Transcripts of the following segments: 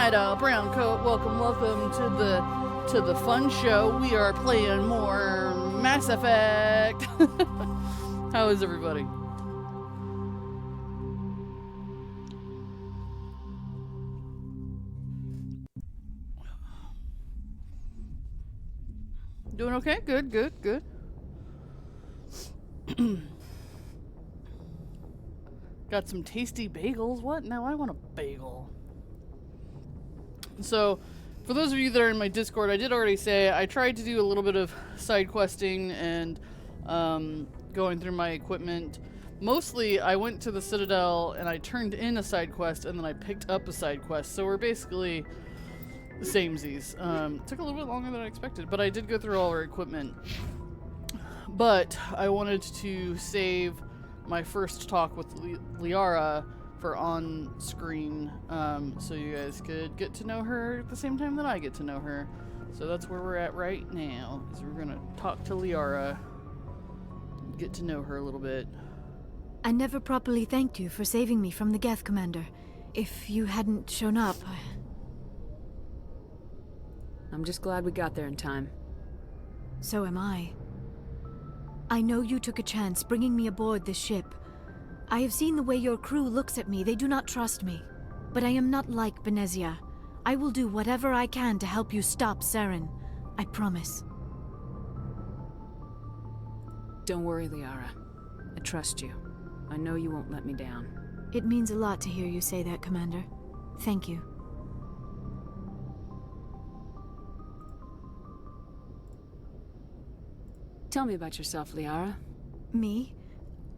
Alright, brown coat, welcome to the fun show. We are playing more Mass Effect. How is everybody? Doing okay? Good. Got some tasty bagels. What? Now I want a bagel. So, for those of you that are in my Discord, I did already say I tried to do a little bit of side questing and going through my equipment. Mostly, I went to the Citadel and I turned in a side quest and then I picked up a side quest. So we're basically the samesies. Took a little bit longer than I expected, but I did go through all our equipment. But I wanted to save my first talk with Liara for on-screen, so you guys could get to know her at the same time that I get to know her. So that's where we're at right now, is we're gonna talk to Liara, get to know her a little bit. I never properly thanked you for saving me from the Geth, Commander. If you hadn't shown up, I'm just glad we got there in time. So am I. I know you took a chance bringing me aboard this ship. I have seen the way your crew looks at me. They do not trust me. But I am not like Benezia. I will do whatever I can to help you stop Saren. I promise. Don't worry, Liara. I trust you. I know you won't let me down. It means a lot to hear you say that, Commander. Thank you. Tell me about yourself, Liara. Me?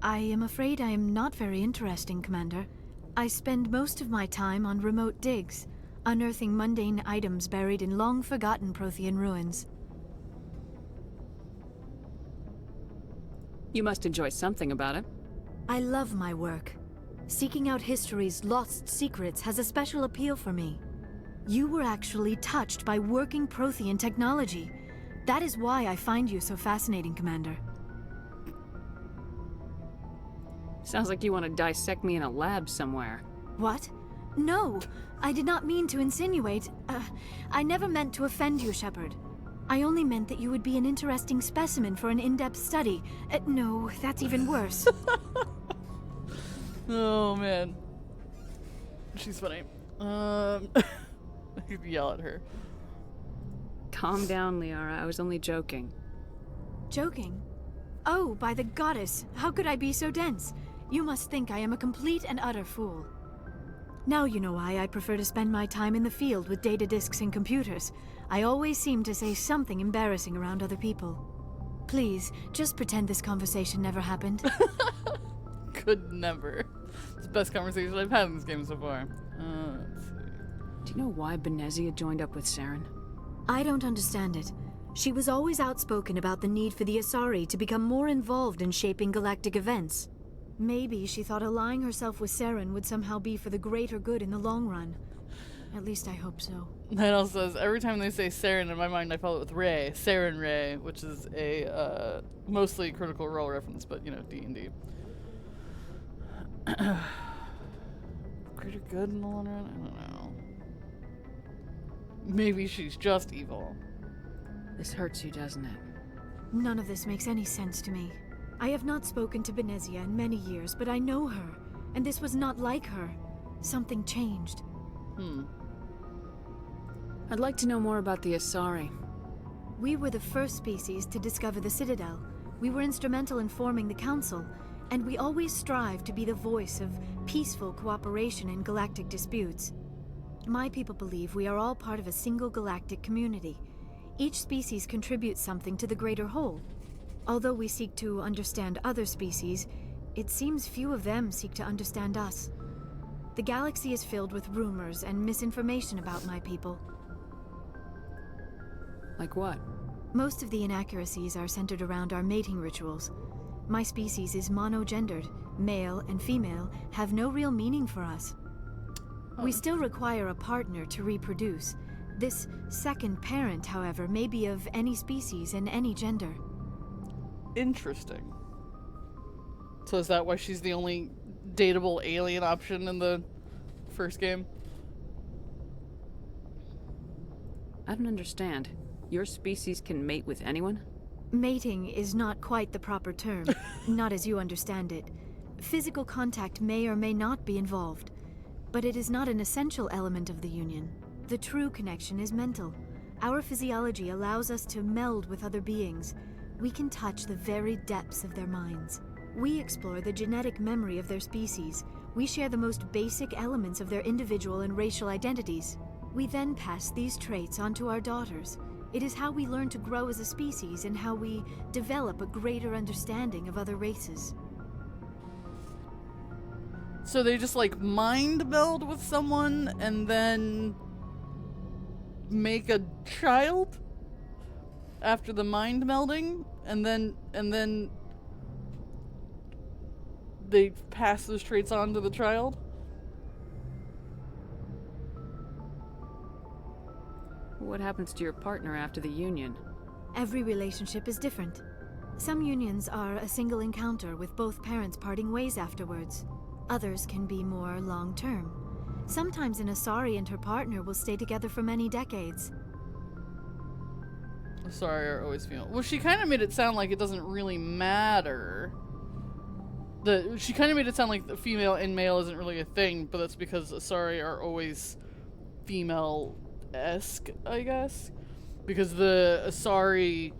I am afraid I am not very interesting, Commander. I spend most of my time on remote digs, unearthing mundane items buried in long-forgotten Prothean ruins. You must enjoy something about it. I love my work. Seeking out history's lost secrets has a special appeal for me. You were actually touched by working Prothean technology. That is why I find you so fascinating, Commander. Sounds like you want to dissect me in a lab somewhere. What? No, I did not mean to insinuate. I never meant to offend you, Shepard. I only meant that you would be an interesting specimen for an in-depth study. No, that's even worse. Oh, man. She's funny. I could yell at her. Calm down, Liara. I was only joking. Joking? Oh, by the goddess, how could I be so dense? You must think I am a complete and utter fool. Now you know why I prefer to spend my time in the field with data disks and computers. I always seem to say something embarrassing around other people. Please, just pretend this conversation never happened. Could never. It's the best conversation I've had in this game so far. Let's see. Do you know why Benezia joined up with Saren? I don't understand it. She was always outspoken about the need for the Asari to become more involved in shaping galactic events. Maybe she thought allying herself with Saren would somehow be for the greater good in the long run. At least I hope so. That says every time they say Saren in my mind I follow it with Ray, Saren Ray, which is a mostly Critical Role reference, but you know, D&D. Greater good in the long run? I don't know. Maybe she's just evil. This hurts you, doesn't it? None of this makes any sense to me. I have not spoken to Benezia in many years, but I know her, and this was not like her. Something changed. I'd like to know more about the Asari. We were the first species to discover the Citadel. We were instrumental in forming the Council, and we always strive to be the voice of peaceful cooperation in galactic disputes. My people believe we are all part of a single galactic community. Each species contributes something to the greater whole. Although we seek to understand other species, it seems few of them seek to understand us. The galaxy is filled with rumors and misinformation about my people. Like what? Most of the inaccuracies are centered around our mating rituals. My species is monogendered. Male and female have no real meaning for us. We still require a partner to reproduce. This second parent, however, may be of any species and any gender. Interesting. So is that why she's the only dateable alien option in the first game? I don't understand. Your species can mate with anyone? Mating is not quite the proper term, not as you understand it. Physical contact may or may not be involved, but it is not an essential element of the union. The true connection is mental. Our physiology allows us to meld with other beings. We can touch the very depths of their minds. We explore the genetic memory of their species. We share the most basic elements of their individual and racial identities. We then pass these traits on to our daughters. It is how we learn to grow as a species and how we develop a greater understanding of other races. So they just like mind meld with someone and then make a child after the mind melding, and then they pass those traits on to the child? What happens to your partner after the union? Every relationship is different. Some unions are a single encounter with both parents parting ways afterwards. Others can be more long-term. Sometimes an Asari and her partner will stay together for many decades. Sorry, are always female. Well, she kind of made it sound like it doesn't really matter. She kind of made it sound like the female and male isn't really a thing, but that's because Asari are always female-esque, I guess. Because the Asari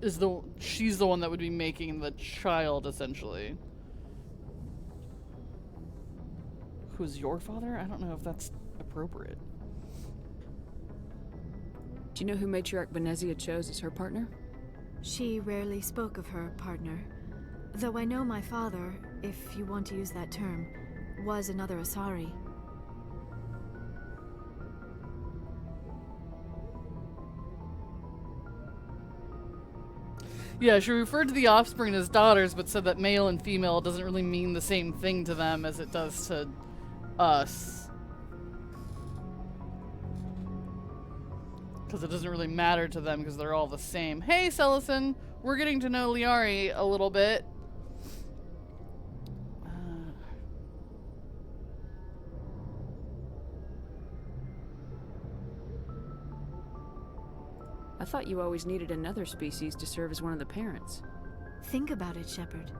is she's the one that would be making the child, essentially. Who's your father? I don't know if that's appropriate. Do you know who Matriarch Benezia chose as her partner? She rarely spoke of her partner. Though I know my father, if you want to use that term, was another Asari. Yeah, she referred to the offspring as daughters, but said that male and female doesn't really mean the same thing to them as it does to us. Because it doesn't really matter to them because they're all the same. Hey, Celison! We're getting to know Liari a little bit. I thought you always needed another species to serve as one of the parents. Think about it, Shepard.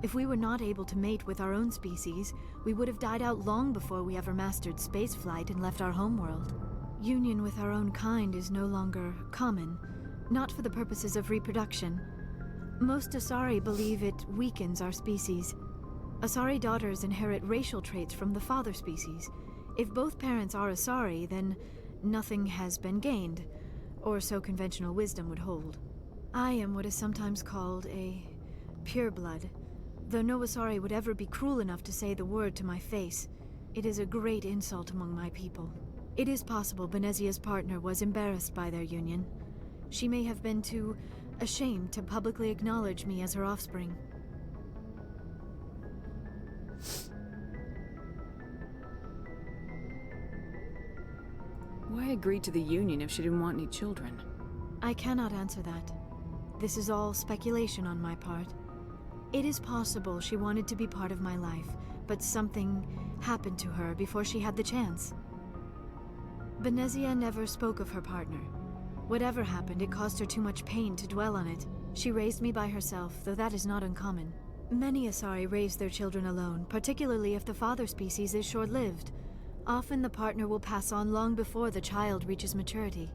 If we were not able to mate with our own species, we would have died out long before we ever mastered spaceflight and left our homeworld. Union with our own kind is no longer common, not for the purposes of reproduction. Most Asari believe it weakens our species. Asari daughters inherit racial traits from the father species. If both parents are Asari, then nothing has been gained, or so conventional wisdom would hold. I am what is sometimes called a pureblood, though no Asari would ever be cruel enough to say the word to my face. It is a great insult among my people. It is possible Benezia's partner was embarrassed by their union. She may have been too ashamed to publicly acknowledge me as her offspring. Why agree to the union if she didn't want any children? I cannot answer that. This is all speculation on my part. It is possible she wanted to be part of my life, but something happened to her before she had the chance. Benezia never spoke of her partner. Whatever happened, it caused her too much pain to dwell on it. She raised me by herself, though that is not uncommon. Many Asari raise their children alone, particularly if the father species is short-lived. Often the partner will pass on long before the child reaches maturity.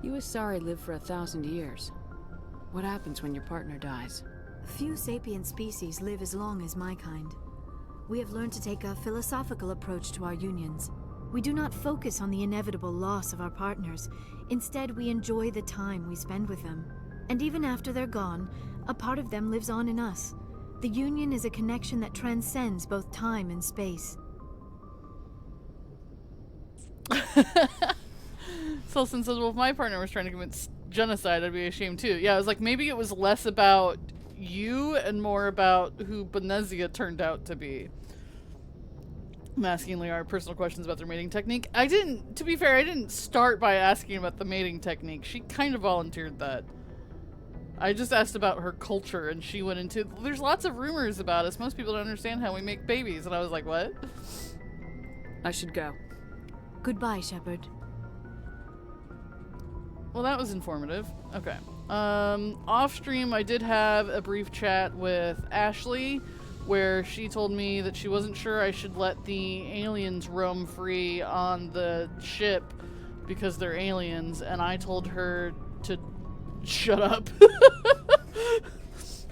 You Asari live for 1,000 years. What happens when your partner dies? Few sapient species live as long as my kind. We have learned to take a philosophical approach to our unions. We do not focus on the inevitable loss of our partners. Instead, we enjoy the time we spend with them. And even after they're gone, a part of them lives on in us. The union is a connection that transcends both time and space. Selson says, well, if my partner was trying to commit genocide, I'd be ashamed too. Yeah, I was like, maybe it was less about you and more about who Benezia turned out to be. I'm asking Liara personal questions about their mating technique. To be fair, I didn't start by asking about the mating technique. She kind of volunteered that. I just asked about her culture, and she went into, there's lots of rumors about us. Most people don't understand how we make babies. And I was like, what? I should go. Goodbye, Shepard. Well, that was informative. Okay. Off stream, I did have a brief chat with Ashley, where she told me that she wasn't sure I should let the aliens roam free on the ship because they're aliens, and I told her to shut up.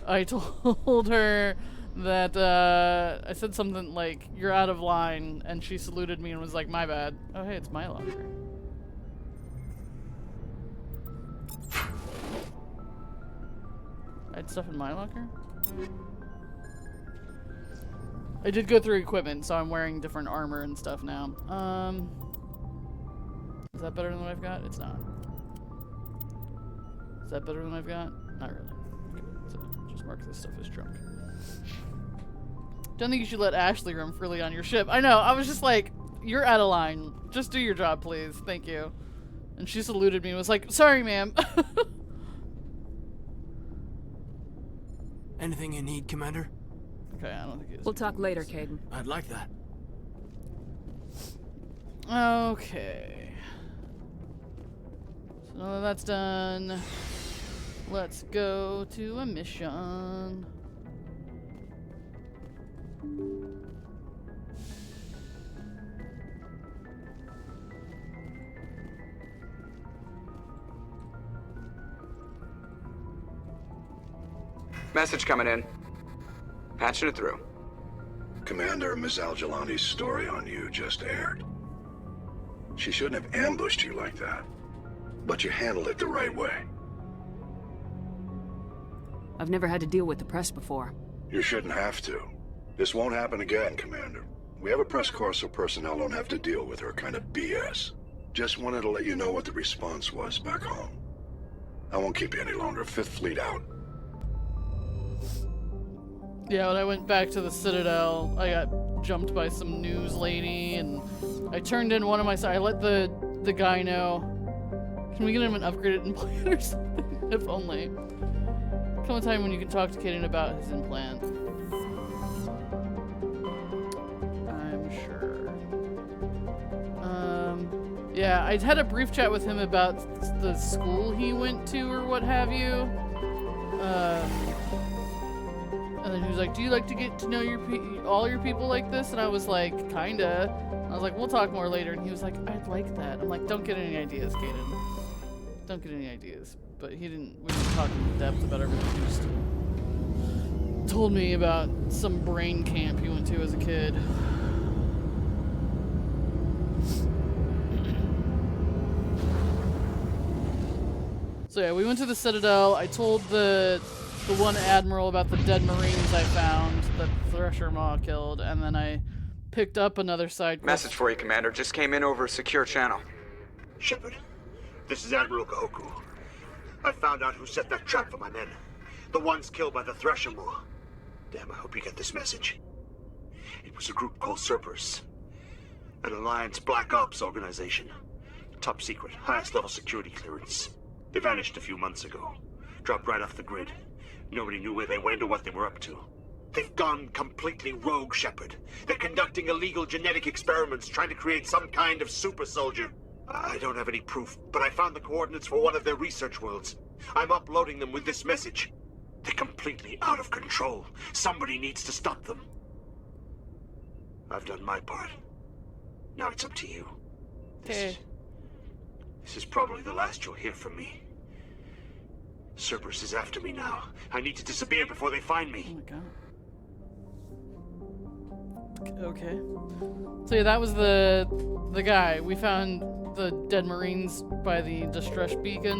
I told her that I said something like, "You're out of line," and she saluted me and was like, "My bad." Oh, hey, it's my locker. I had stuff in my locker? I did go through equipment, so I'm wearing different armor and stuff now. Is that better than what I've got? It's not. Is that better than I've got? Not really. Okay, so just mark this stuff as junk. Don't think you should let Ashley roam freely on your ship. I know, I was just like, you're out of line. Just do your job, please. Thank you. And she saluted me and was like, "Sorry, ma'am." Anything you need, Commander? Okay, I don't think it was. We'll talk later, Caden. I'd like that. Okay. So now that that's done, let's go to a mission. Message coming in. Patching it through. Commander, Miss Al-Jalani's story on you just aired. She shouldn't have ambushed you like that. But you handled it the right way. I've never had to deal with the press before. You shouldn't have to. This won't happen again, Commander. We have a press corps so personnel don't have to deal with her kind of BS. Just wanted to let you know what the response was back home. I won't keep you any longer. Fifth Fleet out. Yeah, when I went back to the Citadel, I got jumped by some news lady, and I turned in one of my... I let the guy know. Can we get him an upgraded implant or something? If only. Come a time when you can talk to Kaden about his implant. I'm sure. Yeah, I had a brief chat with him about the school he went to or what have you. And then he was like, "Do you like to get to know all your people like this?" And I was like, "Kinda." I was like, "We'll talk more later." And he was like, "I'd like that." I'm like, "Don't get any ideas, Kaden. Don't get any ideas." But we didn't talk in depth about everything. He just told me about some brain camp he went to as a kid. So yeah, we went to the Citadel. I told the one admiral about the dead Marines I found that Thresher Maw killed, and then I picked up another side quest. Message for you, Commander. Just came in over a secure channel. Shepard, this is Admiral Kahoku. I found out who set that trap for my men. The ones killed by the Thresher Maw. Damn, I hope you get this message. It was a group called Cerberus. An Alliance Black Ops organization. Top secret, highest level security clearance. They vanished a few months ago. Dropped right off the grid. Nobody knew where they went or what they were up to. They've gone completely rogue, Shepard. They're conducting illegal genetic experiments, trying to create some kind of super soldier. I don't have any proof, but I found the coordinates for one of their research worlds. I'm uploading them with this message. They're completely out of control. Somebody needs to stop them. I've done my part. Now it's up to you. Okay. This is probably the last you'll hear from me. Cerberus is after me now. I need to disappear before they find me. Oh my god. Okay. So yeah, that was the guy. We found the dead Marines by the distress beacon.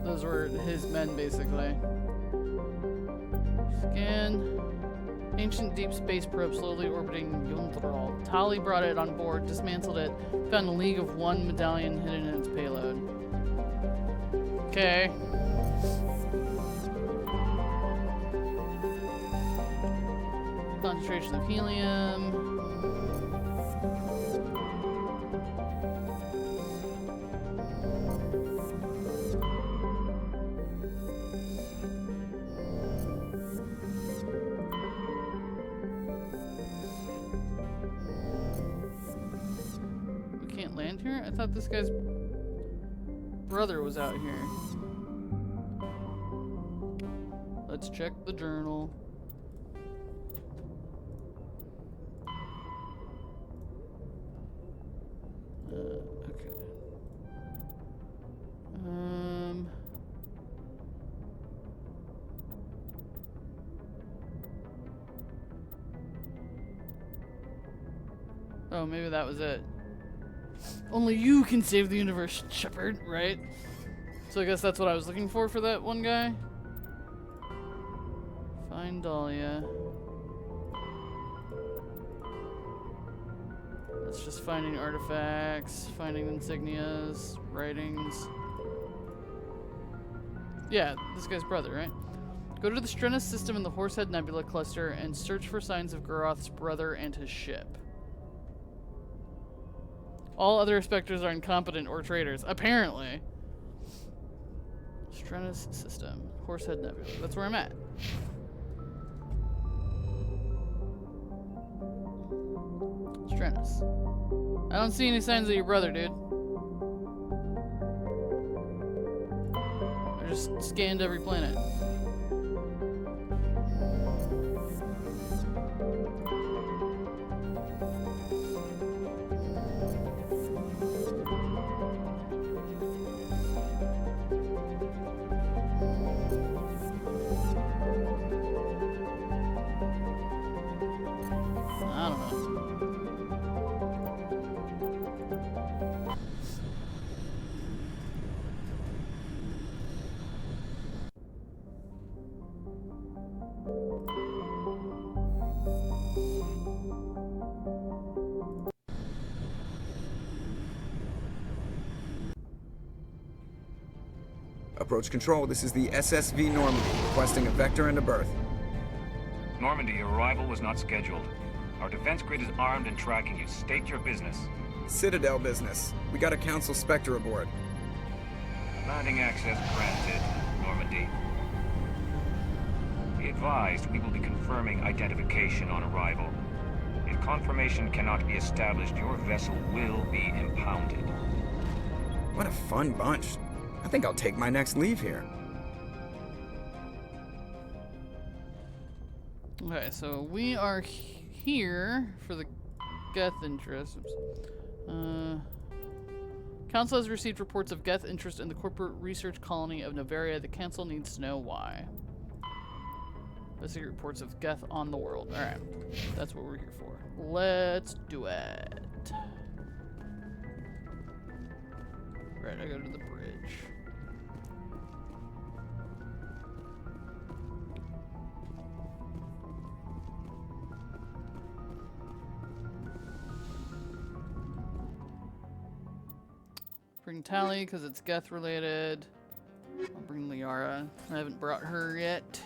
Those were his men, basically. Scan. Ancient deep space probe slowly orbiting Yundral. Tali brought it on board, dismantled it, found a League of One medallion hidden in its payload. Okay. Concentration of helium. can't land here? I thought this guy's brother was out here. Let's check the journal. Okay. Oh, maybe that was it. Only you can save the universe, Shepard, right? So I guess that's what I was looking for that one guy. Find Dahlia. It's just finding artifacts, finding insignias, writings. Yeah, this guy's brother, right? Go to the Strenus system in the Horsehead Nebula cluster and search for signs of Guroth's brother and his ship. All other specters are incompetent or traitors, apparently. Strenus system, Horsehead Nebula. That's where I'm at. Strenus. I don't see any signs of your brother, dude. I just scanned every planet. I don't know. Approach control, this is the SSV Normandy, requesting a vector and a berth. Normandy, your arrival was not scheduled. Our defense grid is armed and tracking you. State your business. Citadel business. We got a Council Spectre aboard. Landing access granted, Normandy. Be advised, we will be confirming identification on arrival. If confirmation cannot be established, your vessel will be impounded. What a fun bunch. I think I'll take my next leave here. Okay, so we are here for the Geth interest. Council has received reports of Geth interest in the corporate research colony of Noveria. The Council needs to know why. Investigate reports of Geth on the world. Alright, that's what we're here for. Let's do it. Right, I go to the bridge. Bring Tally because it's Geth related. I'll bring Liara. I haven't brought her yet.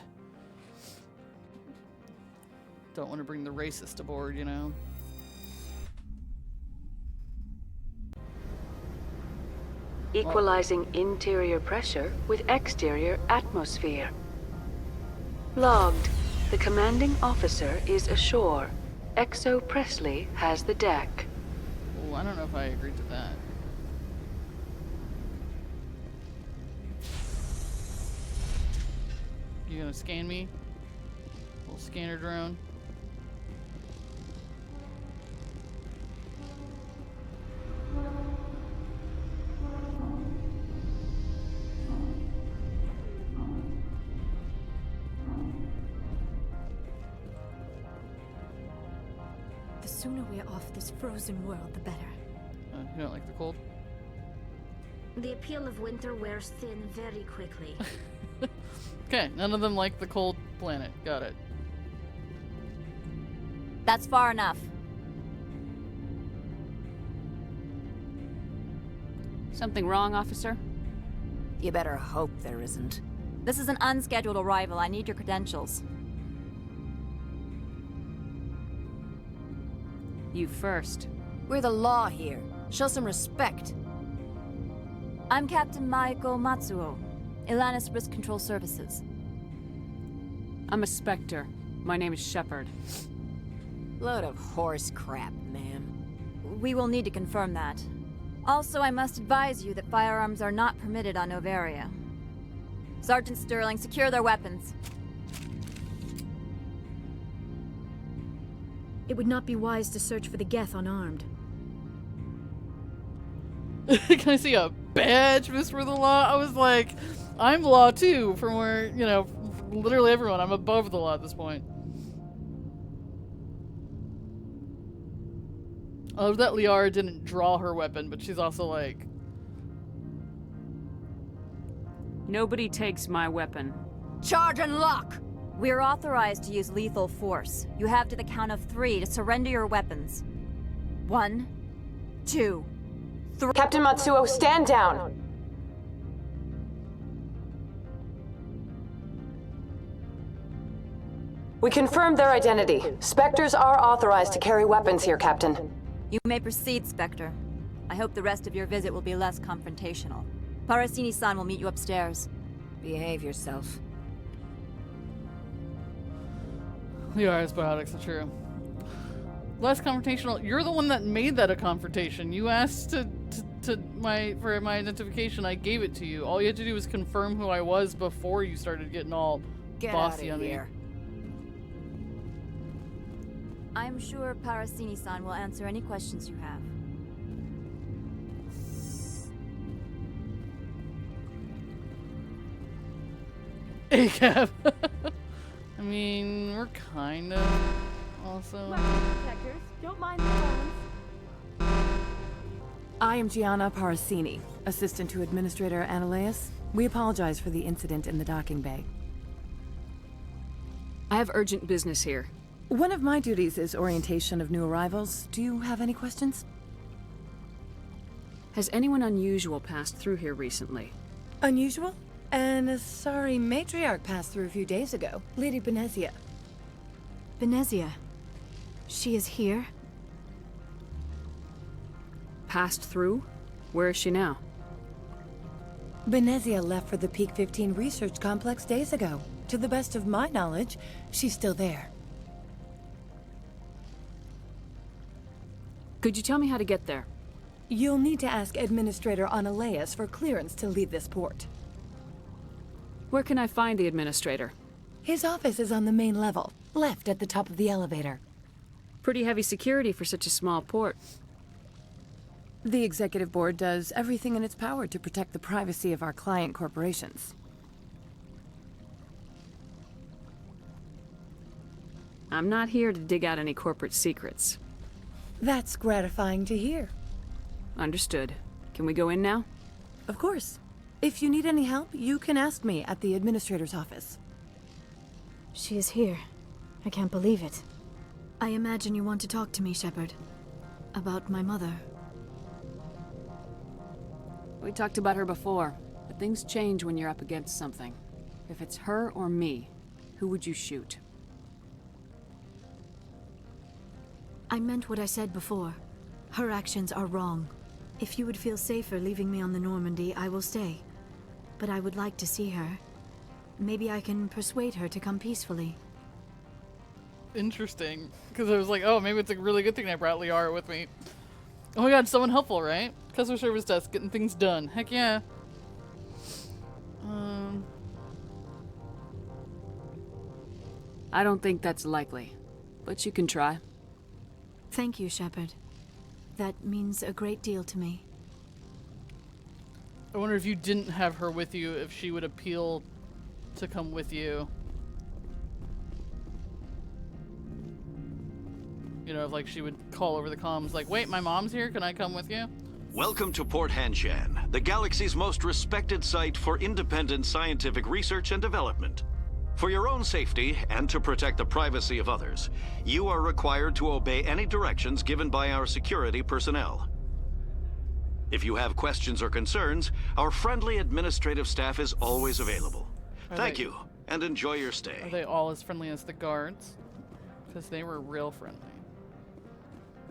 Don't want to bring the racist aboard, you know. Equalizing interior pressure with exterior atmosphere. Logged. The commanding officer is ashore. Exo Presley has the deck. Oh, I don't know if I agree to that. You gonna scan me? Little scanner drone. The sooner we're off this frozen world, the better. You don't like the cold? The appeal of winter wears thin very quickly. Okay, none of them like the cold planet. Got it. That's far enough. Something wrong, officer? You better hope there isn't. This is an unscheduled arrival. I need your credentials. You first. We're the law here. Show some respect. I'm Captain Maiko Matsuo, Ilanis Risk Control Services. I'm a Spectre. My name is Shepard. Load of horse crap, ma'am. We will need to confirm that. Also, I must advise you that firearms are not permitted on Noveria. Sergeant Sterling, secure their weapons. It would not be wise to search for the Geth unarmed. Can I see a badge, Whisper the Law? I was like, I'm law too, from where, you know, literally everyone. I'm above the law at this point. I love that Liara didn't draw her weapon, but she's also like... Nobody takes my weapon. Charge and lock! We're authorized to use lethal force. You have to the count of 3 to surrender your weapons. 1, 2, 3. Captain Matsuo, stand down! We confirmed their identity. Spectres are authorized to carry weapons here, Captain. You may proceed, Spectre. I hope the rest of your visit will be less confrontational. Parasini-san will meet you upstairs. Behave yourself. Liara's biotics are true. Less confrontational. You're the one that made that a confrontation. You asked for my identification. I gave it to you. All you had to do was confirm who I was before you started getting all bossy on me. I'm sure Parasini-san will answer any questions you have. ACAB. I mean, we're kind of also... Detectors, don't mind the phones. I am Gianna Parasini, assistant to Administrator Ananias. We apologize for the incident in the docking bay. I have urgent business here. One of my duties is orientation of new arrivals. Do you have any questions? Has anyone unusual passed through here recently? Unusual? And a sorry matriarch passed through a few days ago. Lady Benezia. Benezia? She is here? Passed through? Where is she now? Benezia left for the Peak 15 research complex days ago. To the best of my knowledge, she's still there. Could you tell me how to get there? You'll need to ask Administrator Ananias for clearance to leave this port. Where can I find the Administrator? His office is on the main level, left at the top of the elevator. Pretty heavy security for such a small port. The Executive Board does everything in its power to protect the privacy of our client corporations. I'm not here to dig out any corporate secrets. That's gratifying to hear. Understood. Can we go in now? Of course. If you need any help, you can ask me at the Administrator's office. She is here. I can't believe it. I imagine you want to talk to me, Shepard. About my mother. We talked about her before, but things change when you're up against something. If it's her or me, who would you shoot? I meant what I said before. Her actions are wrong. If you would feel safer leaving me on the Normandy, I will stay. But I would like to see her. Maybe I can persuade her to come peacefully. Interesting. Because I was like, oh, maybe it's a really good thing I brought Liara with me. Oh my god, someone helpful, right? Customer service desk, getting things done. Heck yeah. I don't think that's likely, but you can try. Thank you, Shepard. That means a great deal to me. I wonder if you didn't have her with you, if she would appeal to come with you. You know, if like she would call over the comms like, wait, my mom's here, can I come with you? Welcome to Port Hanshan, the galaxy's most respected site for independent scientific research and development. For your own safety, and to protect the privacy of others, you are required to obey any directions given by our security personnel. If you have questions or concerns, our friendly administrative staff is always available. Thank you, and enjoy your stay. Are they all as friendly as the guards? Because they were real friendly.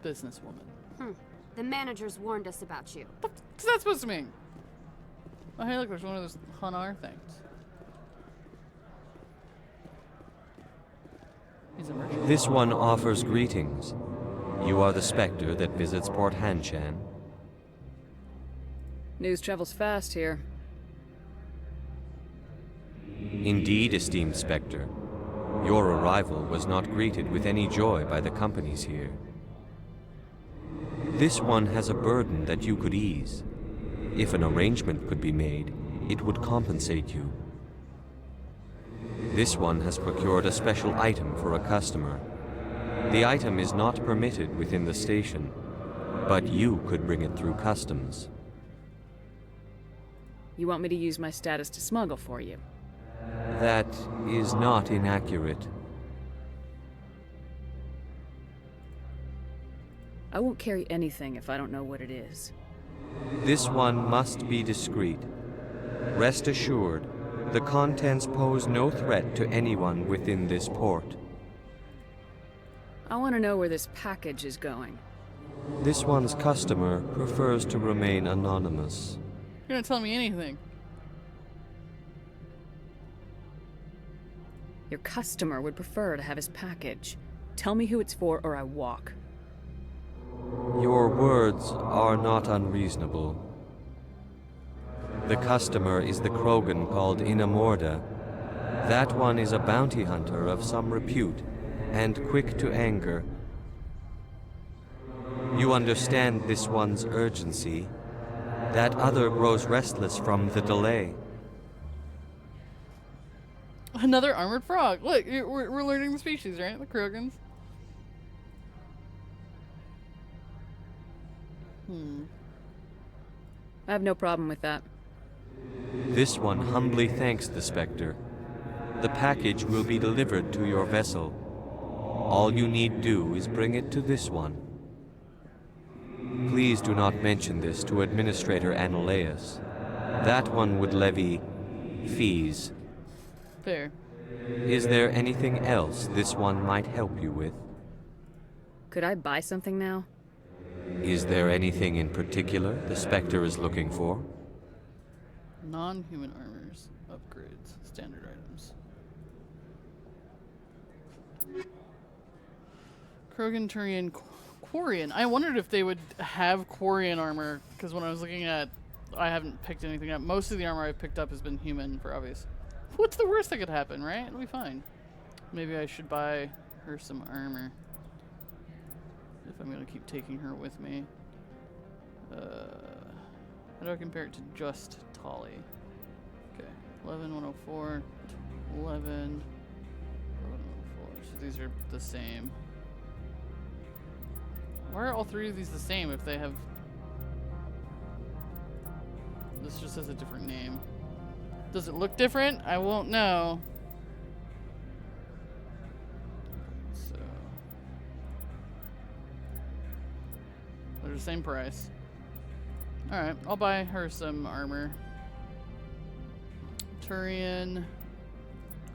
Businesswoman. The managers warned us about you. What's that supposed to mean? Oh, hey, look, there's one of those Hanar things. He's a merchant. This one offers greetings. You are the Spectre that visits Port Hanshan. News travels fast here. Indeed, esteemed Spectre. Your arrival was not greeted with any joy by the companies here. This one has a burden that you could ease. If an arrangement could be made, it would compensate you. This one has procured a special item for a customer. The item is not permitted within the station, but you could bring it through customs. You want me to use my status to smuggle for you? That is not inaccurate. I won't carry anything if I don't know what it is. This one must be discreet. Rest assured, the contents pose no threat to anyone within this port. I want to know where this package is going. This one's customer prefers to remain anonymous. You're not telling me anything. Your customer would prefer to have his package. Tell me who it's for or I walk. Your words are not unreasonable. The customer is the Krogan called Inamorda. That one is a bounty hunter of some repute, and quick to anger. You understand this one's urgency. That other grows restless from the delay. Another armored frog. Look, we're learning the species, right? The Krogans. I have no problem with that. This one humbly thanks the Spectre. The package will be delivered to your vessel. All you need do is bring it to this one. Please do not mention this to Administrator Annaleus. That one would levy fees. Fair. Is there anything else this one might help you with? Could I buy something now? Is there anything in particular the Spectre is looking for? Non-human armors, upgrades, standard items. Krogan, Turian, Quarian. I wondered if they would have Quarian armor, because when I was looking at, I haven't picked anything up. Most of the armor I've picked up has been human, for obvious. What's the worst that could happen, right? It'll be fine. Maybe I should buy her some armor. If I'm going to keep taking her with me. How do I compare it to just Tolly? Okay, 11,104, 11,104. So these are the same. Why are all three of these the same if they have... This just has a different name. Does it look different? I won't know. So... They're the same price. Alright, I'll buy her some armor. Turian,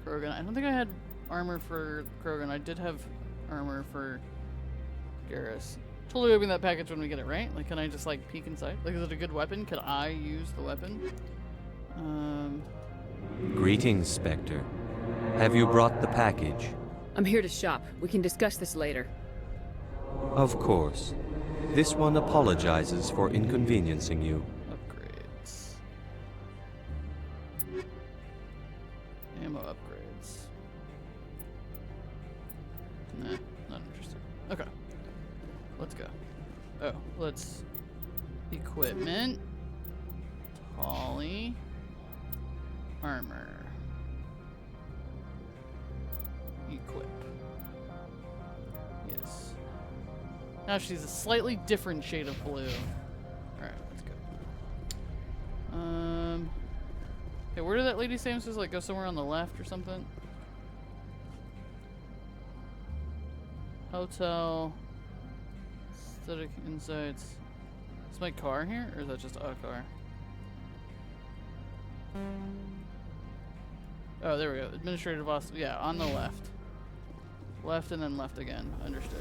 Krogan. I don't think I had armor for Krogan. I did have armor for Garrus. Totally open that package when we get it, right? Like, can I just, like, peek inside? Like, is it a good weapon? Could I use the weapon? Greetings, Spectre. Have you brought the package? I'm here to shop. We can discuss this later. Of course. This one apologizes for inconveniencing you. Upgrades. Ammo upgrades. Nah, not interested. Okay. Let's go. Oh, let's... Equipment. Tolly. Armor. Equip. Yes. Now she's a slightly different shade of blue. Alright, let's go. Okay, where did that lady say? Just like go somewhere on the left or something? Hotel. Aesthetic insights. Is my car here? Or is that just a car? Oh, there we go. Administrative office. Yeah, on the left. Left and then left again. Understood.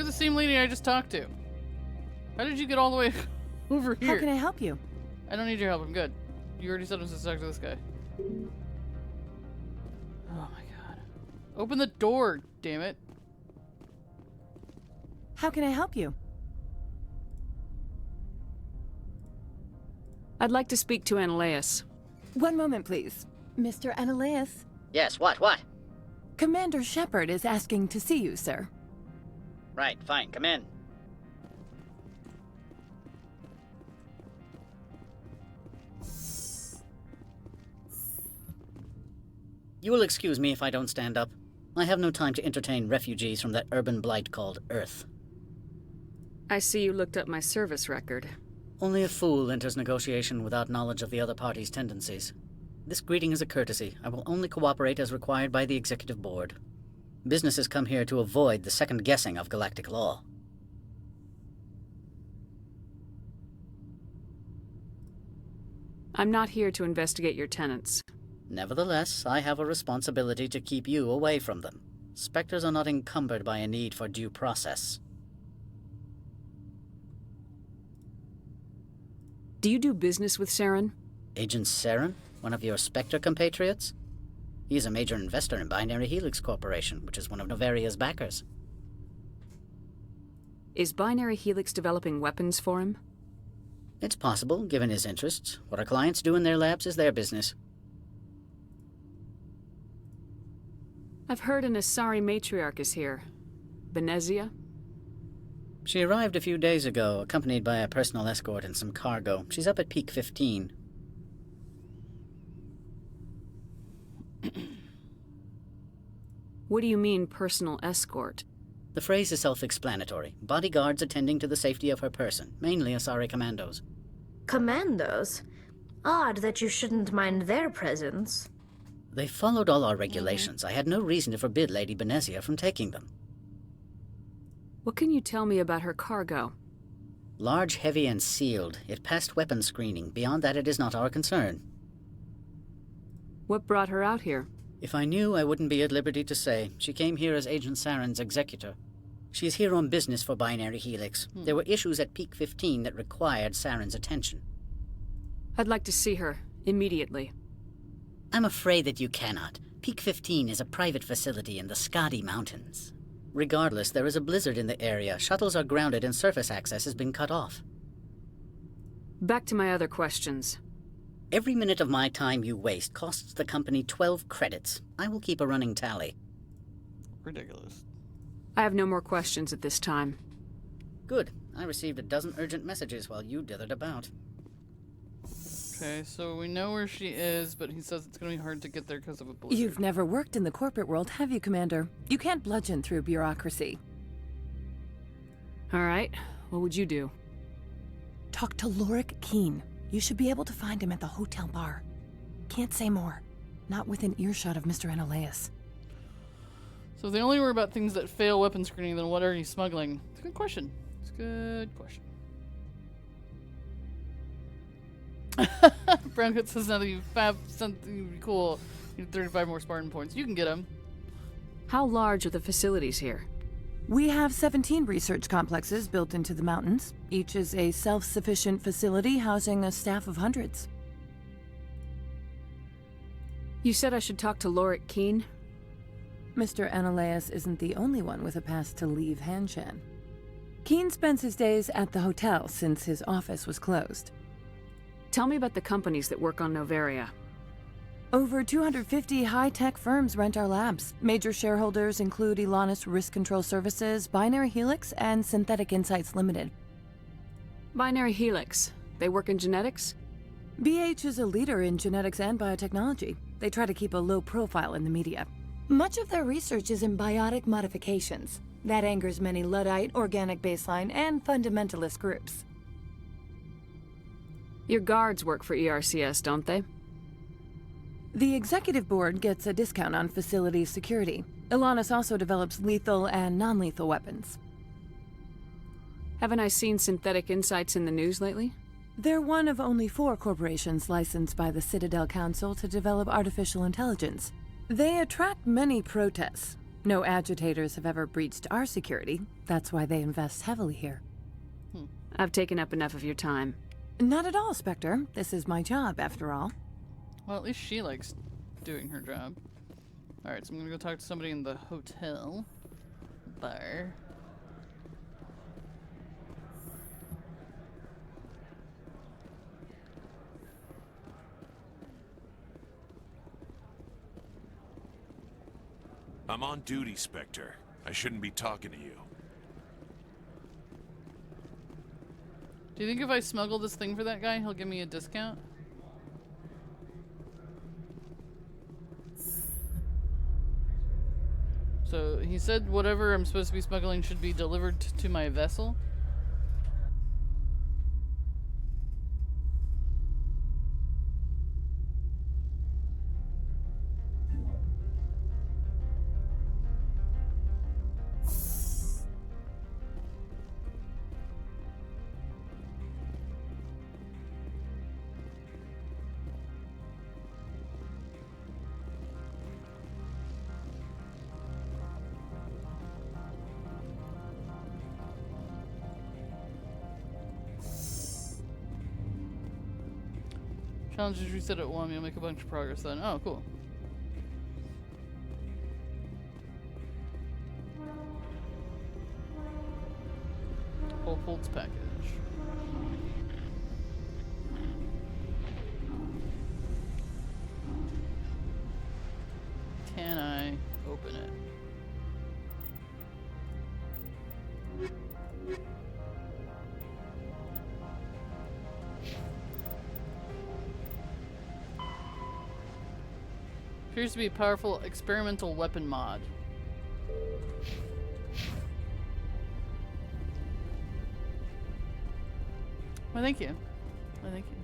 You're the same lady I just talked to. How did you get all the way over here? How can I help you? I don't need your help. I'm good. You already said I was supposed to talk to this guy. Oh my god. Open the door, damn it. How can I help you? I'd like to speak to Ananias. One moment, please. Mr. Ananias? Yes, what? Commander Shepard is asking to see you, sir. Right, fine, come in. You will excuse me if I don't stand up. I have no time to entertain refugees from that urban blight called Earth. I see you looked up my service record. Only a fool enters negotiation without knowledge of the other party's tendencies. This greeting is a courtesy. I will only cooperate as required by the Executive Board. Businesses come here to avoid the second guessing of galactic law. I'm not here to investigate your tenants. Nevertheless, I have a responsibility to keep you away from them. Spectres are not encumbered by a need for due process. Do you do business with Saren? Agent Saren? One of your Spectre compatriots? He is a major investor in Binary Helix Corporation, which is one of Noveria's backers. Is Binary Helix developing weapons for him? It's possible, given his interests. What our clients do in their labs is their business. I've heard an Asari Matriarch is here. Benezia? She arrived a few days ago, accompanied by a personal escort and some cargo. She's up at Peak 15. What do you mean, personal escort? The phrase is self-explanatory. Bodyguards attending to the safety of her person, mainly Asari commandos. Commandos? Odd that you shouldn't mind their presence. They followed all our regulations. I had no reason to forbid Lady Benezia from taking them. What can you tell me about her cargo? Large, heavy, and sealed. It passed weapons screening. Beyond that, it is not our concern. What brought her out here? If I knew, I wouldn't be at liberty to say. She came here as Agent Saren's executor. She is here on business for Binary Helix. There were issues at Peak 15 that required Saren's attention. I'd like to see her, immediately. I'm afraid that you cannot. Peak 15 is a private facility in the Skadi Mountains. Regardless, there is a blizzard in the area. Shuttles are grounded and surface access has been cut off. Back to my other questions. Every minute of my time you waste costs the company 12 credits. I will keep a running tally. Ridiculous. I have no more questions at this time. Good. I received a dozen urgent messages while you dithered about. Okay, so we know where she is, but he says it's going to be hard to get there because of a blizzard. You've never worked in the corporate world, have you, Commander? You can't bludgeon through bureaucracy. All right. What would you do? Talk to Lorik Keen. You should be able to find him at the hotel bar. Can't say more. Not within earshot of Mr. Ananias. So if they only worry about things that fail weapon screening, then what are you smuggling? It's a good question. It's a good question. Browncut says now that you've something cool, you need 35 more Spartan points. You can get them. How large are the facilities here? We have 17 research complexes built into the mountains. Each is a self-sufficient facility housing a staff of hundreds. You said I should talk to Lorik Keen? Mr. Ananias isn't the only one with a pass to leave Hanshan. Keen spends his days at the hotel since his office was closed. Tell me about the companies that work on Noveria. Over 250 high-tech firms rent our labs. Major shareholders include Elanis Risk Control Services, Binary Helix, and Synthetic Insights Limited. Binary Helix. They work in genetics? BH is a leader in genetics and biotechnology. They try to keep a low profile in the media. Much of their research is in biotic modifications. That angers many Luddite, organic baseline, and fundamentalist groups. Your guards work for ERCS, don't they? The executive board gets a discount on facility security. Elanis also develops lethal and non-lethal weapons. Haven't I seen Synthetic Insights in the news lately? They're one of only 4 corporations licensed by the Citadel Council to develop artificial intelligence. They attract many protests. No agitators have ever breached our security. That's why they invest heavily here. I've taken up enough of your time. Not at all, Spectre. This is my job, after all. Well, at least she likes doing her job. Alright, so I'm gonna go talk to somebody in the hotel bar. I'm on duty, Spectre. I shouldn't be talking to you. Do you think if I smuggle this thing for that guy, he'll give me a discount? So he said whatever I'm supposed to be smuggling should be delivered to my vessel. Challenge is reset at 1. You'll make a bunch of progress then. Oh, cool. Whole Folds package. Can I open it? Appears to be a powerful experimental weapon mod. Well, thank you. Well, thank you.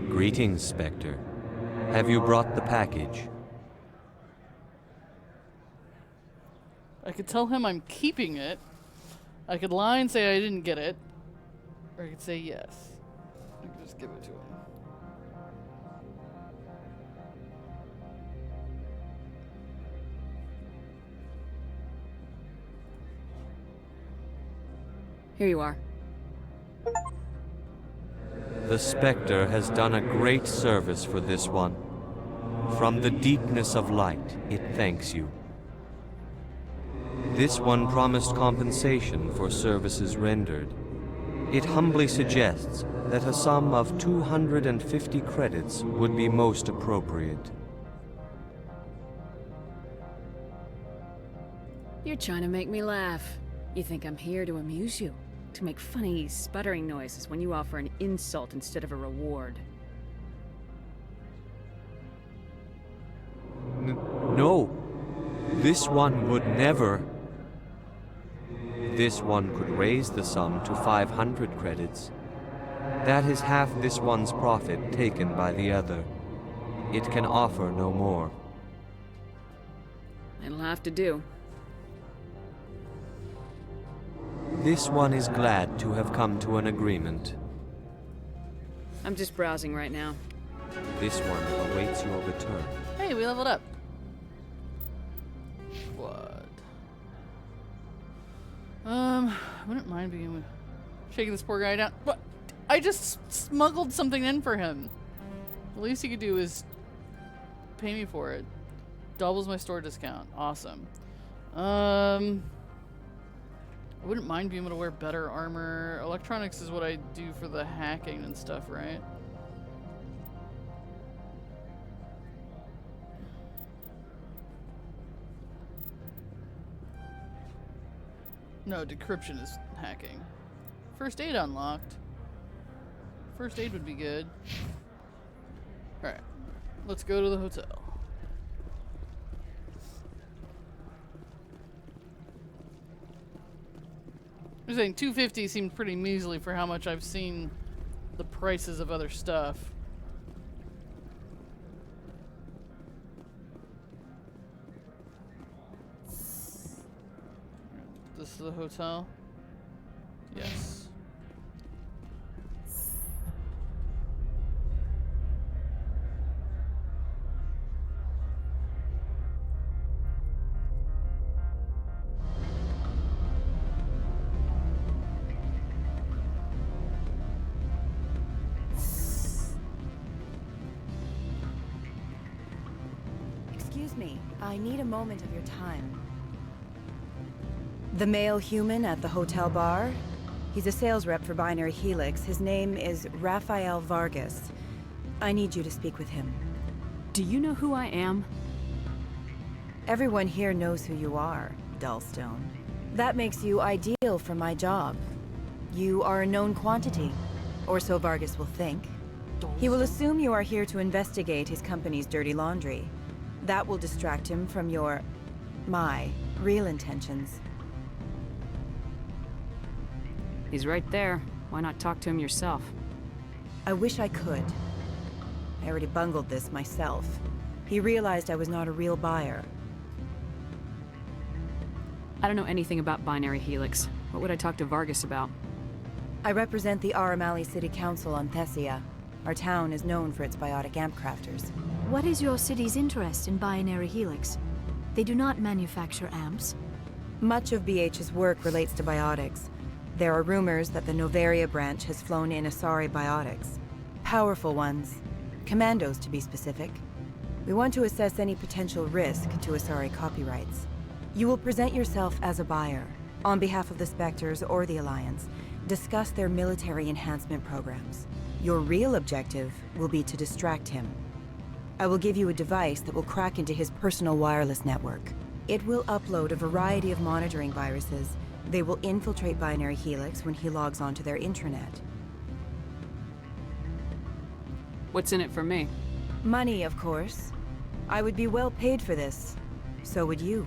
Greetings, Spectre. Have you brought the package? I could tell him I'm keeping it. I could lie and say I didn't get it. Or I could say yes. I could just give it to him. Here you are. The Spectre has done a great service for this one. From the deepness of light, it thanks you. This one promised compensation for services rendered. It humbly suggests that a sum of 250 credits would be most appropriate. You're trying to make me laugh. You think I'm here to amuse you? To make funny, sputtering noises when you offer an insult instead of a reward. No, this one would never. This one could raise the sum to 500 credits. That is half this one's profit taken by the other. It can offer no more. It'll have to do. This one is glad to have come to an agreement. I'm just browsing right now. This one awaits your return. Hey, we leveled up. What? I wouldn't mind being shaking this poor guy down. But I just smuggled something in for him. The least he could do is pay me for it. Doubles my store discount. Awesome. I wouldn't mind being able to wear better armor. Electronics is what I do for the hacking and stuff, right? No, decryption is hacking. First aid unlocked. First aid would be good. Alright. Let's go to the hotel. I'm saying 250 seemed pretty measly for how much I've seen the prices of other stuff. This is the hotel? Yes. Excuse me, I need a moment of your time. The male human at the hotel bar? He's a sales rep for Binary Helix. His name is Rafael Vargas. I need you to speak with him. Do you know who I am? Everyone here knows who you are, Dullstone. That makes you ideal for my job. You are a known quantity, or so Vargas will think. He will assume you are here to investigate his company's dirty laundry. That will distract him from my real intentions. He's right there. Why not talk to him yourself? I wish I could. I already bungled this myself. He realized I was not a real buyer. I don't know anything about Binary Helix. What would I talk to Vargas about? I represent the Aramali City Council on Thessia. Our town is known for its biotic amp crafters. What is your city's interest in Binary Helix? They do not manufacture amps. Much of BH's work relates to biotics. There are rumors that the Noveria branch has flown in Asari biotics. Powerful ones. Commandos, to be specific. We want to assess any potential risk to Asari copyrights. You will present yourself as a buyer, on behalf of the Spectres or the Alliance. Discuss their military enhancement programs. Your real objective will be to distract him. I will give you a device that will crack into his personal wireless network. It will upload a variety of monitoring viruses. They will infiltrate Binary Helix when he logs onto their intranet. What's in it for me? Money, of course. I would be well paid for this. So would you.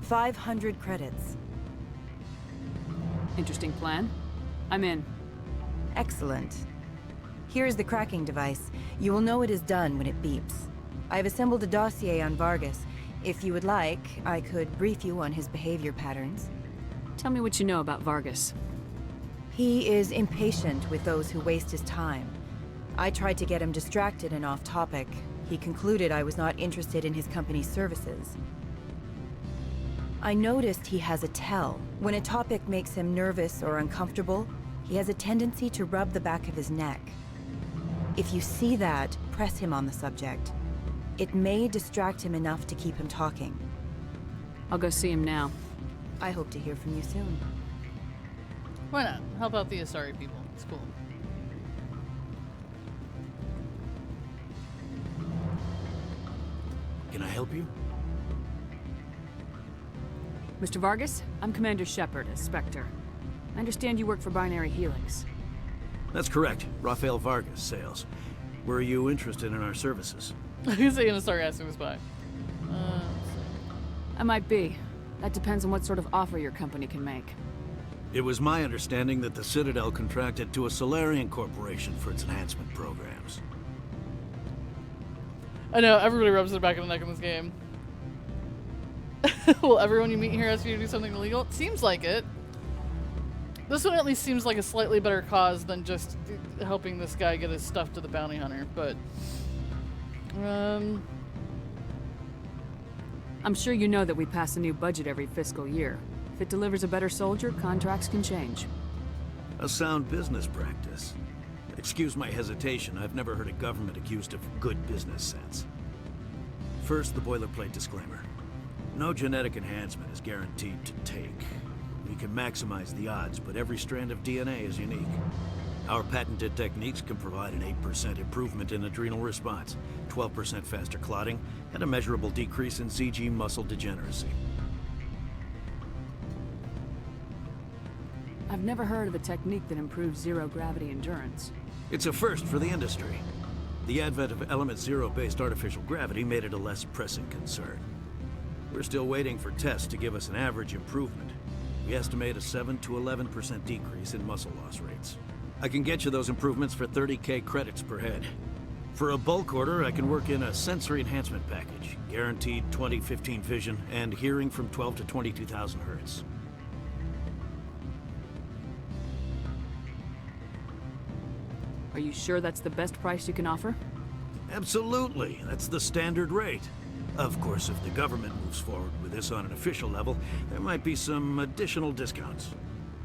500 credits. Interesting plan. I'm in. Excellent. Here's the cracking device. You will know it is done when it beeps. I've assembled a dossier on Vargas. If you would like, I could brief you on his behavior patterns. Tell me what you know about Vargas. He is impatient with those who waste his time. I tried to get him distracted and off topic. He concluded I was not interested in his company's services. I noticed he has a tell. When a topic makes him nervous or uncomfortable, he has a tendency to rub the back of his neck. If you see that, press him on the subject. It may distract him enough to keep him talking. I'll go see him now. I hope to hear from you soon. Why not? Help out the Asari people. It's cool. Can I help you? Mr. Vargas, I'm Commander Shepard, a Spectre. I understand you work for Binary Helix. That's correct. Rafael Vargas, sales. Were you interested in our services? He's saying Asari asking the spy. I might be. That depends on what sort of offer your company can make. It was my understanding that the Citadel contracted to a Solarian corporation for its enhancement programs. I know, everybody rubs their back of the neck in this game. Will everyone you meet here ask you to do something illegal? It seems like it. This one at least seems like a slightly better cause than just helping this guy get his stuff to the bounty hunter, but... I'm sure you know that we pass a new budget every fiscal year. If it delivers a better soldier, contracts can change. A sound business practice. Excuse my hesitation, I've never heard a government accused of good business sense. First, the boilerplate disclaimer. No genetic enhancement is guaranteed to take. We can maximize the odds, but every strand of DNA is unique. Our patented techniques can provide an 8% improvement in adrenal response, 12% faster clotting, and a measurable decrease in CG muscle degeneracy. I've never heard of a technique that improves zero-gravity endurance. It's a first for the industry. The advent of Element Zero-based artificial gravity made it a less pressing concern. We're still waiting for tests to give us an average improvement. We estimate a 7 to 11% decrease in muscle loss rates. I can get you those improvements for 30K credits per head. For a bulk order, I can work in a sensory enhancement package, guaranteed 20/15 vision, and hearing from 12 to 22,000 hertz. Are you sure that's the best price you can offer? Absolutely. That's the standard rate. Of course, if the government moves forward with this on an official level, there might be some additional discounts.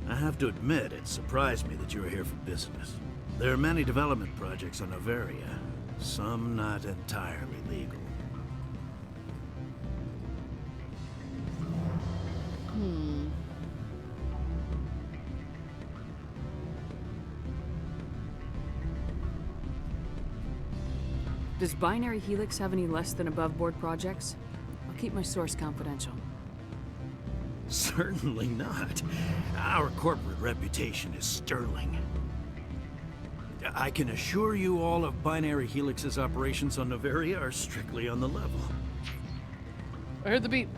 I have to admit, it surprised me that you were here for business. There are many development projects on Noveria, some not entirely legal. Does Binary Helix have any less than above-board projects? I'll keep my source confidential. Certainly not. Our corporate reputation is sterling. I can assure you all of Binary Helix's operations on Noveria are strictly on the level. I heard the beat.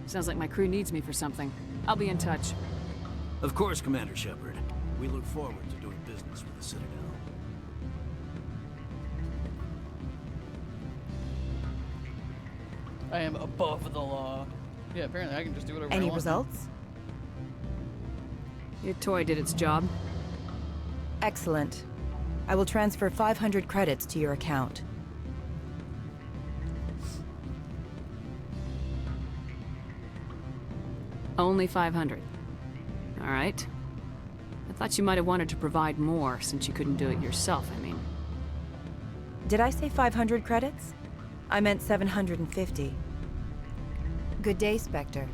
Sounds like my crew needs me for something. I'll be in touch. Of course, Commander Shepard. We look forward to doing business with the Citadel. I am above the law. Yeah, apparently I can just do whatever I want. Any results? Your toy did its job. Excellent. I will transfer 500 credits to your account. Only 500. All right. I thought you might have wanted to provide more, since you couldn't do it yourself, I mean. Did I say 500 credits? I meant 750. Good day, Spectre.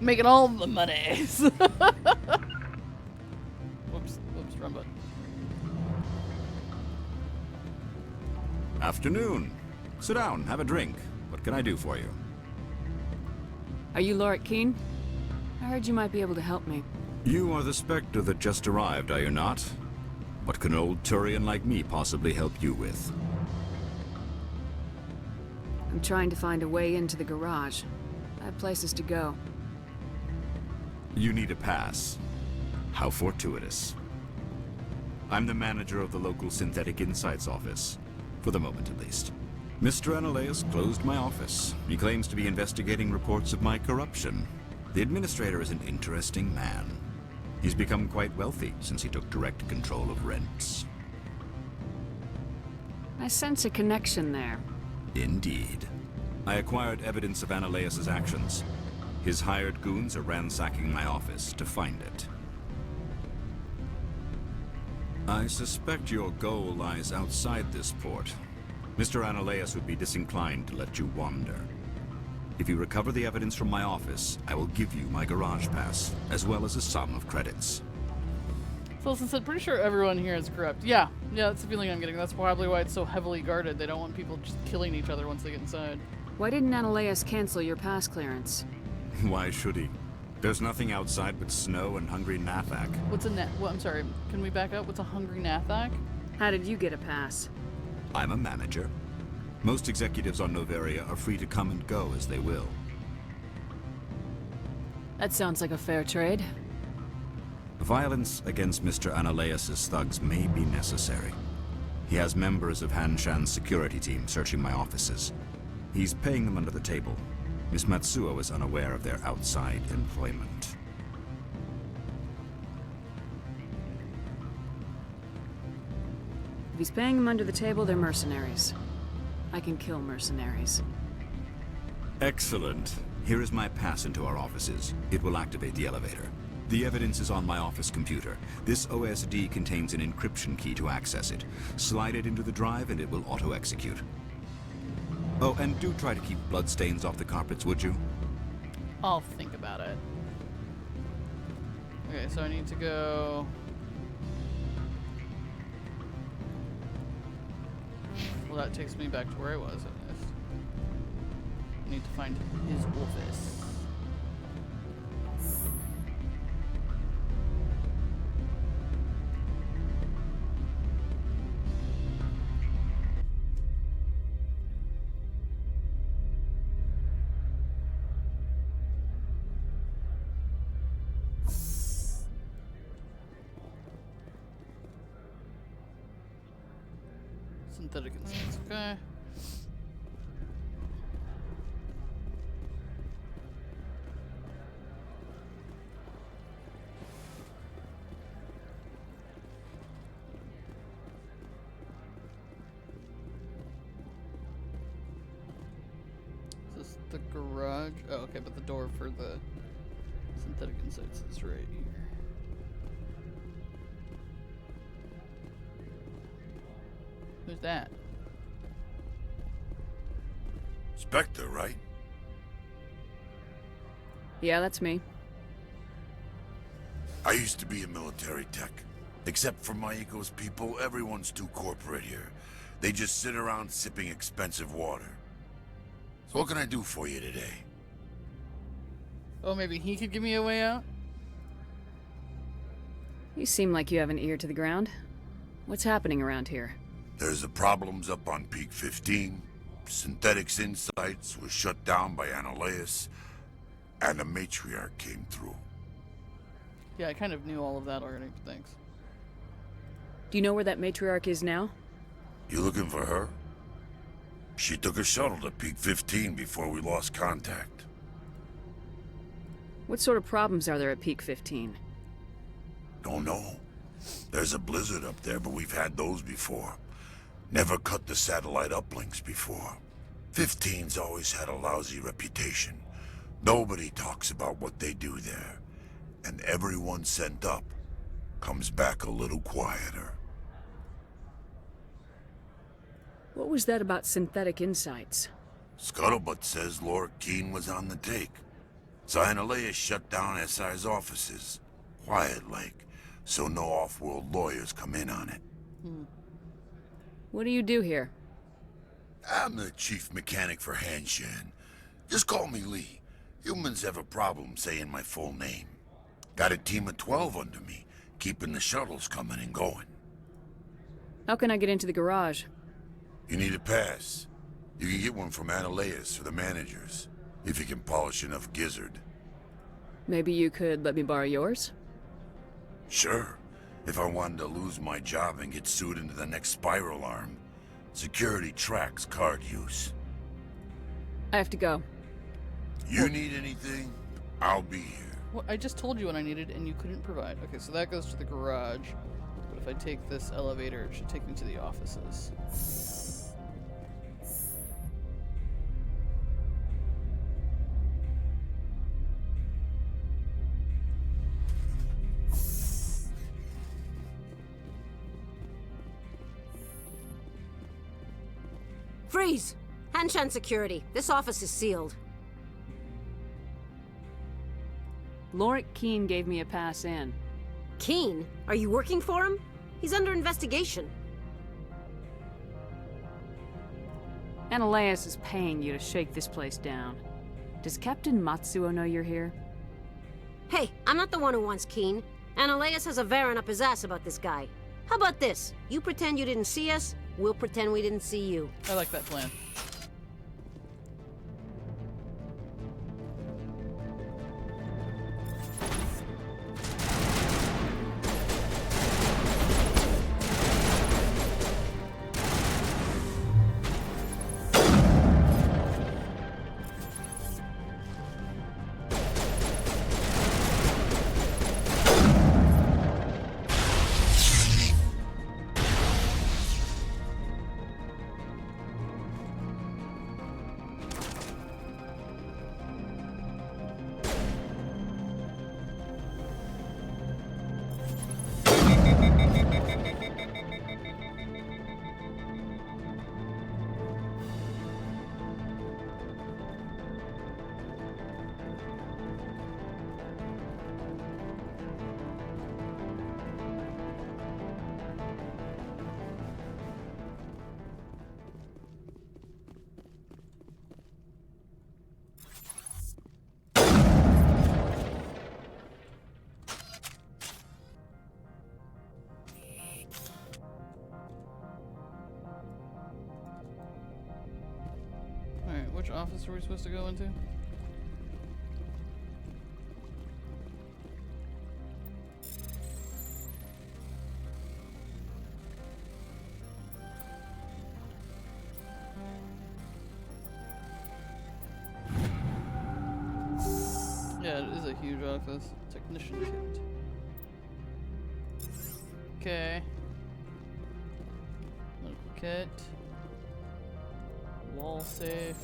Making all the money. Whoops, wrong button. Afternoon. Sit down, have a drink. What can I do for you? Are you Lorik Keen? I heard you might be able to help me. You are the Spectre that just arrived, are you not? What can an old Turian like me possibly help you with? I'm trying to find a way into the garage. I have places to go. You need a pass. How fortuitous. I'm the manager of the local Synthetic Insights office. For the moment, at least. Mr. Analeus closed my office. He claims to be investigating reports of my corruption. The administrator is an interesting man. He's become quite wealthy since he took direct control of rents. I sense a connection there. Indeed. I acquired evidence of Analeus's actions. His hired goons are ransacking my office to find it. I suspect your goal lies outside this port. Mr. Analeus would be disinclined to let you wander. If you recover the evidence from my office, I will give you my garage pass, as well as a sum of credits. Wilson said, pretty sure everyone here is corrupt. Yeah, that's the feeling I'm getting. That's probably why it's so heavily guarded. They don't want people just killing each other once they get inside. Why didn't Analeus cancel your pass clearance? Why should he? There's nothing outside but snow and hungry Nathak. What's a I'm sorry, can we back up? What's a hungry Nathak? How did you get a pass? I'm a manager. Most executives on Noveria are free to come and go as they will. That sounds like a fair trade. Violence against Mr. Analeus's thugs may be necessary. He has members of Hanshan's security team searching my offices. He's paying them under the table. Miss Matsuo is unaware of their outside employment. If he's paying them under the table, they're mercenaries. I can kill mercenaries. Excellent. Here is my pass into our offices. It will activate the elevator. The evidence is on my office computer. This OSD contains an encryption key to access it. Slide it into the drive and it will auto-execute. Oh, and do try to keep bloodstains off the carpets, would you? I'll think about it. Okay, so I need to go... Well, that takes me back to where I was, I guess. I need to find his office. Synthetic insights, okay. Is this the garage? Oh, okay, but the door for the synthetic insights is right here. Who's that? Spectre, right? Yeah, that's me. I used to be a military tech. Except for my eco's people, everyone's too corporate here. They just sit around sipping expensive water. So what can I do for you today? Oh, maybe he could give me a way out? You seem like you have an ear to the ground. What's happening around here? There's the problems up on Peak 15. Synthetics Insights was shut down by Analeas. And the Matriarch came through. Yeah, I kind of knew all of that already, but thanks. Do you know where that Matriarch is now? You looking for her? She took a shuttle to Peak 15 before we lost contact. What sort of problems are there at Peak 15? Don't know. There's a blizzard up there, but we've had those before. Never cut the satellite uplinks before. 15's always had a lousy reputation. Nobody talks about what they do there. And everyone sent up comes back a little quieter. What was that about synthetic insights? Scuttlebutt says Lord Keene was on the take. Cyanalea shut down SI's offices. Quiet-like, so no off-world lawyers come in on it. What do you do here? I'm the chief mechanic for Hanshan. Just call me Lee. Humans have a problem saying my full name. Got a team of 12 under me, keeping the shuttles coming and going. How can I get into the garage? You need a pass. You can get one from Analeas or the managers, if you can polish enough gizzard. Maybe you could let me borrow yours? Sure. If I wanted to lose my job and get sued into the next spiral arm. Security tracks card use. I have to go. You need anything? I'll be here. Well, I just told you what I needed and you couldn't provide. Okay, so that goes to the garage. But if I take this elevator, it should take me to the offices. Freeze! Hanshan security. This office is sealed. Lorik Keene gave me a pass in. Keene? Are you working for him? He's under investigation. Analeas is paying you to shake this place down. Does Captain Matsuo know you're here? Hey, I'm not the one who wants Keene. Analeas has a Varen up his ass about this guy. How about this? You pretend you didn't see us, we'll pretend we didn't see you. I like that plan. office are we supposed to go into? Yeah, it is a huge office. Technician kit. Okay. Medical kit. Wall safe.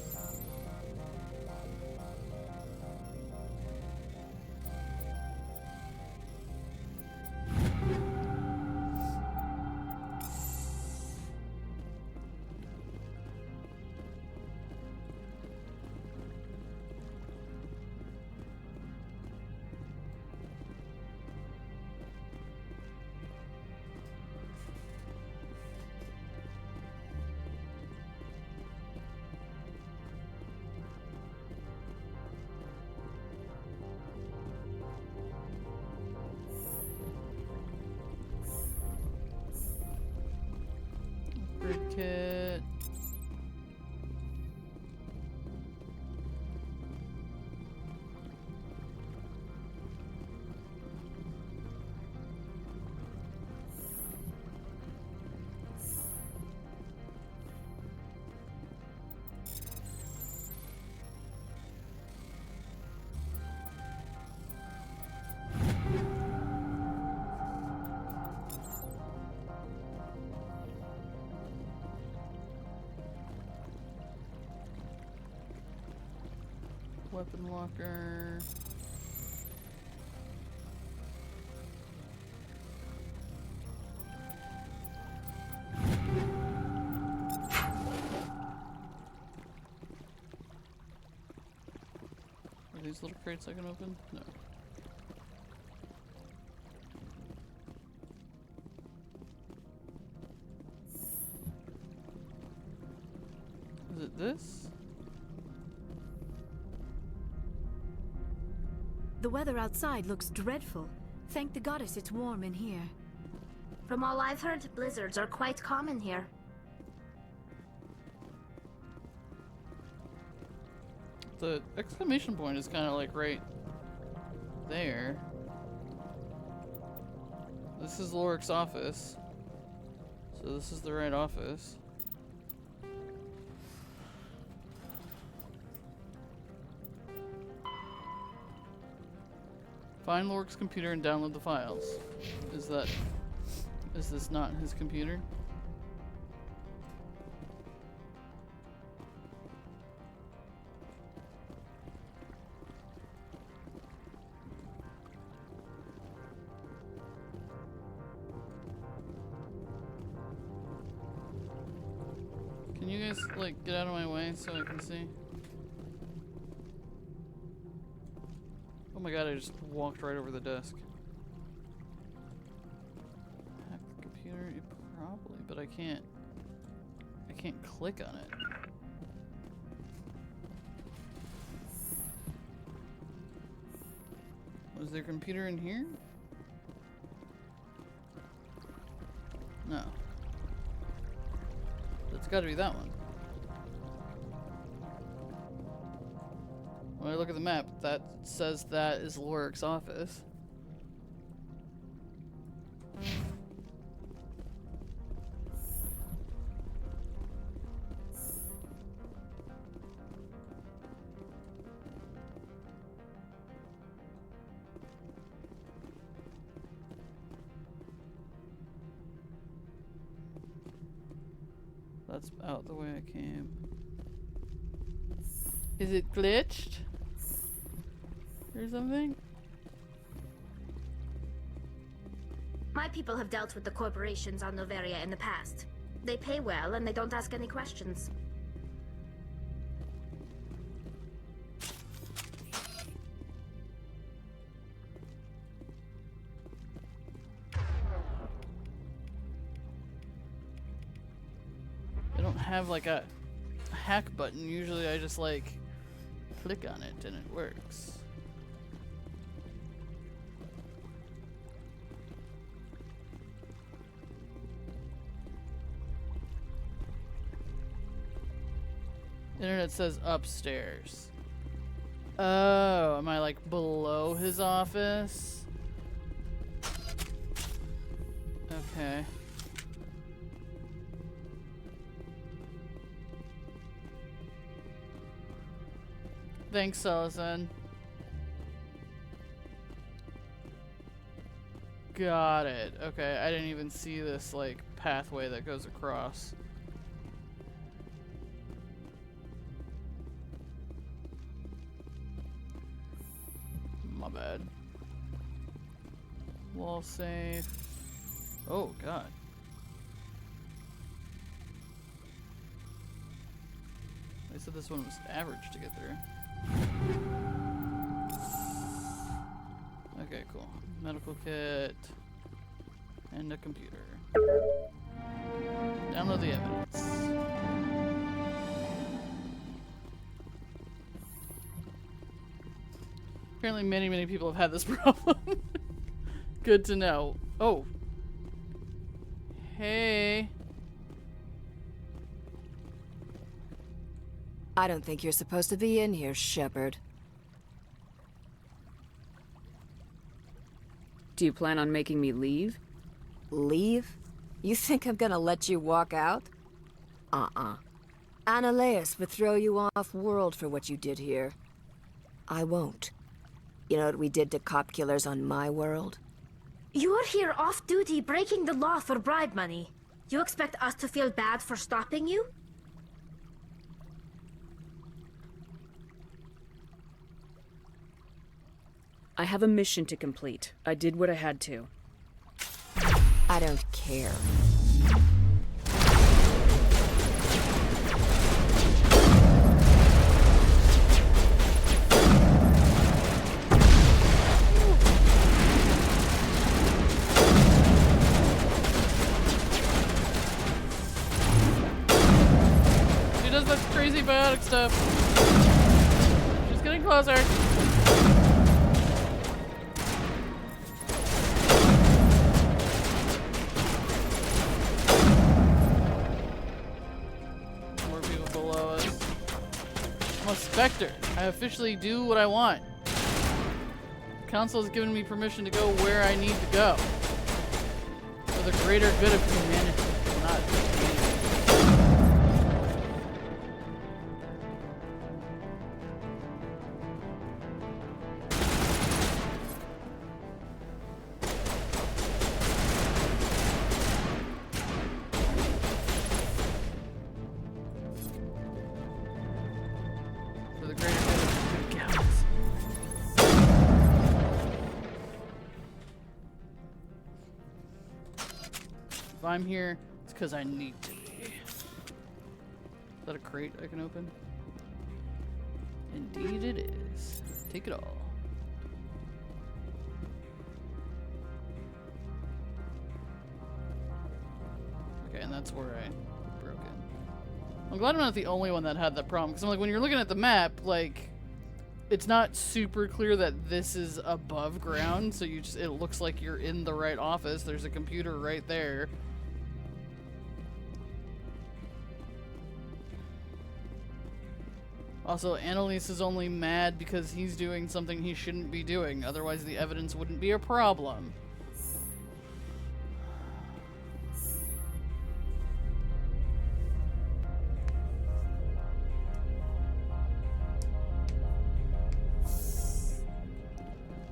Kit. Weapon locker. Are these little crates I can open? No. Is it this? The weather outside looks dreadful. Thank the goddess it's warm in here. From all I've heard, blizzards are quite common here. The exclamation point is kind of like right there. This is Lorik's office. So this is the right office. Find Lorik's computer and download the files. Is this not his computer? Can you guys, like, get out of my way so I can see? Oh my god, I just walked right over the desk. Hack the computer? Probably, but I can't click on it. Was there a computer in here? No. That's gotta be that one. When I look at the map, that says that is Lorik's office. That's out the way I came. Is it glitched? Or something? My people have dealt with the corporations on Noveria in the past. They pay well and they don't ask any questions. I don't have like a hack button. Usually I just like click on it and it works. Internet says upstairs. Oh, am I like below his office? Okay. Thanks, Sullivan. Got it. Okay, I didn't even see this like pathway that goes across. My bad. Wall safe. Oh god. They said this one was average to get through. Okay, cool. Medical kit. And a computer. Download the evidence. Apparently many people have had this problem. Good to know. Oh. Hey. I don't think you're supposed to be in here, Shepard. Do you plan on making me leave? Leave? You think I'm gonna let you walk out? Annaleus would throw you off-world for what you did here. I won't. You know what we did to cop killers on my world? You're here off-duty breaking the law for bribe money. You expect us to feel bad for stopping you? I have a mission to complete. I did what I had to. I don't care. She does that crazy biotic stuff. She's getting closer. Spectre, I officially do what I want. The council has given me permission to go where I need to go. For the greater good of humanity, not humanity. If I'm here, it's because I need to be. Is that a crate I can open? Indeed it is. Take it all. Okay, and that's where I broke in. I'm glad I'm not the only one that had that problem, because I'm like, when you're looking at the map, like, it's not super clear that this is above ground, so it looks like you're in the right office. There's a computer right there. Also, Annalise is only mad because he's doing something he shouldn't be doing. Otherwise, the evidence wouldn't be a problem.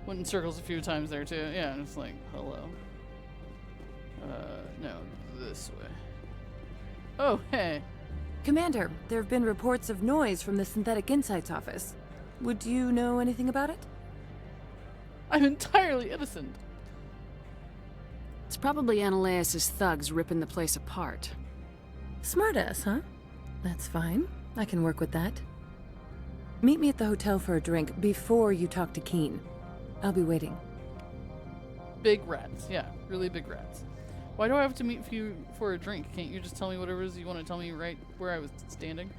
Went in circles a few times there, too. Yeah, and it's like, hello. No, this way. Oh, hey. Commander, there have been reports of noise from the Synthetic Insights office. Would you know anything about it? I'm entirely innocent. It's probably Annaleus' thugs ripping the place apart. Smartass, huh? That's fine. I can work with that. Meet me at the hotel for a drink before you talk to Keen. I'll be waiting. Big rats. Yeah, really big rats. Why do I have to meet you for a drink? Can't you just tell me whatever it is you want to tell me right where I was standing?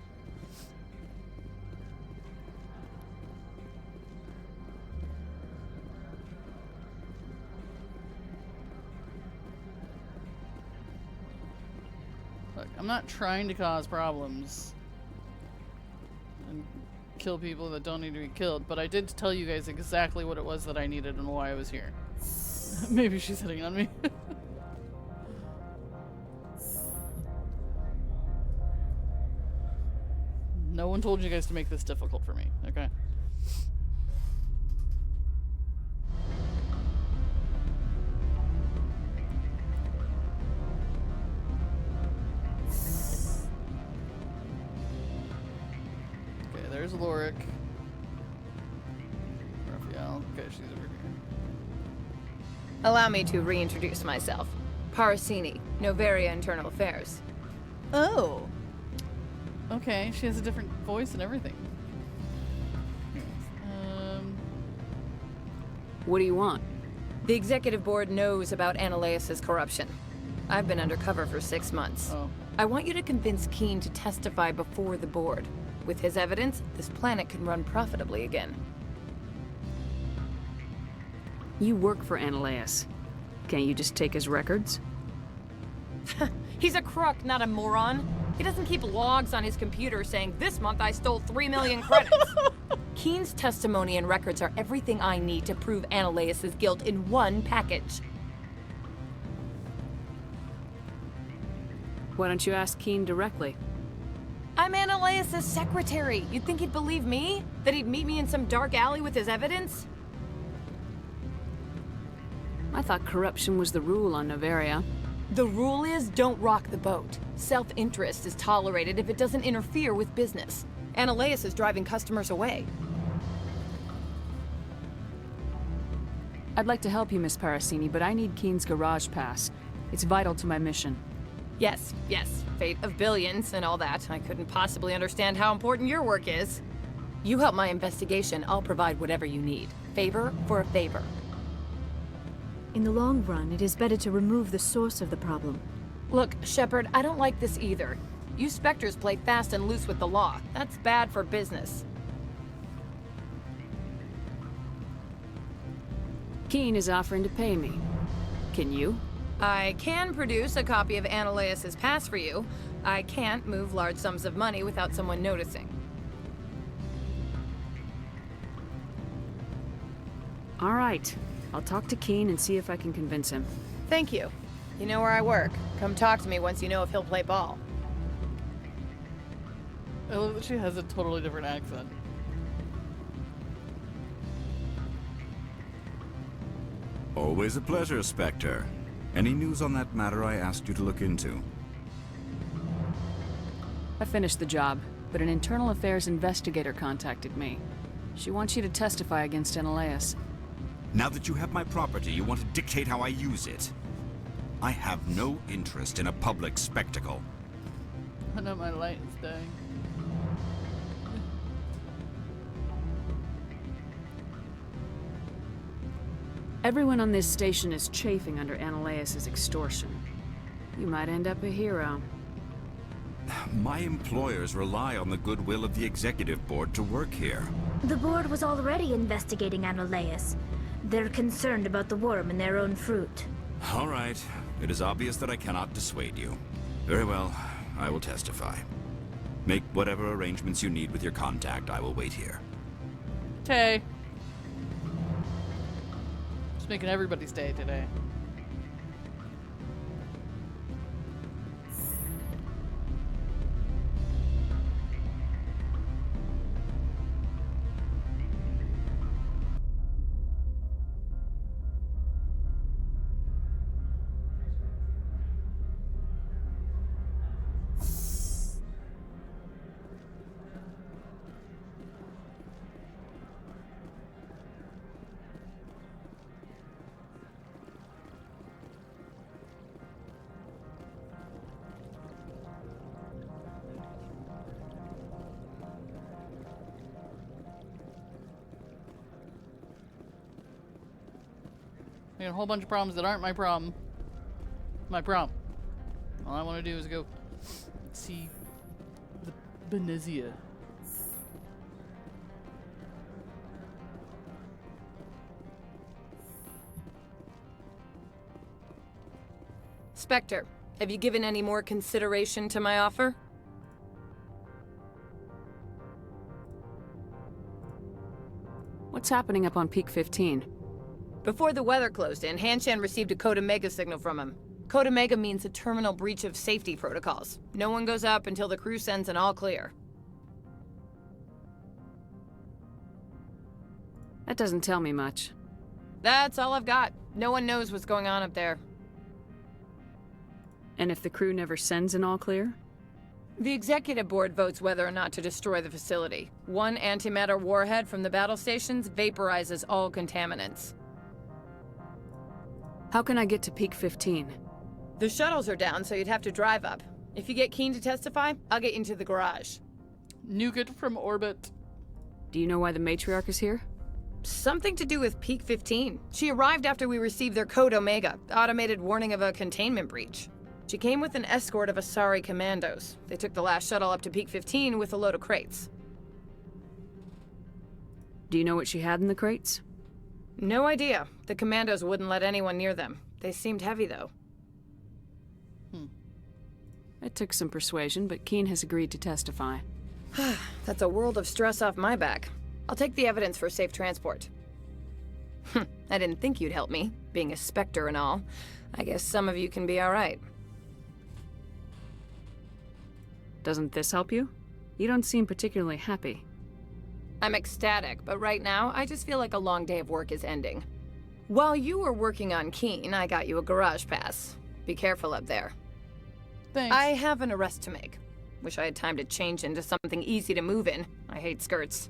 Look, I'm not trying to cause problems. kill people that don't need to be killed, but I did tell you guys exactly what it was that I needed and why I was here. Maybe she's hitting on me. No one told you guys to make this difficult for me, okay? Okay, there's Lorik. Raphael. Okay, she's over here. Allow me to reintroduce myself. Parasini, Noveria Internal Affairs. Oh. Okay, she has a different voice and everything. What do you want? The executive board knows about Ananias' corruption. I've been undercover for 6 months. Oh. I want you to convince Keen to testify before the board. With his evidence, this planet can run profitably again. You work for Ananias. Can't you just take his records? He's a crook, not a moron. He doesn't keep logs on his computer saying, "This month I stole 3 million credits." Keen's testimony and records are everything I need to prove Ananias' guilt in one package. Why don't you ask Keen directly? I'm Ananias' secretary. You'd think he'd believe me? That he'd meet me in some dark alley with his evidence? I thought corruption was the rule on Noveria. The rule is, don't rock the boat. Self-interest is tolerated if it doesn't interfere with business. Ananias is driving customers away. I'd like to help you, Miss Parasini, but I need Keen's garage pass. It's vital to my mission. Yes, fate of billions and all that. I couldn't possibly understand how important your work is. You help my investigation, I'll provide whatever you need. Favor for a favor. In the long run, it is better to remove the source of the problem. Look, Shepard, I don't like this either. You Spectres play fast and loose with the law. That's bad for business. Keen is offering to pay me. Can you? I can produce a copy of Ananias' pass for you. I can't move large sums of money without someone noticing. All right. I'll talk to Keen and see if I can convince him. Thank you. You know where I work. Come talk to me once you know if he'll play ball. I love that she has a totally different accent. Always a pleasure, Spectre. Any news on that matter I asked you to look into? I finished the job, but an internal affairs investigator contacted me. She wants you to testify against Ananias. Now that you have my property, you want to dictate how I use it. I have no interest in a public spectacle. I know my light is dying. Everyone on this station is chafing under Ananias' extortion. You might end up a hero. My employers rely on the goodwill of the executive board to work here. The board was already investigating Ananias. They're concerned about the worm in their own fruit. All right. It is obvious that I cannot dissuade you. Very well. I will testify. Make whatever arrangements you need with your contact. I will wait here. Okay. Just making everybody's day today. I got a whole bunch of problems that aren't my problem. My problem. All I want to do is go see the Benezia. Spectre, have you given any more consideration to my offer? happening up on Peak 15? Before the weather closed in, Hanshan received a Code Omega signal from him. Code Omega means a terminal breach of safety protocols. No one goes up until the crew sends an all clear. That doesn't tell me much. That's all I've got. No one knows what's going on up there. And if the crew never sends an all clear? The executive board votes whether or not to destroy the facility. One antimatter warhead from the battle stations vaporizes all contaminants. How can I get to Peak 15? The shuttles are down, so you'd have to drive up. If you get Keen to testify, I'll get you into the garage. Nuke it from orbit. Do you know why the Matriarch is here? Something to do with Peak 15. She arrived after we received their Code Omega, automated warning of a containment breach. She came with an escort of Asari commandos. They took the last shuttle up to Peak 15 with a load of crates. Do you know what she had in the crates? No idea. The commandos wouldn't let anyone near them. They seemed heavy, though. It took some persuasion, but Keen has agreed to testify. That's a world of stress off my back. I'll take the evidence for safe transport. I didn't think you'd help me, being a Spectre and all. I guess some of you can be alright. Doesn't this help you? You don't seem particularly happy. I'm ecstatic, but right now, I just feel like a long day of work is ending. While you were working on Keen, I got you a garage pass. Be careful up there. Thanks. I have an arrest to make. Wish I had time to change into something easy to move in. I hate skirts.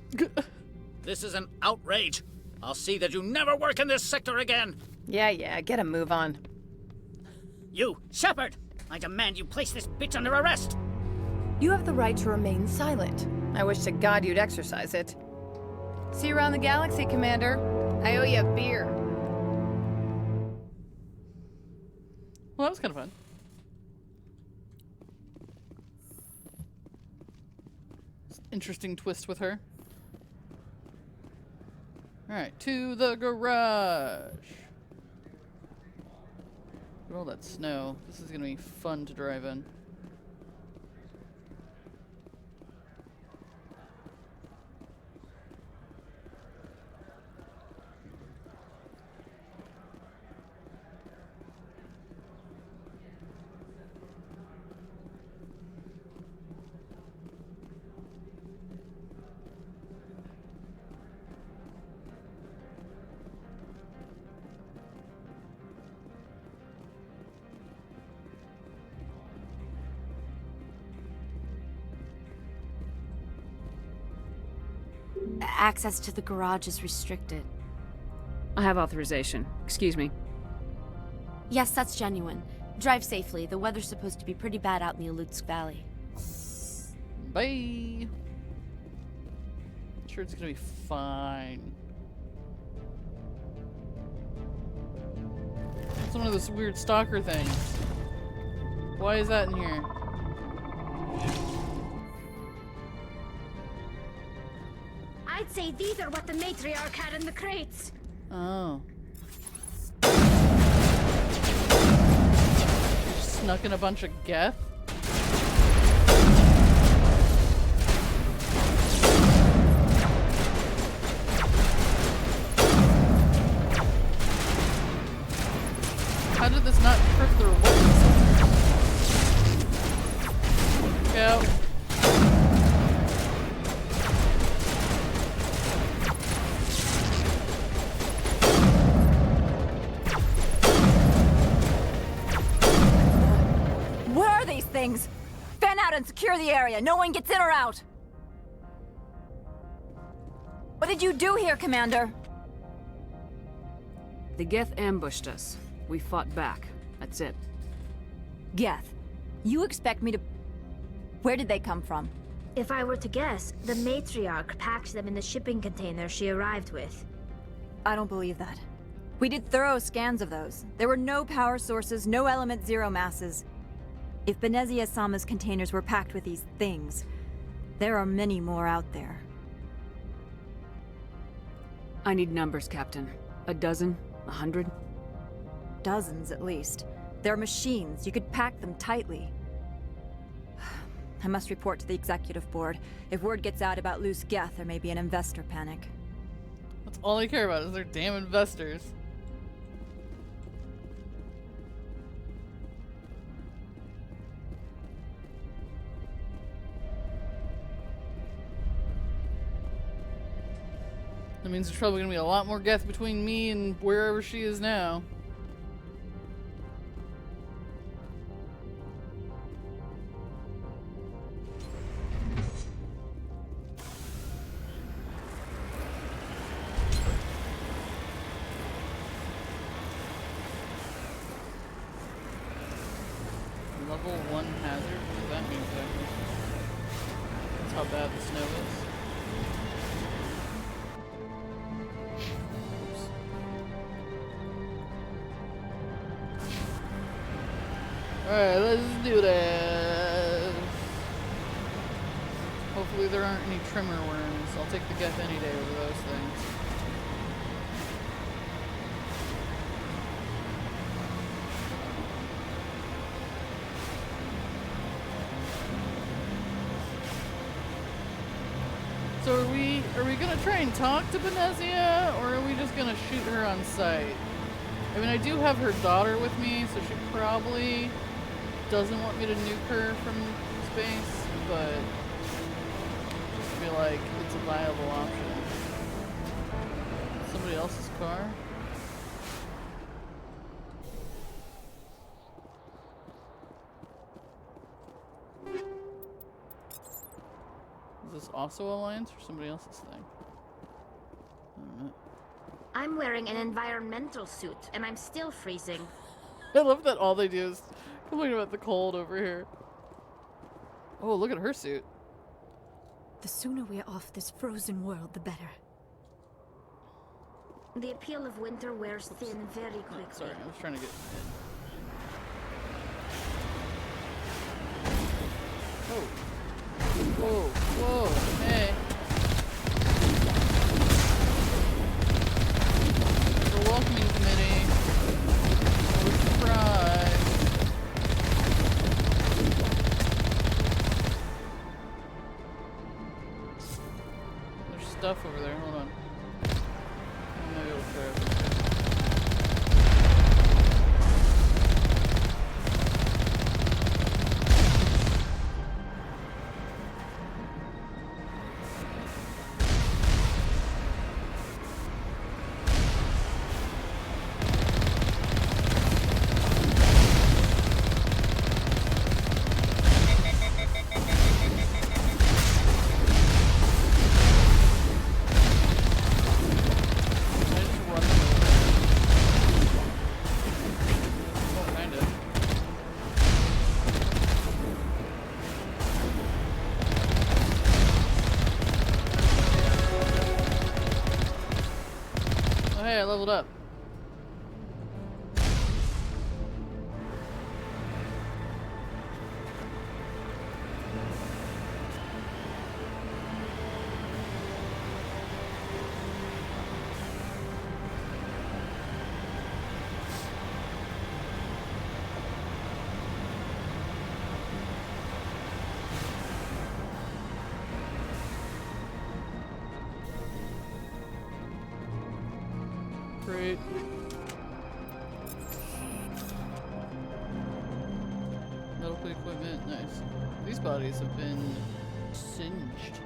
This is an outrage. I'll see that you never work in this sector again. Yeah, get a move on. You, Shepard! I demand you place this bitch under arrest! You have the right to remain silent. I wish to God you'd exercise it. See you around the galaxy, Commander. I owe you a beer. Well, that was kind of fun. Interesting twist with her. Alright, to the garage. Look at all that snow. This is gonna be fun to drive in. Access to the garage is restricted. I have authorization. Excuse me. Yes, that's genuine. Drive safely. The weather's supposed to be pretty bad out in the Alutsk Valley. Bye. Sure, it's gonna be fine. It's one of those weird stalker things. Why is that in here? I'd say these are what the Matriarch had in the crates. Oh. You snuck in a bunch of geth? How did this not trip their weapons? Go. What are these things? Fan out and secure the area. No one gets in or out. What did you do here, Commander? The Geth ambushed us. We fought back. That's it. Geth, you expect me to... Where did they come from? If I were to guess, the Matriarch packed them in the shipping container she arrived with. I don't believe that. We did thorough scans of those. There were no power sources, no element zero masses. If Benezia Sama's containers were packed with these things, there are many more out there. I need numbers, Captain. A dozen? 100? Dozens, at least. They're machines. You could pack them tightly. I must report to the executive board. If word gets out about loose Geth, there may be an investor panic. That's all they care about is their damn investors. That means there's probably gonna be a lot more geth between me and wherever she is now. Level 1 hazard? What does that mean exactly? That's how bad the snow is. Alright, let's do this. Hopefully there aren't any trimmer worms. I'll take the geth any day over those things. So are we gonna try and talk to Benezia, or are we just gonna shoot her on sight? I mean, I do have her daughter with me, so she probably doesn't want me to nuke her from space, but I just feel like it's a viable option. Somebody else's car? Is this also Alliance or somebody else's thing? I don't know. I'm wearing an environmental suit, and I'm still freezing. I love that all they do is complain about the cold over here. Oh, look at her suit. The sooner we are off this frozen world, the better. The appeal of winter wears thin very quickly. Oh, sorry, I was trying to get hit. Oh. Whoa, whoa, hey. The welcoming committee. What a surprise. There's stuff over there, hold on. Maybe it'll clear up. I leveled up. Great. Medical equipment, nice. These bodies have been singed.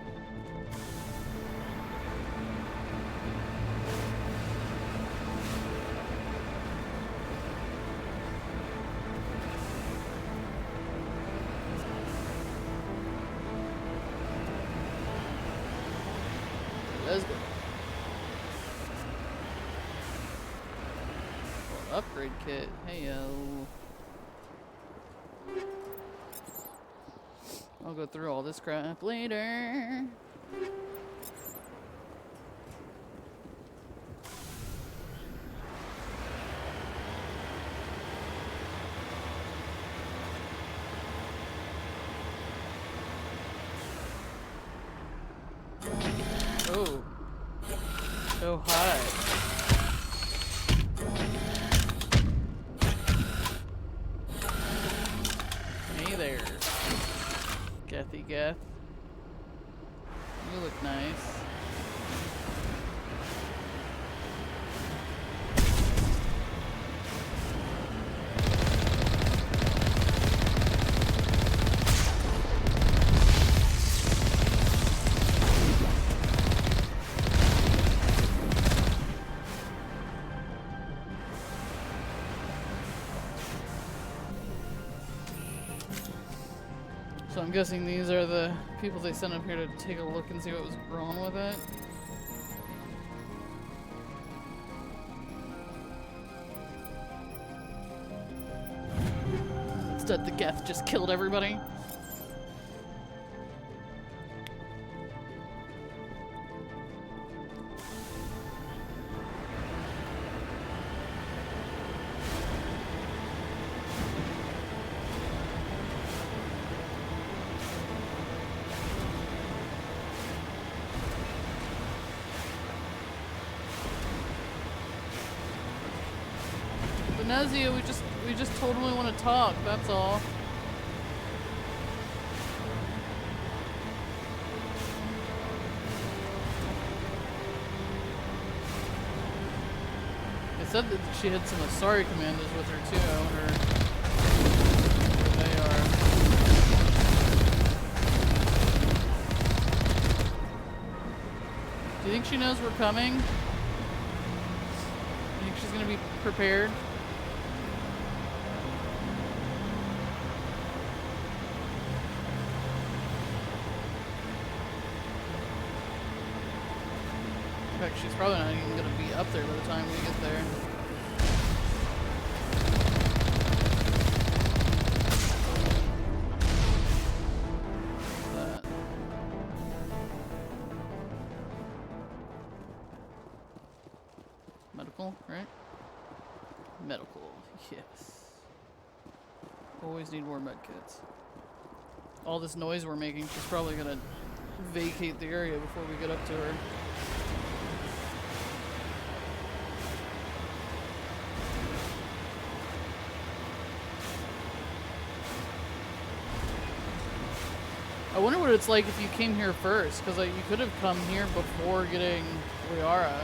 Let's go. Upgrade kit. Hey yo. I'll go through all this crap later. Oh. So high. There, Gethy Geth. You look nice. I'm guessing these are the people they sent up here to take a look and see what was wrong with it. Instead, the Geth just killed everybody. Benezia, we just totally want to talk, that's all. It said that she had some Asari commandos with her too. I wonder where they are. Do you think she knows we're coming? Do you think she's gonna be prepared? In fact, she's probably not even going to be up there by the time we get there. That. Medical, right? Medical, yes. Always need more medkits. All this noise we're making, she's probably going to vacate the area before we get up to her. I wonder what it's like if you came here first, because like, you could have come here before getting Liara.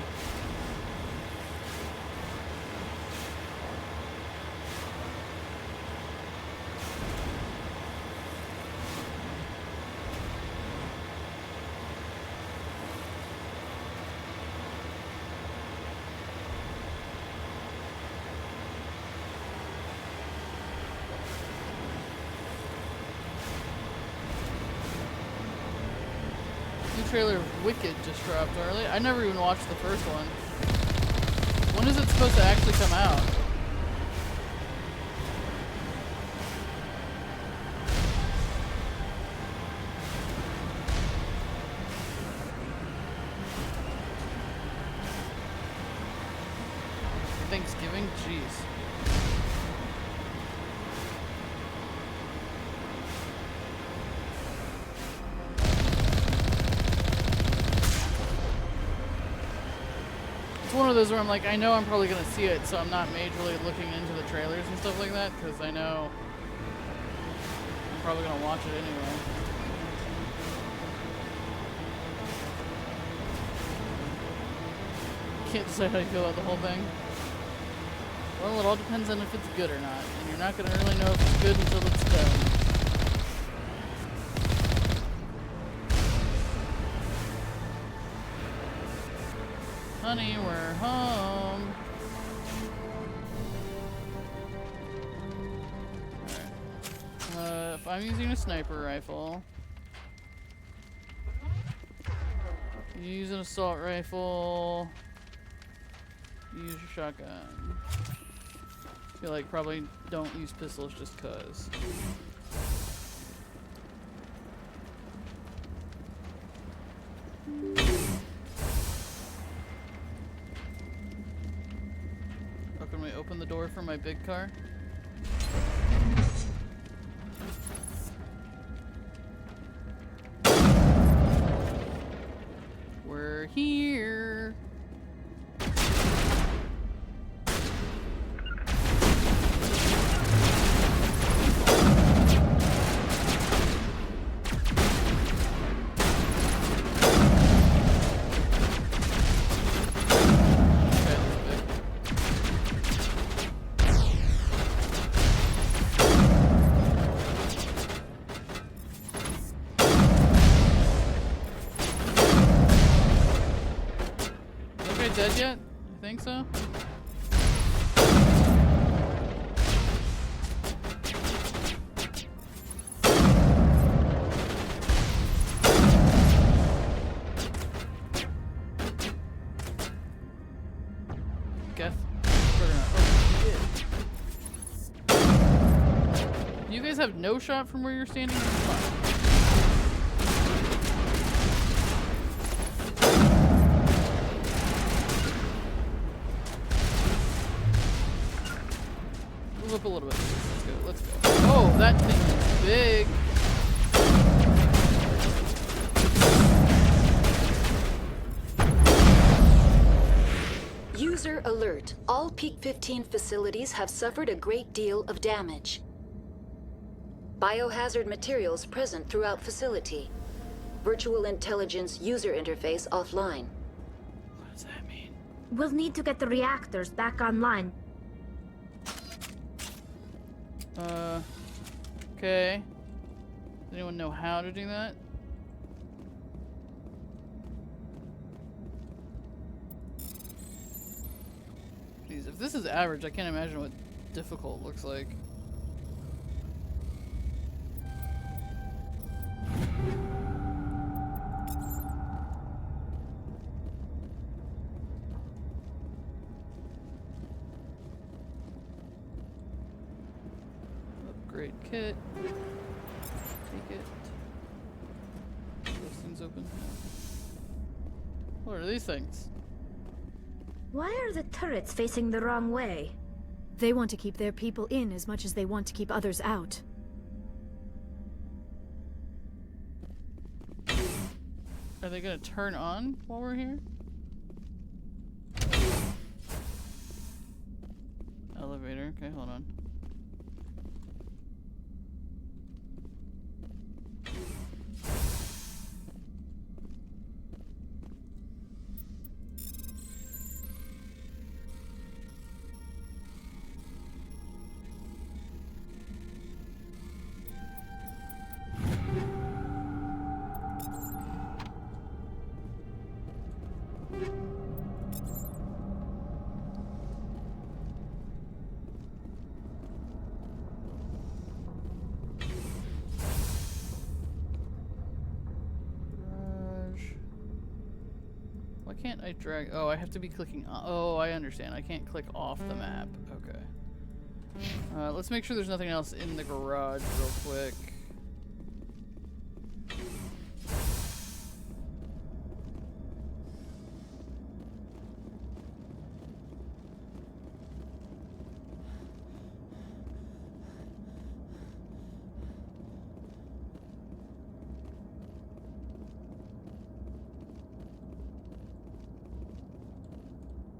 Trailer of Wicked just dropped early. I never even watched the first one. When is it supposed to actually come out? Thanksgiving? Jeez. One of those where I'm like, I know I'm probably gonna see it, so I'm not majorly looking into the trailers and stuff like that, because I know I'm probably gonna watch it anyway. Can't decide how you feel about the whole thing. Well, it all depends on if it's good or not, and you're not gonna really know if it's good until it's done. Honey, we're home. Alright. If I'm using a sniper rifle, use an assault rifle, use your shotgun. I feel like probably don't use pistols just cause. Can we open the door for my big car? We're here. Dead yet? I think so. guys have no shot from where you're standing? Move up a little bit. Let's go, let's go. Oh, that thing is big. User alert. All Peak 15 facilities have suffered a great deal of damage. Biohazard materials present throughout facility. Virtual intelligence user interface offline. What does that mean? We'll need to get the reactors back online. Okay. Does anyone know how to do that? Jeez, if this is average, I can't imagine what difficult looks like. Upgrade kit. Take it. Are those things open? What are these things? Why are the turrets facing the wrong way? They want to keep their people in as much as they want to keep others out. Are they gonna turn on while we're here? Elevator, okay, hold on. Why can't I drag? Oh, I have to be clicking. Oh, I understand. I can't click off the map. Okay. Let's make sure there's nothing else in the garage real quick.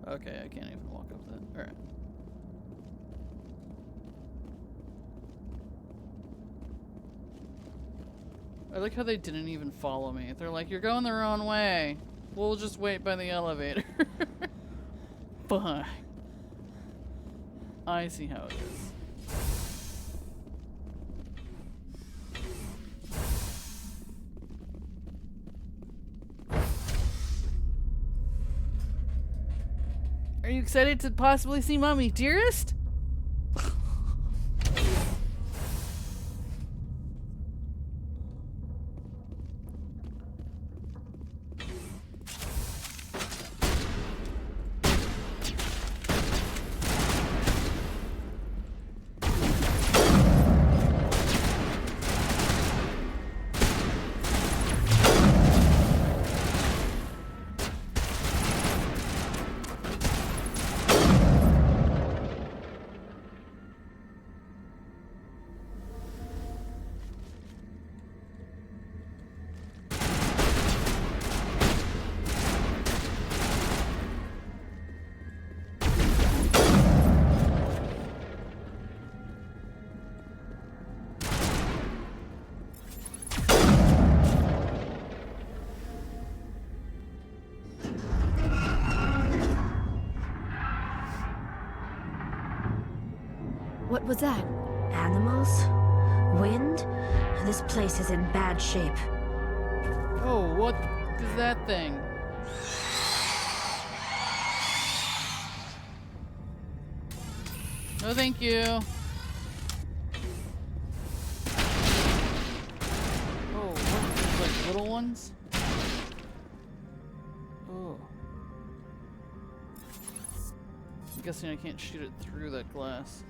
Okay, I can't even walk up that. Alright. I like how they didn't even follow me. They're like, you're going the wrong way. We'll just wait by the elevator. Fine. I see how it is. Are you excited to possibly see Mommy Dearest? What was that? Animals? Wind? This place is in bad shape. Oh, what is that thing? No, thank you. Oh, what? These, like little ones? Oh. I'm guessing I can't shoot it through that glass.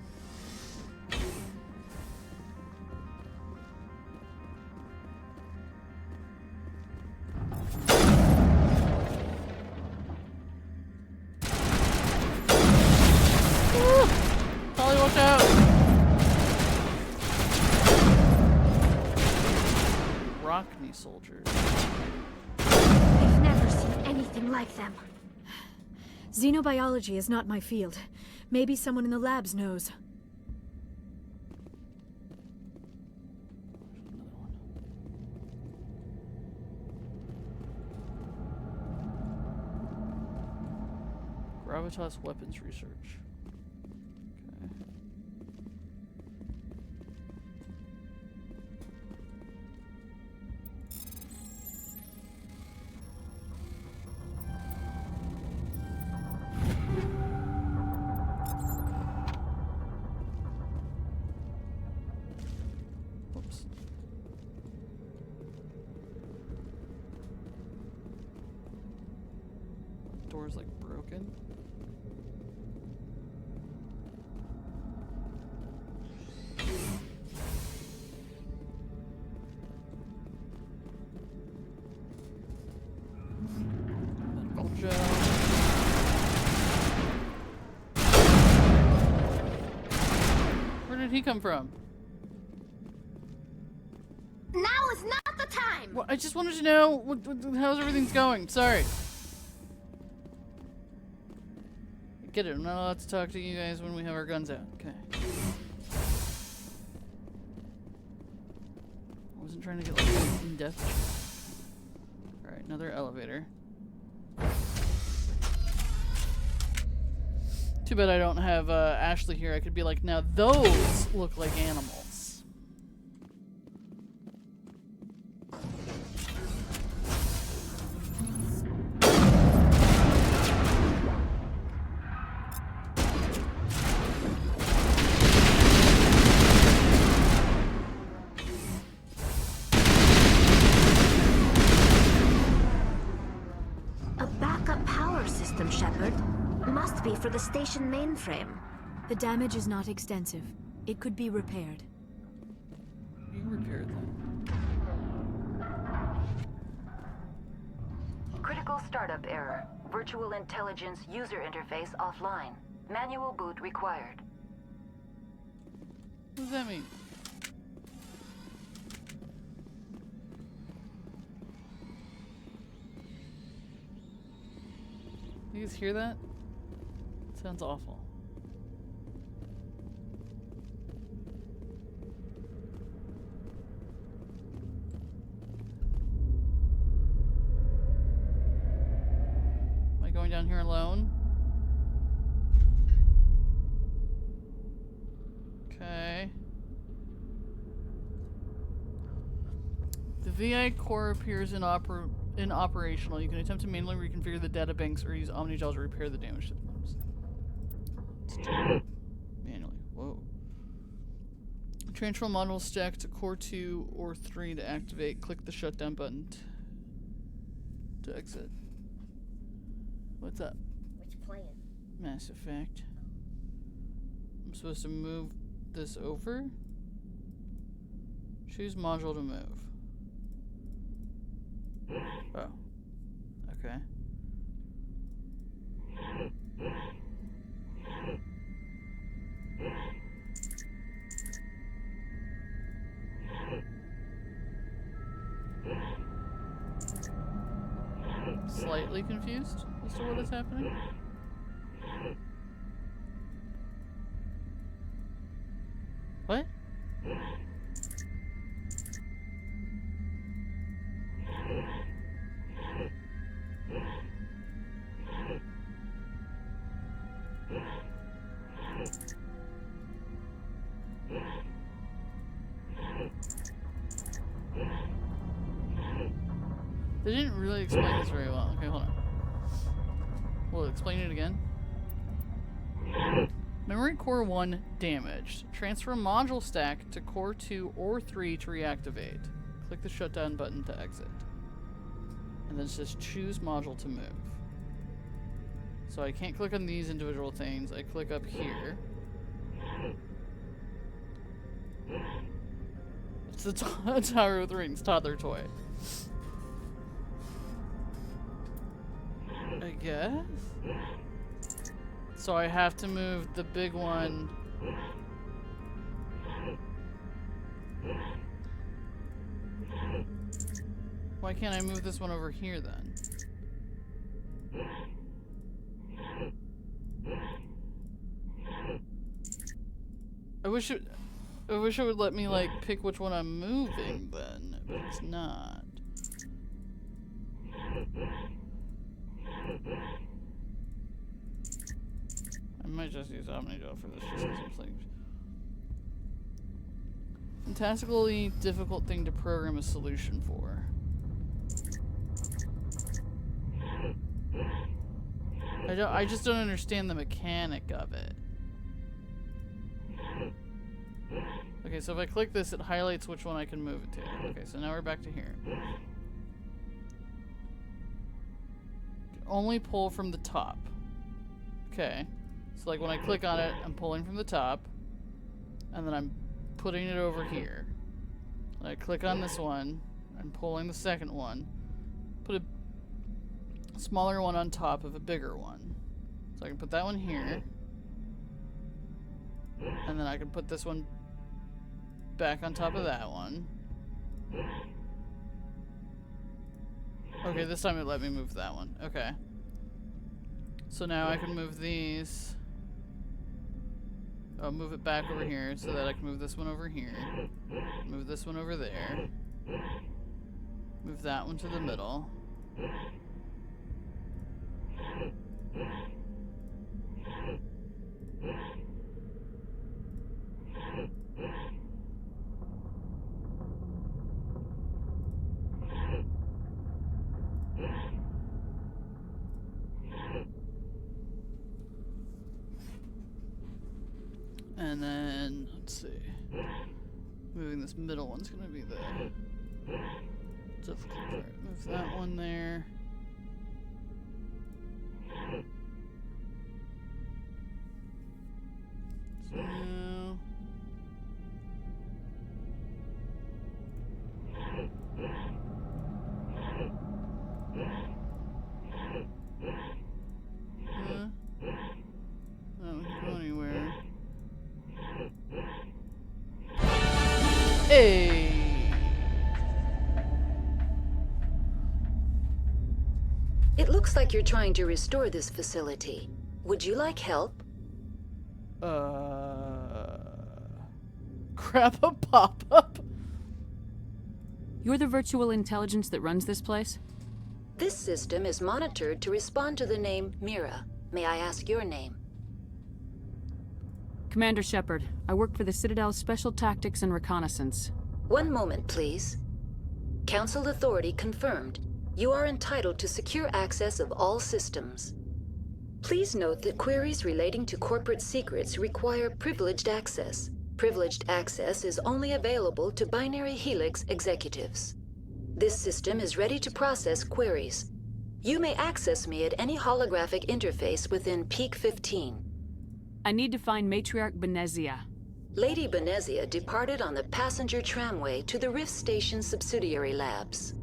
Rachni soldiers. I've never seen anything like them. Xenobiology is not my field. Maybe someone in the labs knows. Gravitas weapons research. Okay. Whoops. Door's like broken. Where did he come from? Now is not the time! Well, I just wanted to know how's everything's going. Sorry. Get it, I'm not allowed to talk to you guys when we have our guns out. Okay. I wasn't trying to get like in depth. Alright, another elevator. Too bad I don't have Ashley here. I could be like, now those look like animals. A backup power system, Shepard. Must be for the station mainframe. The damage is not extensive. It could be repaired. You repaired them. Critical startup error. Virtual intelligence user interface offline. Manual boot required. What does that mean? You guys hear that? Sounds awful. Am I going down here alone? Okay. The VI core appears operational. You can attempt to manually reconfigure the data banks or use Omnigel to repair the damage to the pumps. Manually. Whoa. Transfer module stack to core 2 or 3 to activate. Click the shutdown button to exit. What's up? Which plan? Mass Effect. I'm supposed to move this over? Choose module to move. Oh. Okay. Slightly confused as to what is happening. What? They didn't really explain this very well. Okay, hold on. We'll explain it again. Memory core 1 damaged. Transfer module stack to core 2 or 3 to reactivate. Click the shutdown button to exit. And then it says choose module to move. So I can't click on these individual things. I click up here. It's the Tower with Rings toddler toy. I guess? So I have to move the big one. Why can't I move this one over here then? I wish it would let me like pick which one I'm moving then, but it's not. I might just use Omnigel for this just because it's like fantastically difficult thing to program a solution for. I just don't understand the mechanic of it. Okay, so if I click this, it highlights which one I can move it to. Okay, so now we're back to here. Only pull from the top. Okay. So like when I click on it, I'm pulling from the top. And then I'm putting it over here. And I click on this one. I'm pulling the second one. Put a smaller one on top of a bigger one. So I can put that one here. And then I can put this one back on top of that one. Okay, this time it let me move that one. Okay. So now I can move these. I'll move it back over here so that I can move this one over here. Move this one over there. Move that one to the middle. And then, let's see. Moving this middle one's gonna be the difficult part. Move that one there. So now. That one can go anywhere. Hey. It looks like you're trying to restore this facility. Would you like help? Crap, a pop-up. You're the virtual intelligence that runs this place? This system is monitored to respond to the name Mira. May I ask your name? Commander Shepard. I work for the Citadel's Special Tactics and Reconnaissance. One moment, please. Council authority confirmed. You are entitled to secure access of all systems. Please note that queries relating to corporate secrets require privileged access. Privileged access is only available to Binary Helix executives. This system is ready to process queries. You may access me at any holographic interface within Peak 15. I need to find Matriarch Benezia. Lady Benezia departed on the passenger tramway to the Rift Station subsidiary labs.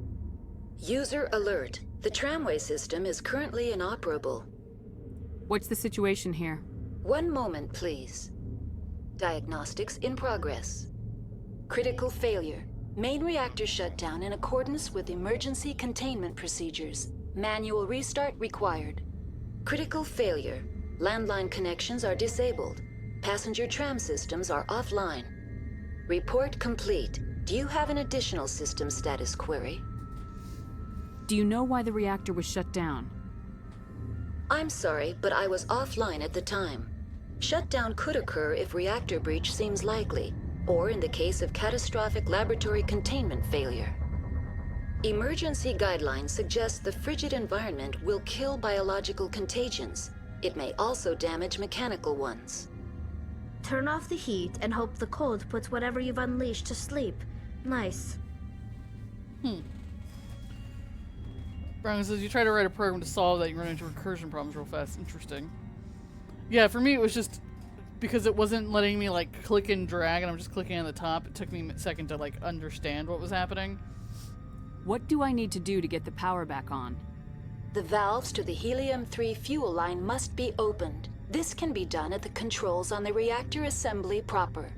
User alert. The tramway system is currently inoperable. What's the situation here? One moment, please. Diagnostics in progress. Critical failure. Main reactor shut down in accordance with emergency containment procedures. Manual restart required. Critical failure. Landline connections are disabled. Passenger tram systems are offline. Report complete. Do you have an additional system status query? Do you know why the reactor was shut down? I'm sorry, but I was offline at the time. Shutdown could occur if reactor breach seems likely, or in the case of catastrophic laboratory containment failure. Emergency guidelines suggest the frigid environment will kill biological contagions. It may also damage mechanical ones. Turn off the heat and hope the cold puts whatever you've unleashed to sleep. Nice. Brian says, you try to write a program to solve that, you run into recursion problems real fast. Interesting. Yeah, for me it was just because it wasn't letting me like click and drag and I'm just clicking on the top. It took me a second to like understand what was happening. What do I need to do to get the power back on? The valves to the Helium-3 fuel line must be opened. This can be done at the controls on the reactor assembly proper.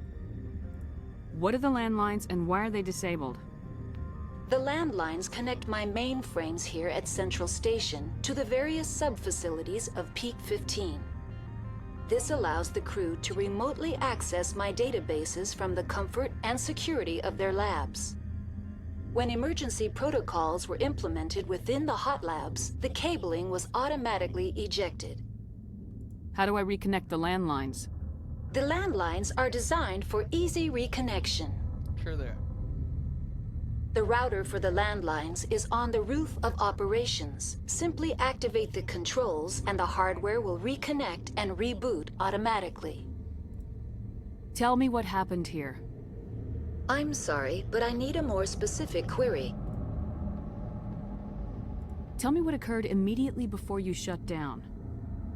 What are the landlines and why are they disabled? The landlines connect my mainframes here at Central Station to the various sub-facilities of Peak 15. This allows the crew to remotely access my databases from the comfort and security of their labs. When emergency protocols were implemented within the hot labs, the cabling was automatically ejected. How do I reconnect the landlines? The landlines are designed for easy reconnection. Sure they are. The router for the landlines is on the roof of operations. Simply activate the controls and the hardware will reconnect and reboot automatically. Tell me what happened here. I'm sorry, but I need a more specific query. Tell me what occurred immediately before you shut down.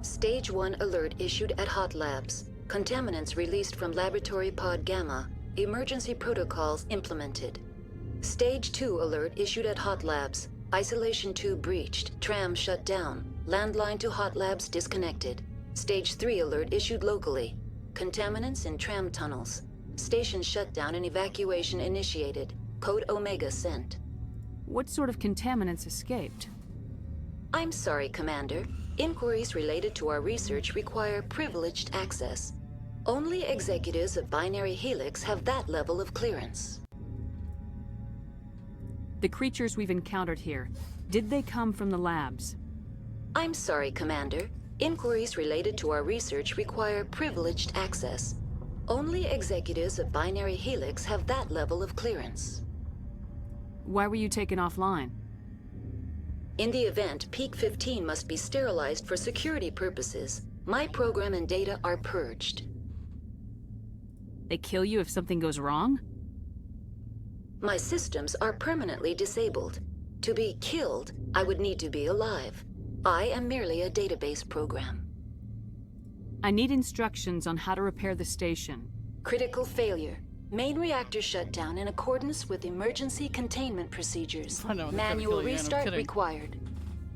Stage 1 alert issued at Hot Labs. Contaminants released from Laboratory Pod Gamma. Emergency protocols implemented. Stage 2 alert issued at Hot Labs. Isolation tube breached. Tram shut down. Landline to Hot Labs disconnected. Stage 3 alert issued locally. Contaminants in tram tunnels. Station shutdown and evacuation initiated. Code Omega sent. What sort of contaminants escaped? I'm sorry, Commander. Inquiries related to our research require privileged access. Only executives of Binary Helix have that level of clearance. The creatures we've encountered here, did they come from the labs? I'm sorry, Commander. Inquiries related to our research require privileged access. Only executives of Binary Helix have that level of clearance. Why were you taken offline? In the event, Peak 15 must be sterilized for security purposes. My program and data are purged. They kill you if something goes wrong? My systems are permanently disabled. To be killed, I would need to be alive. I am merely a database program. I need instructions on how to repair the station. Critical failure. Main reactor shut down in accordance with emergency containment procedures. Manual restart required.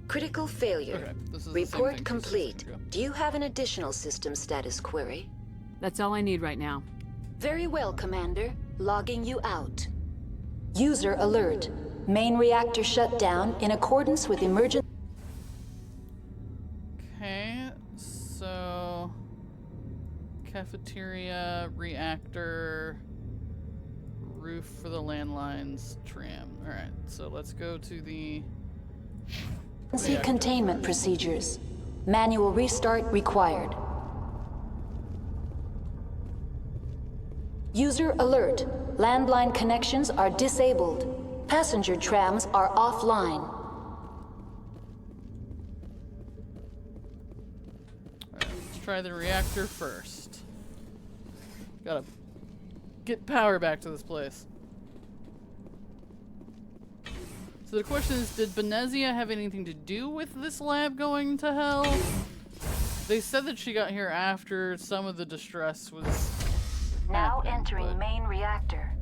Critical failure. Okay, Report complete. Do you have an additional system status query? That's all I need right now. Very well, Commander. Logging you out. User alert. Main reactor shut down in accordance with emergency... Okay, so... Cafeteria, reactor, roof for the landlines, tram. Alright, so let's go to the... Emergency containment procedures. Manual restart required. User alert. Landline connections are disabled. Passenger trams are offline. Alright, let's try the reactor first. Gotta get power back to this place. So the question is, did Benezia have anything to do with this lab going to hell? They said that she got here after some of the distress was Now entering main reactor.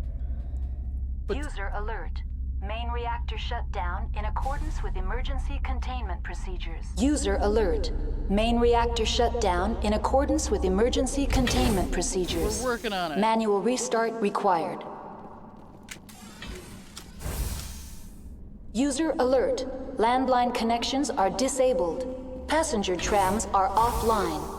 User alert. Main reactor shut down in accordance with emergency containment procedures. User alert. Main reactor shut down in accordance with emergency containment procedures. We're working on it. Manual restart required. User alert. Landline connections are disabled. Passenger trams are offline.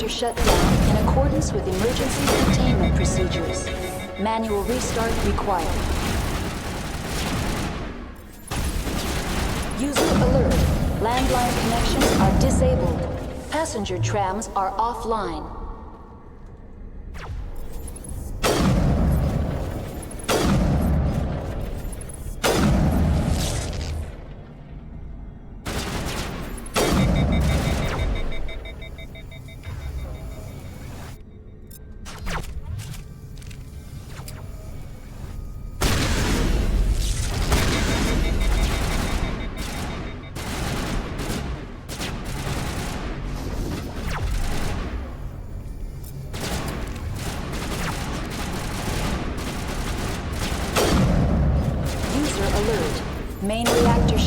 Shut down in accordance with emergency containment procedures. Manual restart required. User alert. Landline connections are disabled. Passenger trams are offline.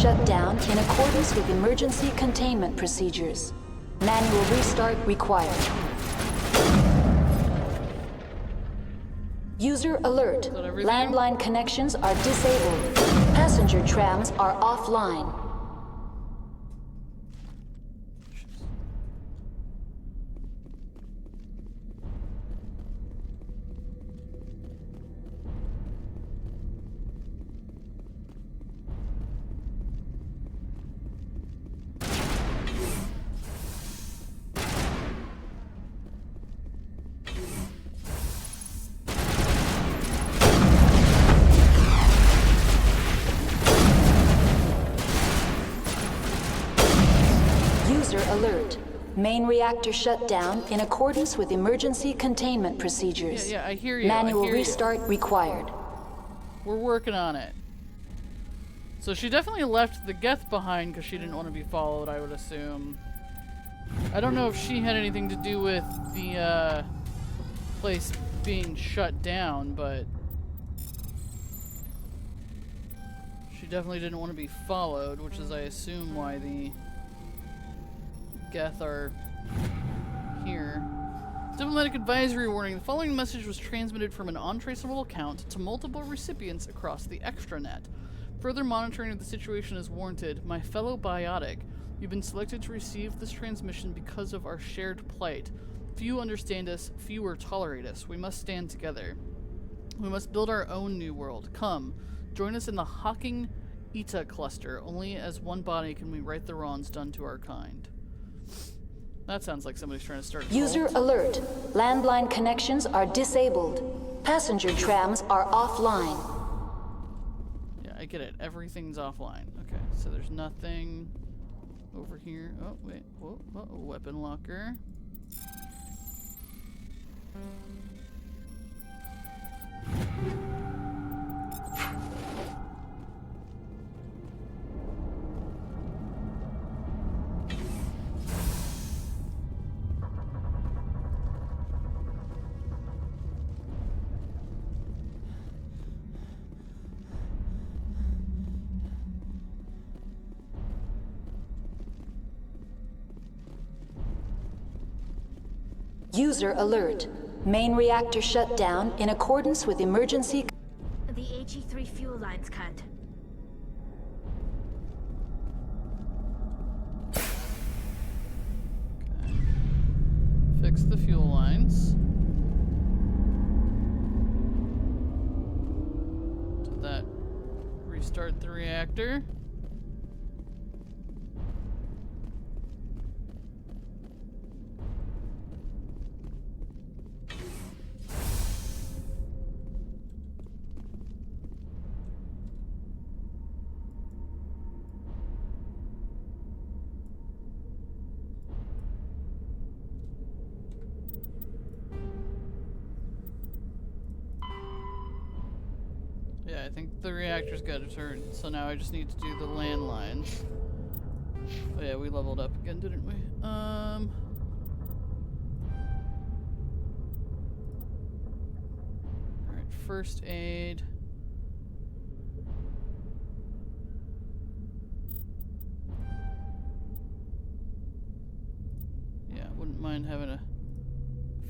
shut down in accordance with emergency containment procedures. Manual restart required. User alert. Landline connections are disabled. Passenger trams are offline. Alert. Main reactor shut down in accordance with emergency containment procedures. Yeah, I hear you. Manual restart required. We're working on it. So she definitely left the Geth behind because she didn't want to be followed, I would assume. I don't know if she had anything to do with the place being shut down, but she definitely didn't want to be followed, which is, I assume, why the Geth are here. Diplomatic advisory warning. The following message was transmitted from an untraceable account to multiple recipients across the extranet. Further monitoring of the situation is warranted. My fellow biotic, you've been selected to receive this transmission because of our shared plight. Few understand us, fewer tolerate us. We must stand together. We must build our own new world. Come, join us in the Hawking Eta cluster. Only as one body can we right the wrongs done to our kind. That sounds like somebody's trying to start a User cult. alert. Landline connections are disabled. Passenger trams are offline. Yeah, I get it. Everything's offline. Okay, so there's nothing over here. Oh, wait. Whoa, whoa, weapon locker. User alert. Main reactor shut down in accordance with emergency. The HE3 fuel lines cut. Okay. Fix the fuel lines. Did that restart the reactor? Yeah, I think the reactor's got to turn, so now I just need to do the landlines. Oh yeah, we leveled up again, didn't we? Alright, first aid. Yeah, wouldn't mind having a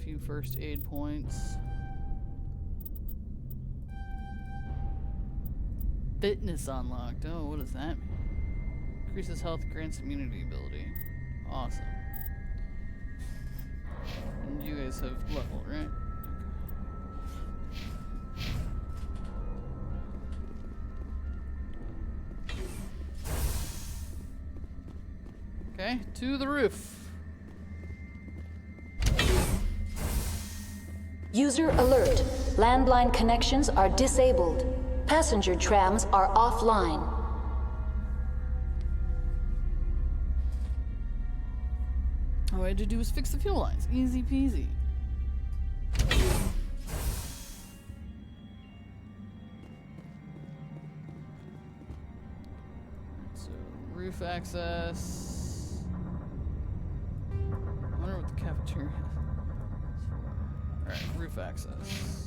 few first aid points. Fitness unlocked. Oh, what does that mean? Increases health, grants immunity ability. Awesome. And you guys have leveled, right? Okay, to the roof. User alert. Landline connections are disabled. Passenger trams are offline. All I had to do was fix the fuel lines. Easy peasy. So, roof access. I wonder what the cafeteria is. Alright, roof access.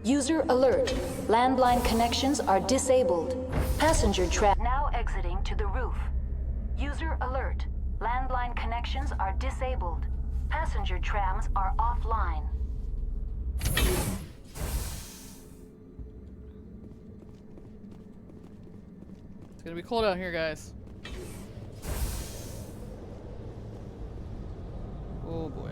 User alert. Landline connections are disabled. Passenger tram now exiting to the roof. User alert. Landline connections are disabled. Passenger trams are offline. It's gonna be cold out here, guys. Oh boy.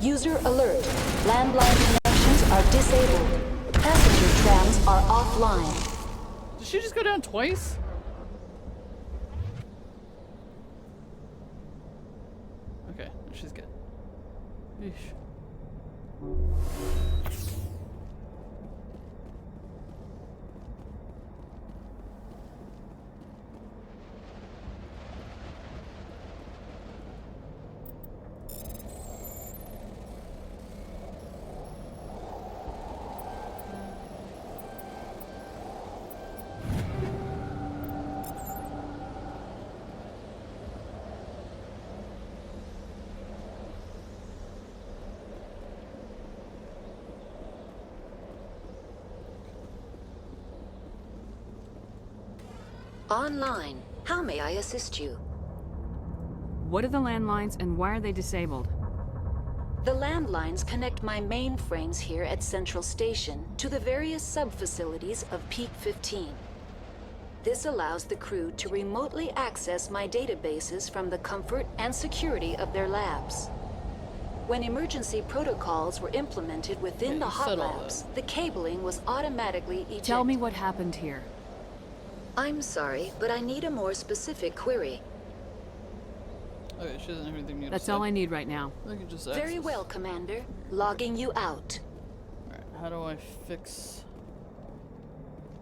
User alert. Landline connections are disabled. Passenger trams are offline. Did she just go down twice? Okay, she's good. Eesh. Online. How may I assist you? What are the landlines and why are they disabled? The landlines connect my mainframes here at Central Station to the various sub-facilities of Peak 15. This allows the crew to remotely access my databases from the comfort and security of their labs. When emergency protocols were implemented within the hot labs, the cabling was automatically ejected. Tell me what happened here. I'm sorry, but I need a more specific query. Okay, she doesn't have anything new to That's say. all I need right now. I can just Very access. well, Commander. Logging you out. Alright, how do I fix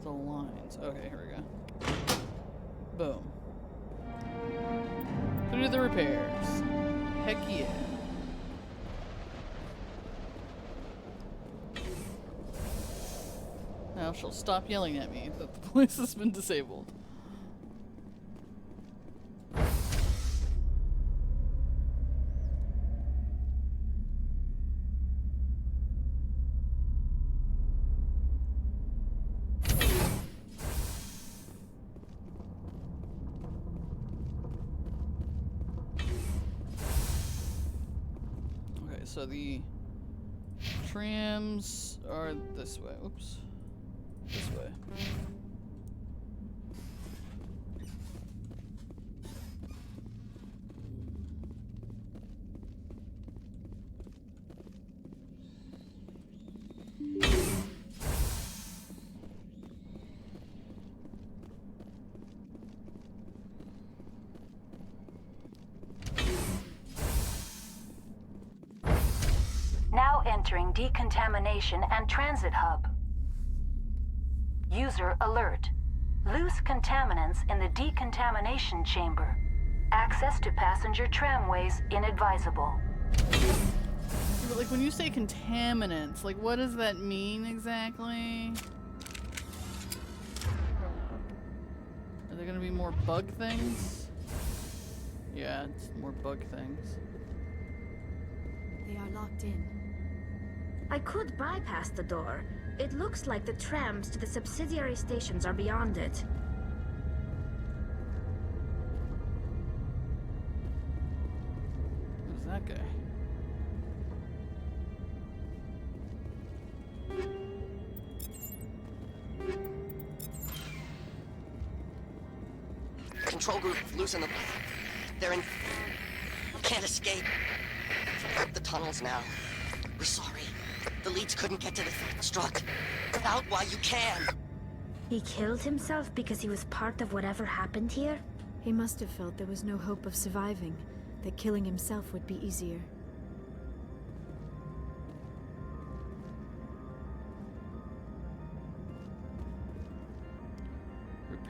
the lines? Okay, here we go. Boom. Through the repairs. Heck yeah. Now she'll stop yelling at me that the place has been disabled. Okay, so the trams are this way. Oops. This way. Now entering decontamination and transit hub. User alert. Loose contaminants in the decontamination chamber. Access to passenger tramways inadvisable. But like when you say contaminants, like what does that mean exactly? Are there gonna be more bug things? Yeah, it's more bug things. They are locked in. I could bypass the door. It looks like the trams to the subsidiary stations are beyond it. Who's that guy? Control group, loosen them. They're in... Can't escape. The tunnels now. We're sorry. The leads couldn't get to the struck. Get out while you can. He killed himself because he was part of whatever happened here? He must have felt there was no hope of surviving, that killing himself would be easier.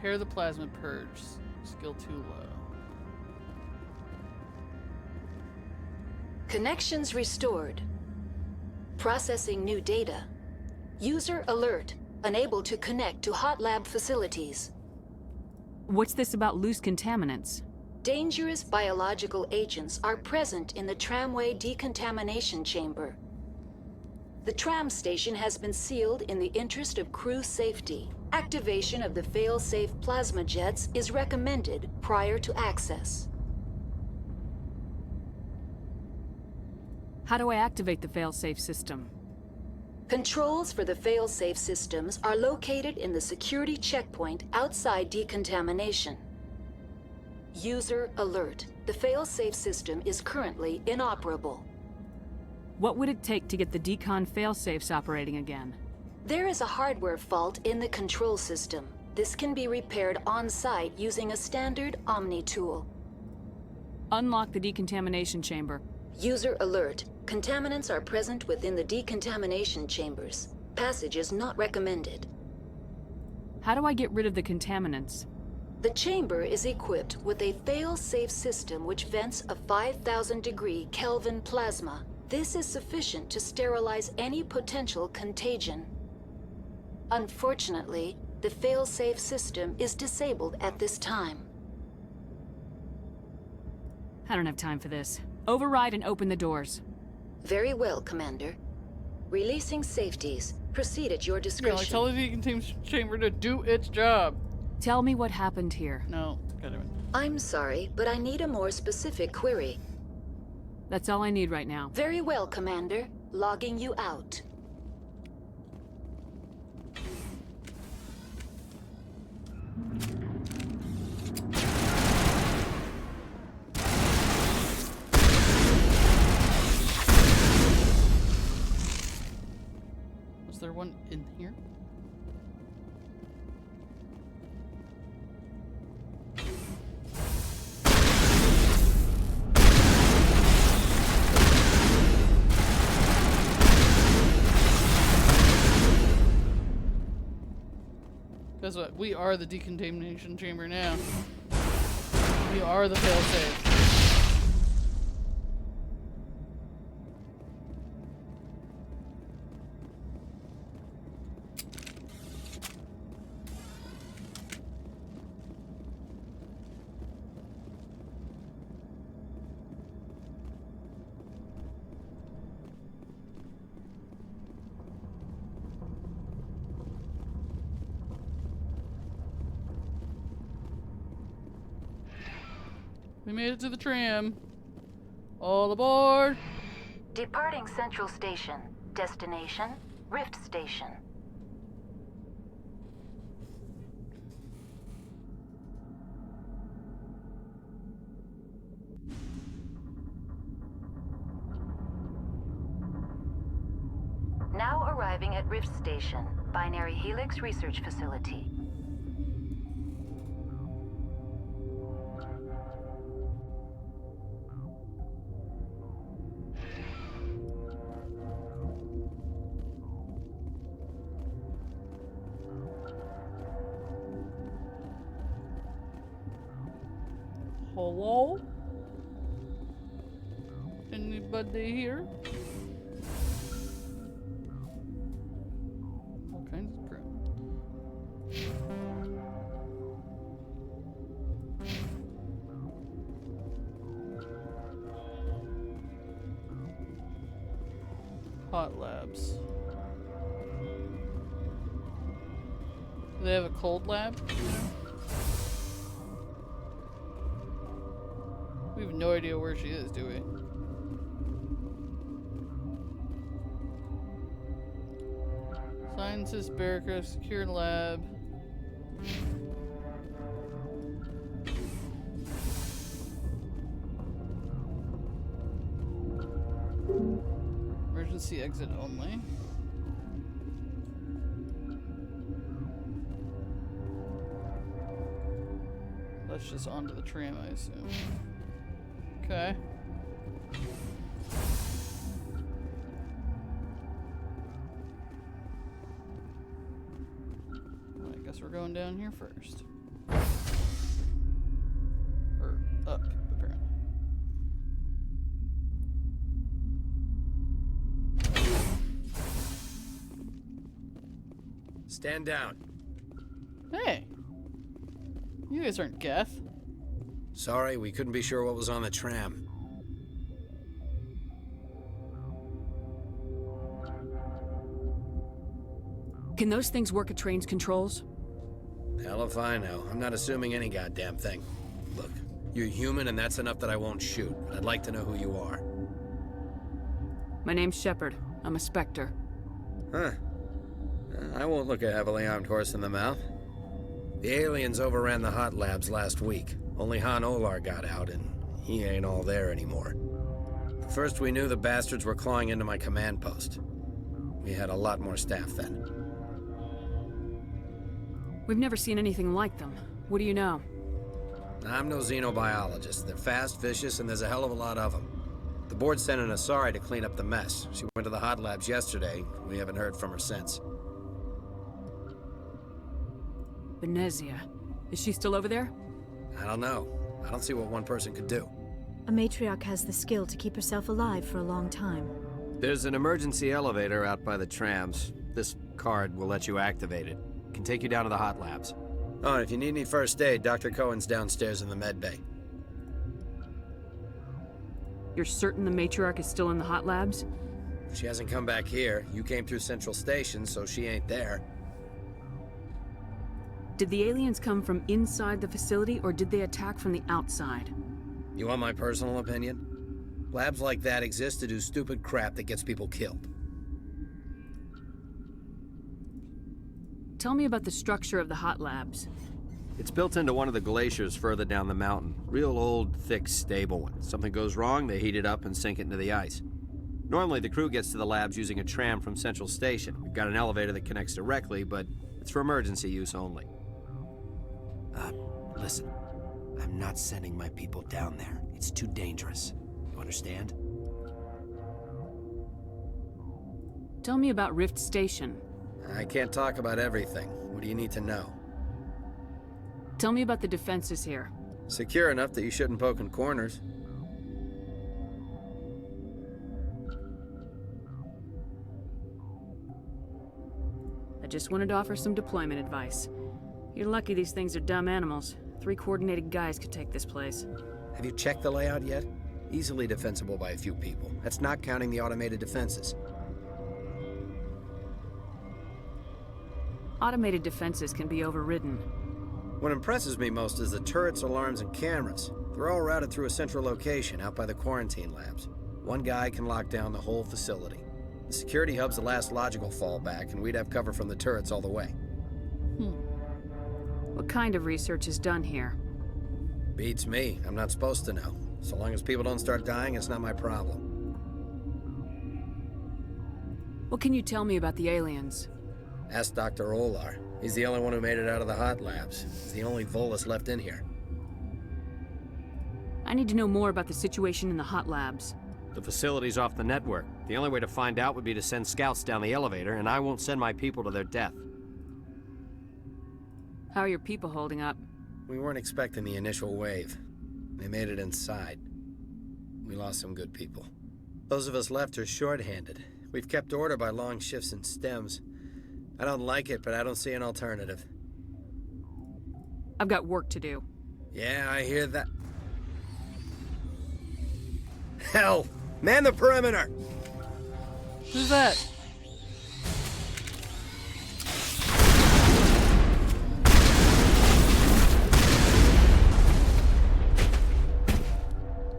Repair the plasma purge. Skill too low. Connections restored. Processing new data. User alert. Unable to connect to hot lab facilities. What's this about loose contaminants? Dangerous biological agents are present in the tramway decontamination chamber. The tram station has been sealed in the interest of crew safety. Activation of the fail-safe plasma jets is recommended prior to access. How do I activate the fail-safe system? Controls for the fail-safe systems are located in the security checkpoint outside decontamination. User alert. The fail-safe system is currently inoperable. What would it take to get the decon fail-safes operating again? There is a hardware fault in the control system. This can be repaired on-site using a standard Omni tool. Unlock the decontamination chamber. User alert. Contaminants are present within the decontamination chambers. Passage is not recommended. How do I get rid of the contaminants? The chamber is equipped with a fail-safe system which vents a 5,000-degree Kelvin plasma. This is sufficient to sterilize any potential contagion. Unfortunately, the fail-safe system is disabled at this time. I don't have time for this. Override and open the doors. Very well, Commander. Releasing safeties. Proceed at your discretion. Yeah, like tell the decontamination chamber to do its job. Tell me what happened here. No, gotta do it. I'm sorry, but I need a more specific query. That's all I need right now. Very well, Commander. Logging you out. Was there one in here? Guess what? We are the decontamination chamber now. We are the failsafe. We made it to the tram. All aboard! Departing Central Station. Destination, Rift Station. Now arriving at Rift Station, Binary Helix Research Facility. Hello? Anybody here? All kinds of crap. Hot labs. Do they have a cold lab? We have no idea where she is, do we? Scientist, barricade, secure lab. Emergency exit only. That's just onto the tram, I assume. Okay. I guess we're going down here first. Stand down. Hey. You guys aren't Geth. Sorry, we couldn't be sure what was on the tram. Can those things work at train's controls? Hell if I know. I'm not assuming any goddamn thing. Look, you're human and that's enough that I won't shoot. But I'd like to know who you are. My name's Shepard. I'm a Spectre. Huh. I won't look a heavily armed horse in the mouth. The aliens overran the hot labs last week. Only Han Olar got out, and he ain't all there anymore. First we knew the bastards were clawing into my command post. We had a lot more staff then. We've never seen anything like them. What do you know? I'm no xenobiologist. They're fast, vicious, and there's a hell of a lot of them. The board sent an Asari to clean up the mess. She went to the hot labs yesterday. We haven't heard from her since. Benezia. Is she still over there? I don't know. I don't see what one person could do. A matriarch has the skill to keep herself alive for a long time. There's an emergency elevator out by the trams. This card will let you activate it. It can take you down to the hot labs. Oh, and if you need any first aid, Dr. Cohen's downstairs in the med bay. You're certain the Matriarch is still in the hot labs? She hasn't come back here. You came through Central Station, so she ain't there. Did the aliens come from inside the facility, or did they attack from the outside? You want my personal opinion? Labs like that exist to do stupid crap that gets people killed. Tell me about the structure of the hot labs. It's built into one of the glaciers further down the mountain. Real old, thick, stable one. Something goes wrong, they heat it up and sink it into the ice. Normally, the crew gets to the labs using a tram from Central Station. We've got an elevator that connects directly, but it's for emergency use only. Listen. I'm not sending my people down there. It's too dangerous. You understand? Tell me about Rift Station. I can't talk about everything. What do you need to know? Tell me about the defenses here. Secure enough that you shouldn't poke in corners. I just wanted to offer some deployment advice. You're lucky these things are dumb animals. 3 coordinated guys could take this place. Have you checked the layout yet? Easily defensible by a few people. That's not counting the automated defenses. Automated defenses can be overridden. What impresses me most is the turrets, alarms, and cameras. They're all routed through a central location out by the quarantine labs. One guy can lock down the whole facility. The security hub's the last logical fallback, and we'd have cover from the turrets all the way. What kind of research is done here? Beats me. I'm not supposed to know. So long as people don't start dying, it's not my problem. What can you tell me about the aliens? Ask Dr. Olar. He's the only one who made it out of the hot labs. He's the only Volus left in here. I need to know more about the situation in the hot labs. The facility's off the network. The only way to find out would be to send scouts down the elevator, and I won't send my people to their death. How are your people holding up? We weren't expecting the initial wave. They made it inside. We lost some good people. Those of us left are short-handed. We've kept order by long shifts and stems. I don't like it, but I don't see an alternative. I've got work to do. Yeah, I hear that. Hell! Man the perimeter! Who's that?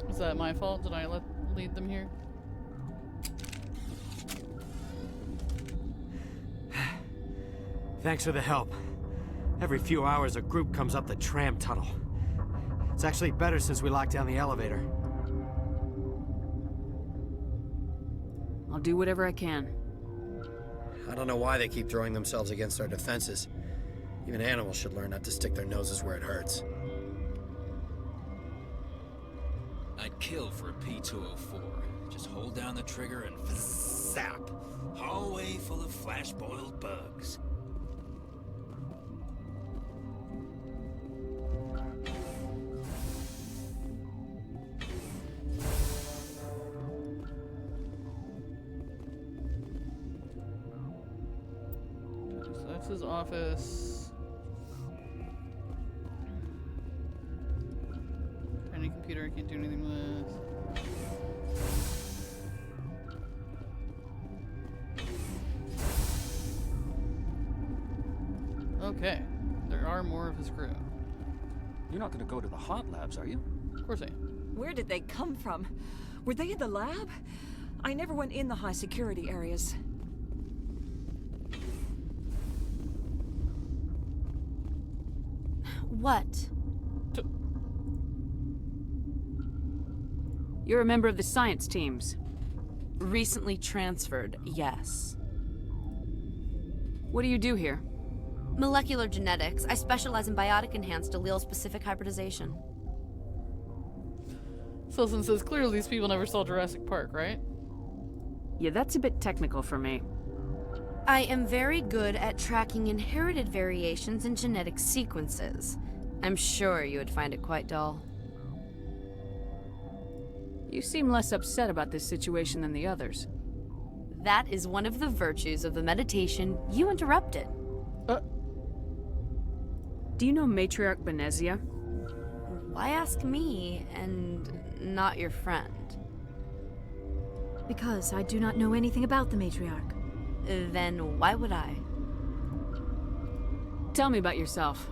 Was that my fault? Did I lead them here? Thanks for the help. Every few hours, a group comes up the tram tunnel. It's actually better since we locked down the elevator. I'll do whatever I can. I don't know why they keep throwing themselves against our defenses. Even animals should learn not to stick their noses where it hurts. I'd kill for a P-204. Just hold down the trigger and zap. Hallway full of flash-boiled bugs. That's his office. Tiny computer I can't do anything with. Okay. There are more of his crew. You're not gonna go to the hot labs, are you? Of course I am. Where did they come from? Were they in the lab? I never went in the high security areas. What? You're a member of the science teams. Recently transferred, yes. What do you do here? Molecular genetics. I specialize in biotic-enhanced allele-specific hybridization. Silson says, clearly these people never saw Jurassic Park, right? Yeah, that's a bit technical for me. I am very good at tracking inherited variations in genetic sequences. I'm sure you would find it quite dull. You seem less upset about this situation than the others. That is one of the virtues of the meditation you interrupted. Do you know Matriarch Benezia? Why ask me and not your friend? Because I do not know anything about the Matriarch. Then why would I? Tell me about yourself.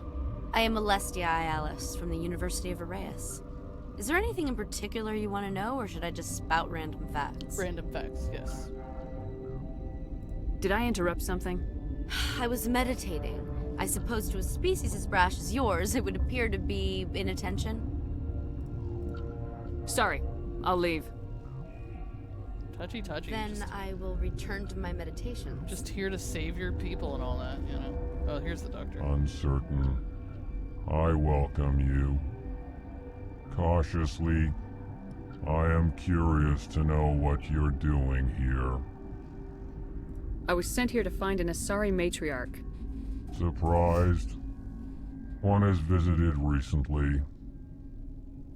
I am Alestia Ialis from the University of Arraeus. Is there anything in particular you want to know, or should I just spout random facts? Random facts, yes. Did I interrupt something? I was meditating. I suppose to a species as brash as yours, it would appear to be inattention. Sorry, I'll leave. Touchy. Then I will return to my meditation. Just here to save your people and all that, you know. Oh, here's the doctor. Uncertain. I welcome you. Cautiously, I am curious to know what you're doing here. I was sent here to find an Asari matriarch. Surprised? One has visited recently.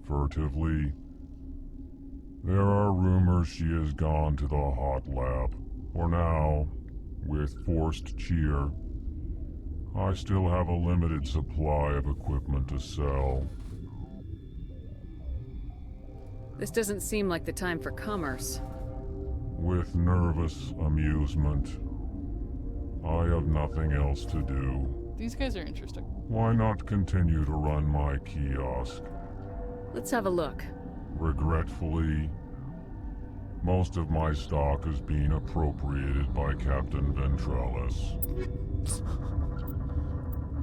Furtively. There are rumors she has gone to the hot lab. For now, with forced cheer, I still have a limited supply of equipment to sell. This doesn't seem like the time for commerce. With nervous amusement. I have nothing else to do. These guys are interesting. Why not continue to run my kiosk? Let's have a look. Regretfully, most of my stock is being appropriated by Captain Ventralis.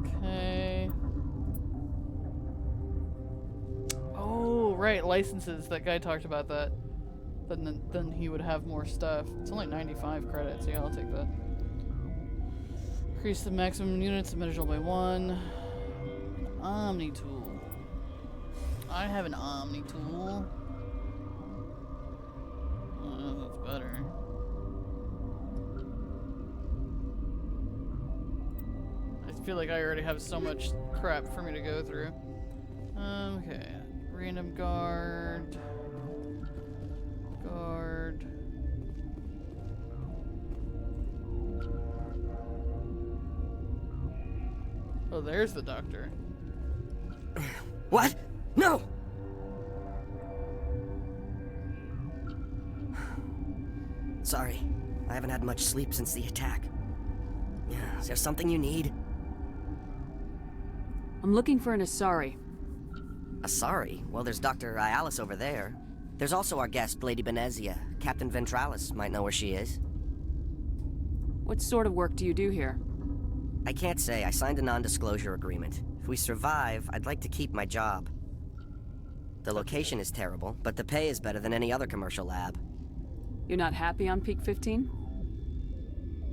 Okay. Oh, right, licenses. That guy talked about that. Then he would have more stuff. It's only 95 credits. Yeah, I'll take that. Increase the maximum units measurable by 1. Omni tool. I have an Omni tool. Oh, that's better. I feel like I already have so much crap for me to go through. Okay. Random guard. Guard. Oh, there's the doctor. What? No! Sorry, I haven't had much sleep since the attack. Is there something you need? I'm looking for an Asari. Asari? Well, there's Dr. Ialis over there. There's also our guest, Lady Benezia. Captain Ventralis might know where she is. What sort of work do you do here? I can't say. I signed a non-disclosure agreement. If we survive, I'd like to keep my job. The location is terrible, but the pay is better than any other commercial lab. You're not happy on Peak 15?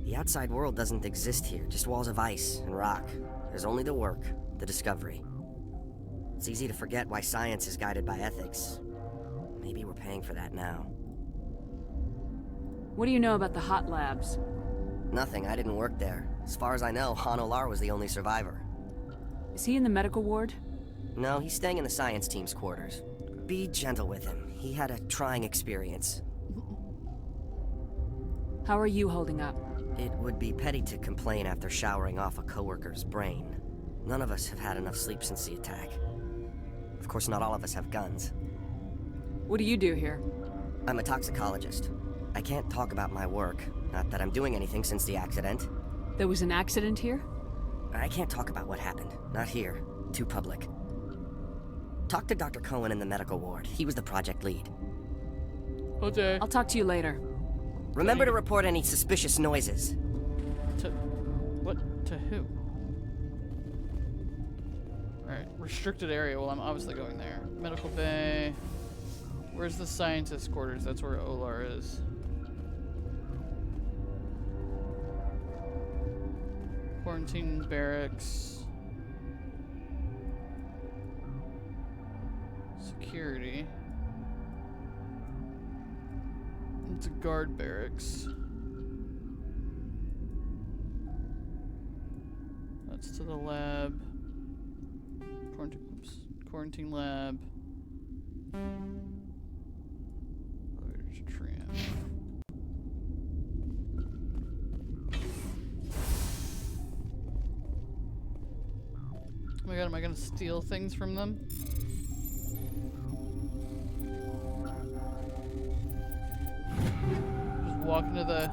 The outside world doesn't exist here, just walls of ice and rock. There's only the work, the discovery. It's easy to forget why science is guided by ethics. Maybe we're paying for that now. What do you know about the hot labs? Nothing, I didn't work there. As far as I know, Han Olar was the only survivor. Is he in the medical ward? No, he's staying in the science team's quarters. Be gentle with him. He had a trying experience. How are you holding up? It would be petty to complain after showering off a coworker's brain. None of us have had enough sleep since the attack. Of course, not all of us have guns. What do you do here? I'm a toxicologist. I can't talk about my work. Not that I'm doing anything since the accident. There was an accident here? I can't talk about what happened. Not here. Too public. Talk to Dr. Cohen in the medical ward. He was the project lead. Okay. I'll talk to you later. Remember to report any suspicious noises. To who? Alright, restricted area. Well, I'm obviously going there. Medical bay. Where's the scientist quarters? That's where Olar is. Quarantine barracks. Security. It's a guard barracks. That's to the lab. Quarantine lab. Elevator to tram. Oh my god, am I gonna steal things from them? Just walk into the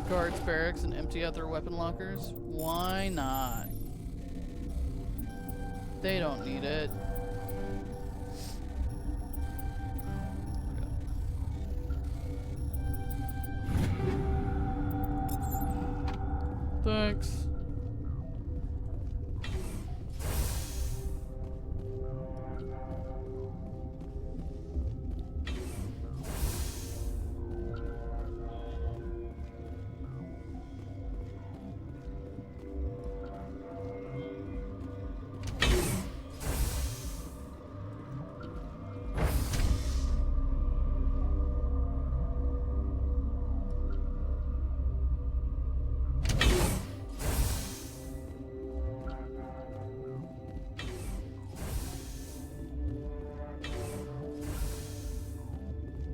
guards barracks and empty out their weapon lockers? Why not? They don't need it. Thanks.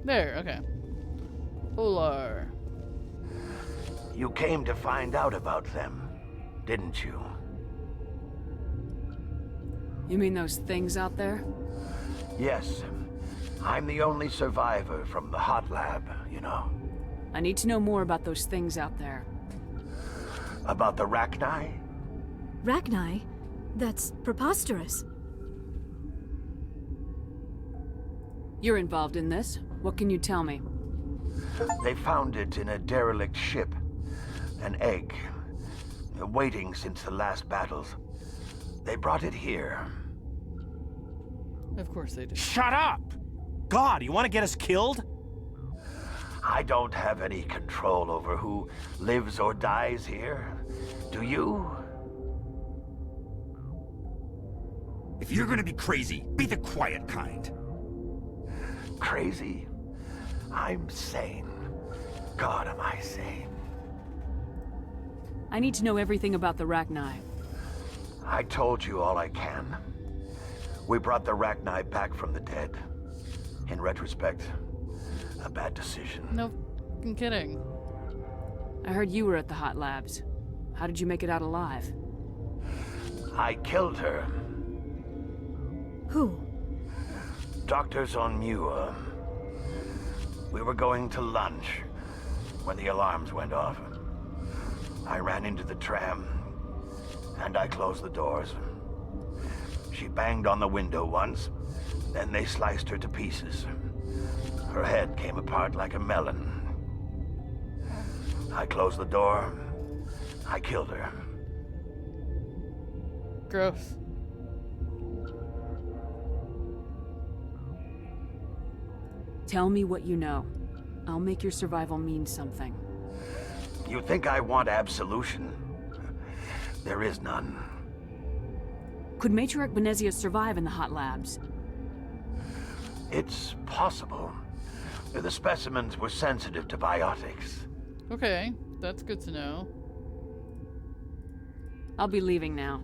There, okay. Olar. You came to find out about them, didn't you? You mean those things out there? Yes. I'm the only survivor from the hot lab, you know. I need to know more about those things out there. About the Rachni? Rachni? That's preposterous. You're involved in this. What can you tell me? They found it in a derelict ship. An egg. Waiting since the last battles. They brought it here. Of course they did. Shut up! God, you want to get us killed? I don't have any control over who lives or dies here. Do you? If you're gonna be crazy, be the quiet kind. Crazy? I'm sane. God, am I sane? I need to know everything about the Rachni. I told you all I can. We brought the Rachni back from the dead. In retrospect, a bad decision. No fucking kidding. I heard you were at the hot labs. How did you make it out alive? I killed her. Who? Doctors on Muir. We were going to lunch when the alarms went off. I ran into the tram, and I closed the doors. She banged on the window once, then they sliced her to pieces. Her head came apart like a melon. I closed the door. I killed her. Gross. Tell me what you know. I'll make your survival mean something. You think I want absolution? There is none. Could Matriarch Benezia survive in the hot labs? It's possible. The specimens were sensitive to biotics. Okay, that's good to know. I'll be leaving now.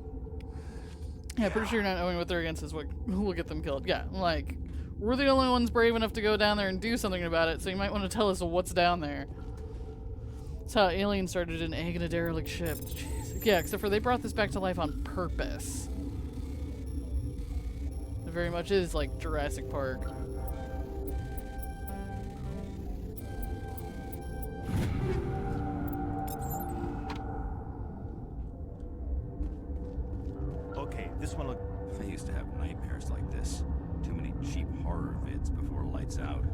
Yeah, pretty sure not knowing what they're against is what will get them killed. Yeah, like, we're the only ones brave enough to go down there and do something about it, so you might want to tell us what's down there. That's how aliens started an egg in a derelict ship. Jeez. Yeah, except for they brought this back to life on purpose. It very much is like Jurassic Park. Okay, this one look. I used to have nightmares like this. Too many cheap horror vids before lights out.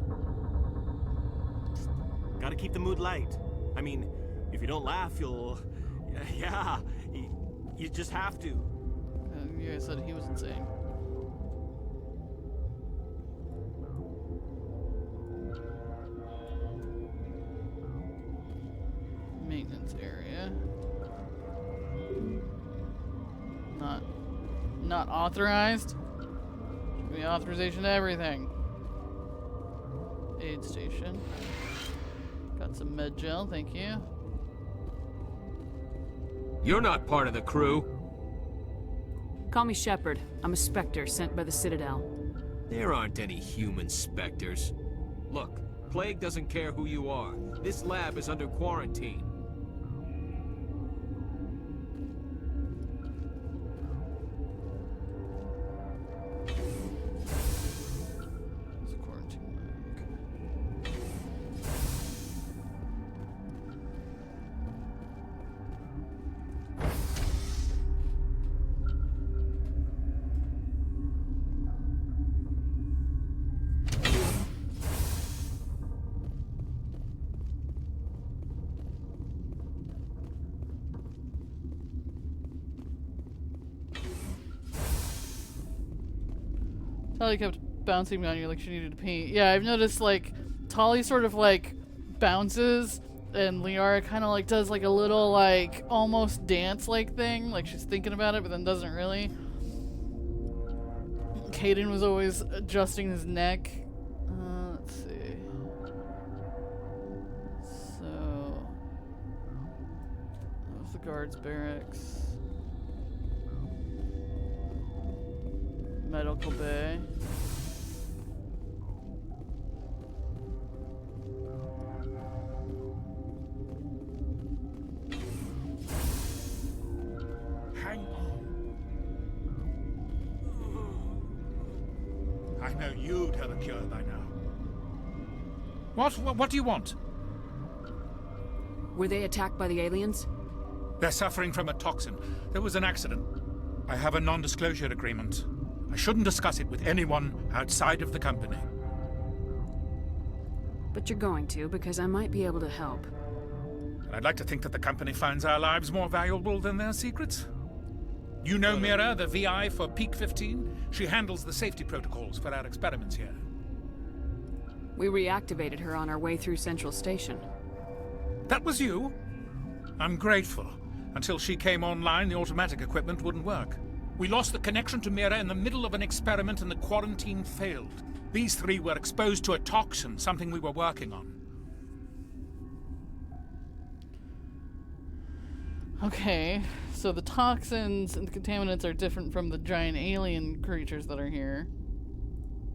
Gotta keep the mood light. I mean, if you don't laugh, you'll... Yeah, you just have to. You guys said he was insane. Maintenance area. Not authorized. Give me authorization to everything. Aid station. Got some med gel, thank you. You're not part of the crew. Call me Shepard. I'm a Spectre sent by the Citadel. There aren't any human specters. Look, Plague doesn't care who you are. This lab is under quarantine. Tali kept bouncing me on you like she needed to pee. Yeah, I've noticed like Tali sort of like bounces and Liara kind of like does like a little like almost dance like thing, like she's thinking about it but then doesn't really. Caden was always adjusting his neck. Let's see. So that was the guards' barracks. Medical bay. Hang on. I know you'd have a cure by now. What do you want? Were they attacked by the aliens? They're suffering from a toxin. There was an accident. I have a non-disclosure agreement. I shouldn't discuss it with anyone outside of the company. But you're going to, because I might be able to help. I'd like to think that the company finds our lives more valuable than their secrets. You know Mira, the VI for Peak 15? She handles the safety protocols for our experiments here. We reactivated her on our way through Central Station. That was you? I'm grateful. Until she came online, the automatic equipment wouldn't work. We lost the connection to Mira in the middle of an experiment and the quarantine failed. These three were exposed to a toxin, something we were working on. Okay, so the toxins and the contaminants are different from the giant alien creatures that are here.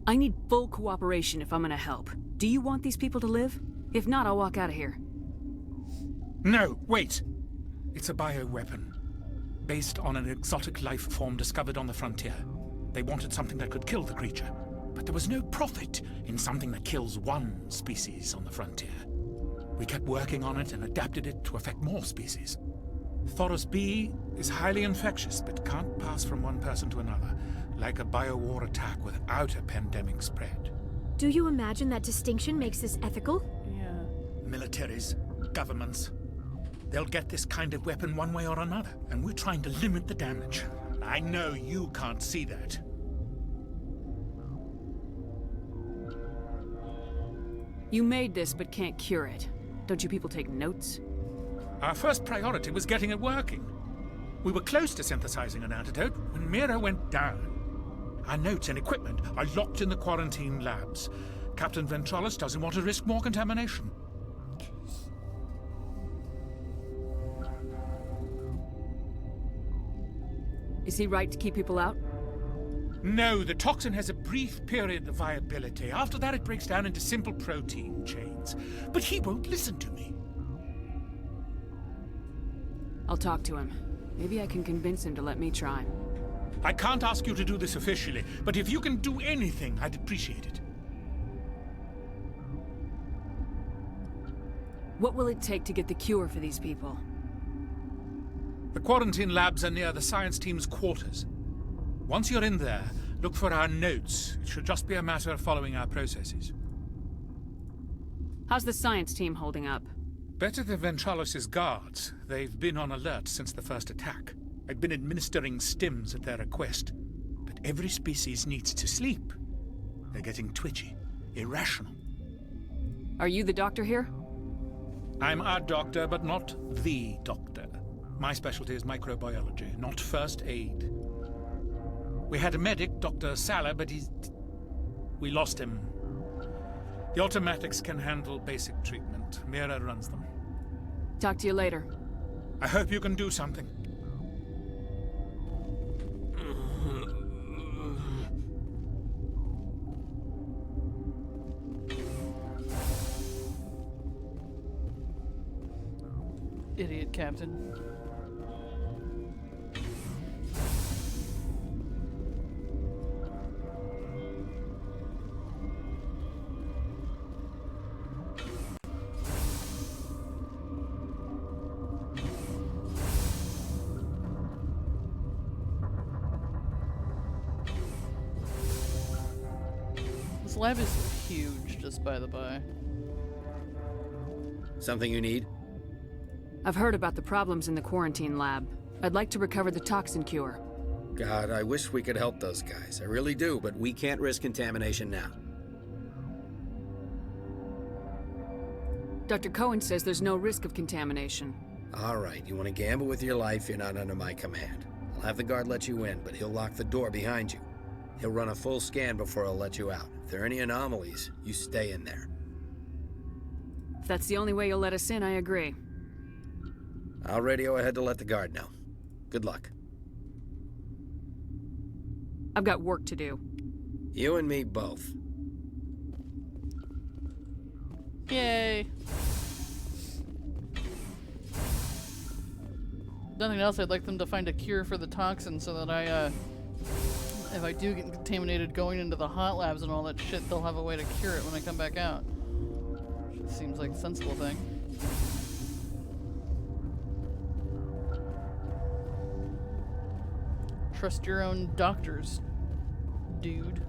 I need full cooperation if I'm gonna help. Do you want these people to live? If not, I'll walk out of here. No, wait. It's a bioweapon. Based on an exotic life form discovered on the frontier. They wanted something that could kill the creature, but there was no profit in something that kills one species on the frontier. We kept working on it and adapted it to affect more species. Thoros B is highly infectious, but can't pass from one person to another, like a biowar attack without a pandemic spread. Do you imagine that distinction makes this ethical? Yeah. Militaries, governments, they'll get this kind of weapon one way or another, and we're trying to limit the damage. I know you can't see that. You made this, but can't cure it. Don't you people take notes? Our first priority was getting it working. We were close to synthesizing an antidote when Mira went down. Our notes and equipment are locked in the quarantine labs. Captain Ventralis doesn't want to risk more contamination. Is he right to keep people out? No, the toxin has a brief period of viability. After that, it breaks down into simple protein chains. But he won't listen to me. I'll talk to him. Maybe I can convince him to let me try. I can't ask you to do this officially, but if you can do anything, I'd appreciate it. What will it take to get the cure for these people? The quarantine labs are near the science team's quarters. Once you're in there, look for our notes. It should just be a matter of following our processes. How's the science team holding up? Better than Ventralos' guards. They've been on alert since the first attack. I've been administering stims at their request. But every species needs to sleep. They're getting twitchy, irrational. Are you the doctor here? I'm a doctor, but not the doctor. My specialty is microbiology, not first aid. We had a medic, Dr. Salah, but we lost him. The automatics can handle basic treatment. Mira runs them. Talk to you later. I hope you can do something. Idiot captain. This lab is huge, just by the by. Something you need? I've heard about the problems in the quarantine lab. I'd like to recover the toxin cure. God, I wish we could help those guys. I really do, but we can't risk contamination now. Dr. Cohen says there's no risk of contamination. All right, you want to gamble with your life, you're not under my command. I'll have the guard let you in, but he'll lock the door behind you. He'll run a full scan before he'll let you out. If there are any anomalies, you stay in there. If that's the only way you'll let us in, I agree. I'll radio ahead to let the guard know. Good luck. I've got work to do. You and me both. Yay. Nothing else, I'd like them to find a cure for the toxin so that if I do get contaminated going into the hot labs and all that shit, they'll have a way to cure it when I come back out. Which seems like a sensible thing. Trust your own doctors, dude.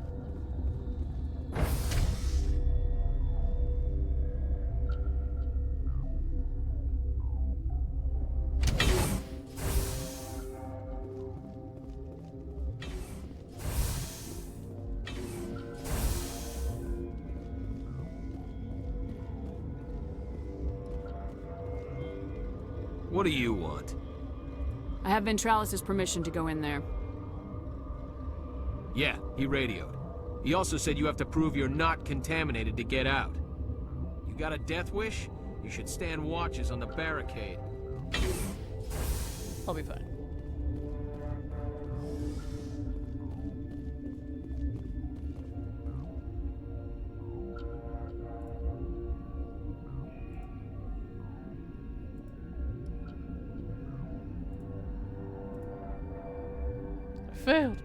What do you want? I have Ventralis' permission to go in there. Yeah, he radioed. He also said you have to prove you're not contaminated to get out. You got a death wish? You should stand watches on the barricade. I'll be fine. I failed.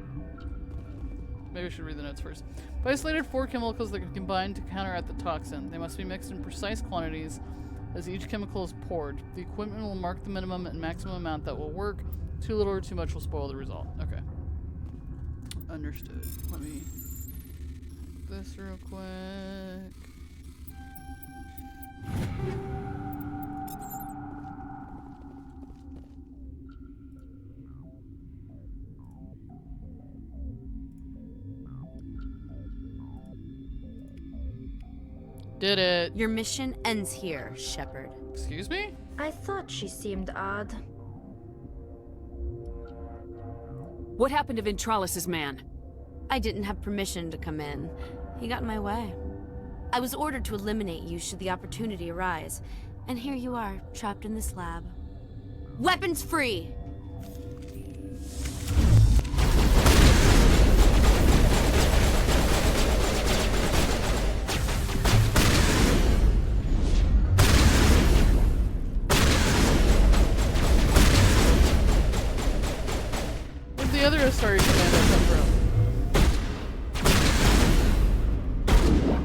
Maybe I should read the notes first. I isolated 4 chemicals that can combine to counteract the toxin. They must be mixed in precise quantities as each chemical is poured. The equipment will mark the minimum and maximum amount that will work. Too little or too much will spoil the result. Okay. Understood. Let me do this real quick. Did it. Your mission ends here, Shepard. Excuse me? I thought she seemed odd. What happened to Ventralis' man? I didn't have permission to come in. He got in my way. I was ordered to eliminate you should the opportunity arise. And here you are, trapped in this lab. Weapons free! other Astari commando come from?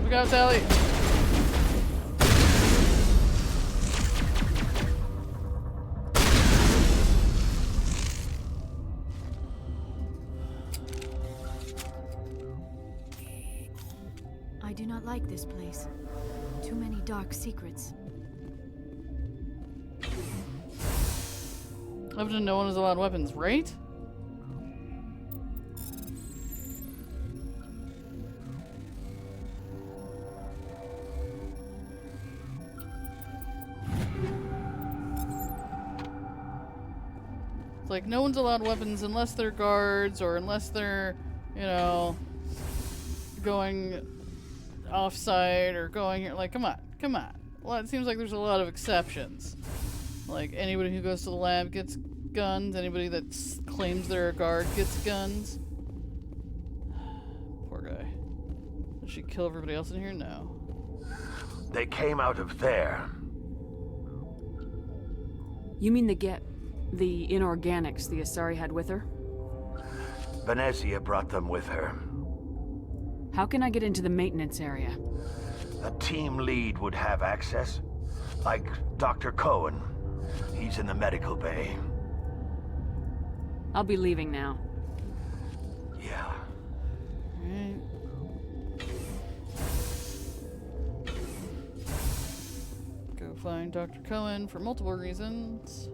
Look out, Sally! I do not like this place. Too many dark secrets. Up to no one is allowed weapons, right? It's like no one's allowed weapons unless they're guards or unless they're, you know, going off-site or going here. Like, come on, come on. Well, it seems like there's a lot of exceptions. Like, anybody who goes to the lab gets guns. Anybody that claims they're a guard gets guns. Poor guy. Did she kill everybody else in here? No. They came out of there. You mean the inorganics the Asari had with her? Benezia brought them with her. How can I get into the maintenance area? A team lead would have access. Like Dr. Cohen. He's in the medical bay. I'll be leaving now. Yeah. Alright. Go find Dr. Cohen for multiple reasons.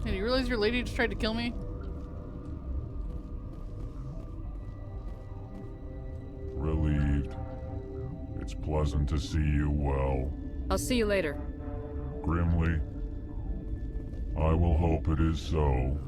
Hey, do you realize your lady just tried to kill me? Relieved. It's pleasant to see you well. I'll see you later. Grimly. I will hope it is so.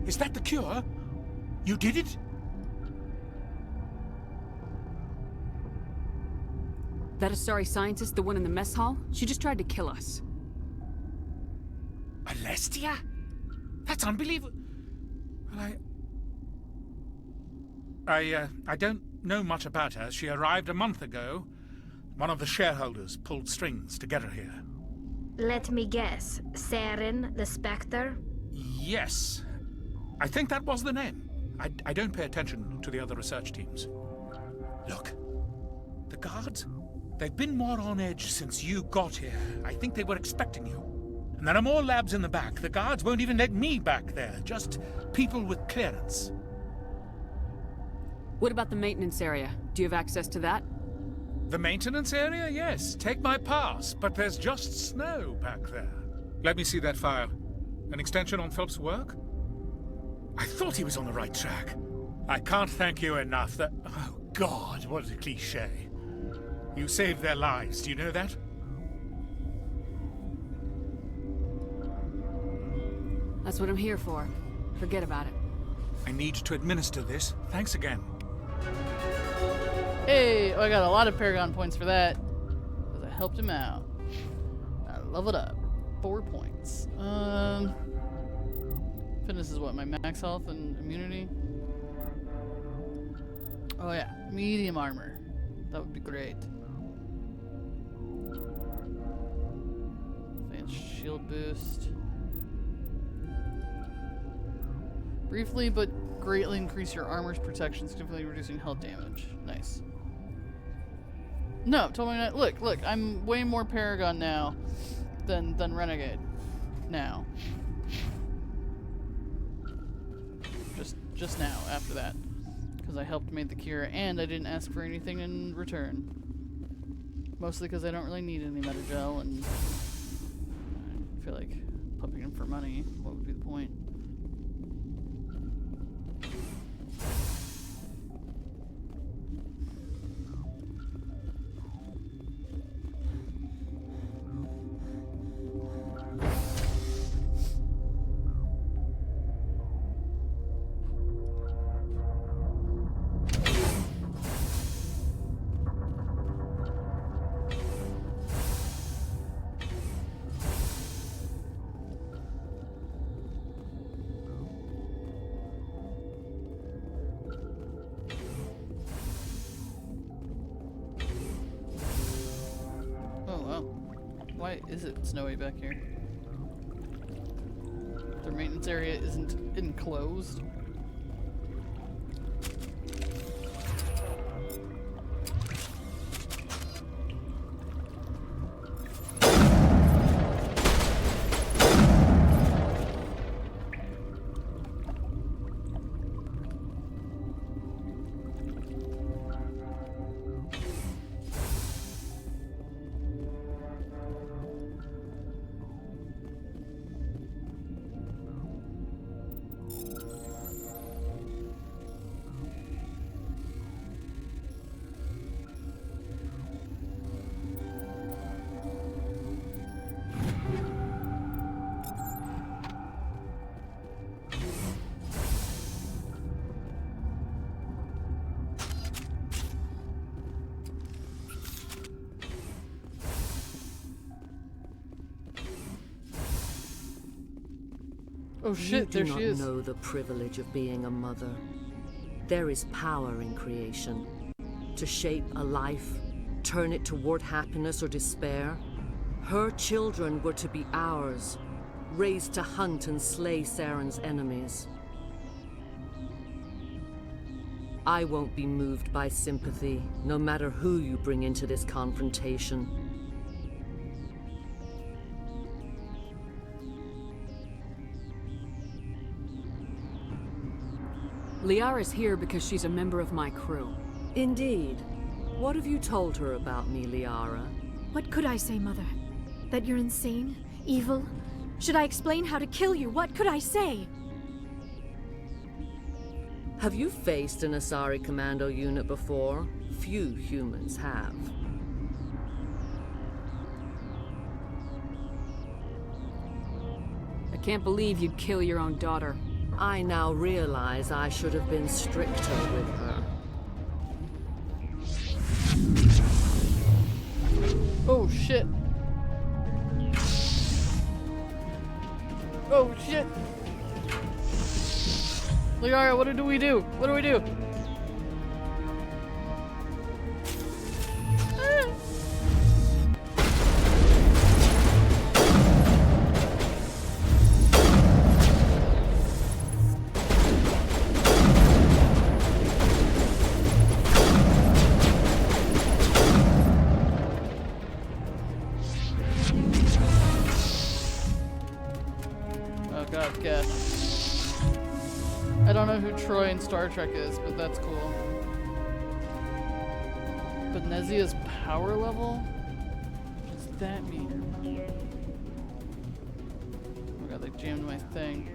Is that the cure? You did it? That Asari scientist, the one in the mess hall? She just tried to kill us. Alestia? That's unbelievable. Well, I don't know much about her. She arrived a month ago. One of the shareholders pulled strings to get her here. Let me guess. Saren, the Spectre? Yes. I think that was the name. I don't pay attention to the other research teams. Look, the guards, they've been more on edge since you got here. I think they were expecting you. And there are more labs in the back. The guards won't even let me back there. Just people with clearance. What about the maintenance area? Do you have access to that? The maintenance area? Yes. Take my pass. But there's just snow back there. Let me see that file. An extension on Phelps' work? I thought he was on the right track. I can't thank you enough that... Oh, God, what a cliché. You saved their lives, do you know that? That's what I'm here for. Forget about it. I need to administer this. Thanks again. Hey, oh, I got a lot of Paragon points for that. Because I helped him out. I leveled up. 4 points. Fitness is what, my max health and immunity? Oh yeah, medium armor. That would be great. Advanced shield boost. Briefly but greatly increase your armor's protection, significantly reducing health damage. Nice. No, totally not. Look, I'm way more Paragon now than Renegade. Now. Just now, after that. Because I helped make the cure, and I didn't ask for anything in return. Mostly because I don't really need any Metagel, and I feel like pumping him for money, what would be the point? Why is it snowy back here? Their maintenance area isn't enclosed. Oh shit, there she is. You do not know the privilege of being a mother. There is power in creation. To shape a life, turn it toward happiness or despair. Her children were to be ours, raised to hunt and slay Saren's enemies. I won't be moved by sympathy, no matter who you bring into this confrontation. Liara's here because she's a member of my crew. Indeed. What have you told her about me, Liara? What could I say, Mother? That you're insane? Evil? Should I explain how to kill you? What could I say? Have you faced an Asari commando unit before? Few humans have. I can't believe you'd kill your own daughter. I now realize I should have been stricter with her. Oh shit. Oh shit. Liara, what do we do? What do we do? I don't know who Troy in Star Trek is, but that's cool. Benezia's power level? What does that mean? Oh my god, they jammed my thing.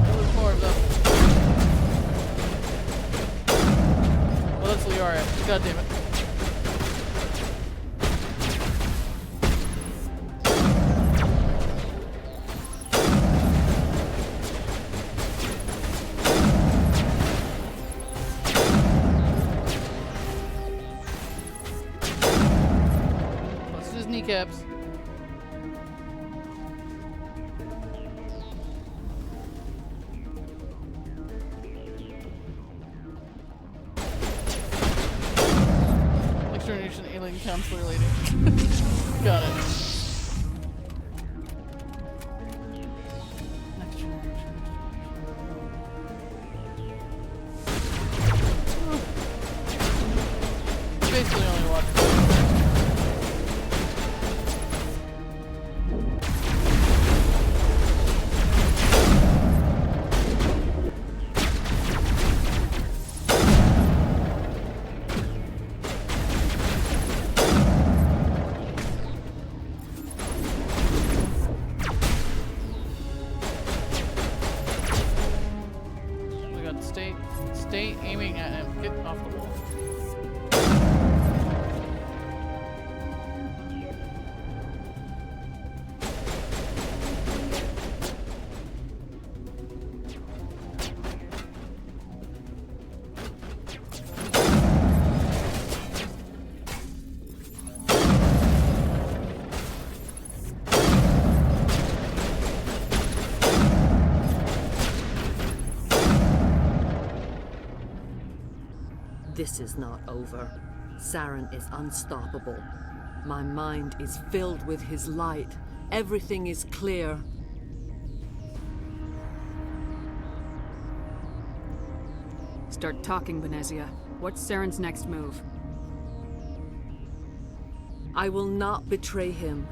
There's more of them. Well, that's Liara. God damn it. Kneecaps. Extermination alien counselor lady. Got it. Next generation. Basically only watch. Stay aiming at him. Get off the wall. This is not over. Saren is unstoppable. My mind is filled with his light. Everything is clear. Start talking, Benezia. What's Saren's next move? I will not betray him.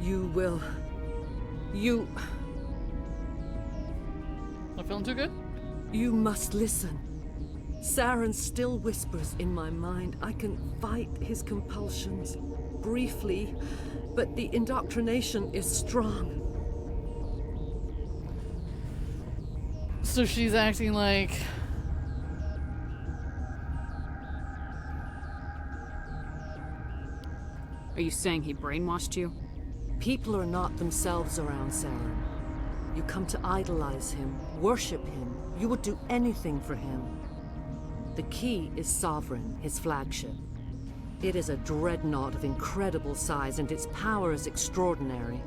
You will. You... Not feeling too good? You must listen. Saren still whispers in my mind. I can fight his compulsions, briefly, but the indoctrination is strong. So she's acting like... Are you saying he brainwashed you? People are not themselves around Saren. You come to idolize him, worship him. You would do anything for him. The key is Sovereign, his flagship. It is a dreadnought of incredible size, and its power is extraordinary.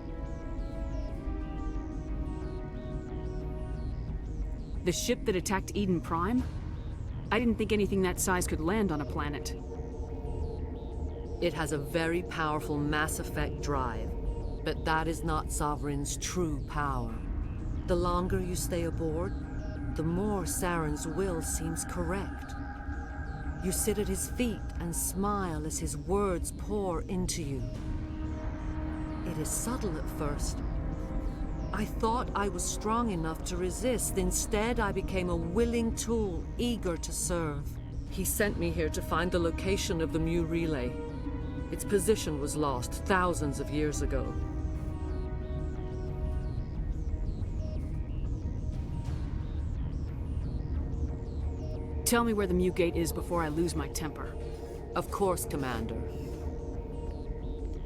The ship that attacked Eden Prime? I didn't think anything that size could land on a planet. It has a very powerful Mass Effect drive, but that is not Sovereign's true power. The longer you stay aboard, the more Saren's will seems correct. You sit at his feet and smile as his words pour into you. It is subtle at first. I thought I was strong enough to resist. Instead, I became a willing tool, eager to serve. He sent me here to find the location of the Mu relay. Its position was lost thousands of years ago. Tell me where the Mu Gate is before I lose my temper. Of course, Commander.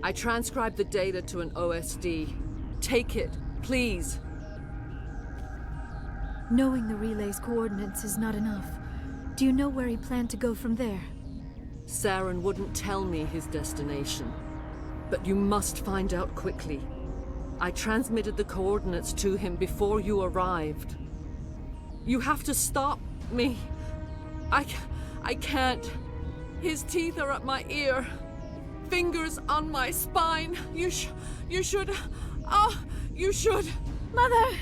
I transcribed the data to an OSD. Take it, please. Knowing the relay's coordinates is not enough. Do you know where he planned to go from there? Saren wouldn't tell me his destination. But you must find out quickly. I transmitted the coordinates to him before you arrived. You have to stop me. I can't. His teeth are at my ear. Fingers on my spine. You should... Oh, you should... Mother!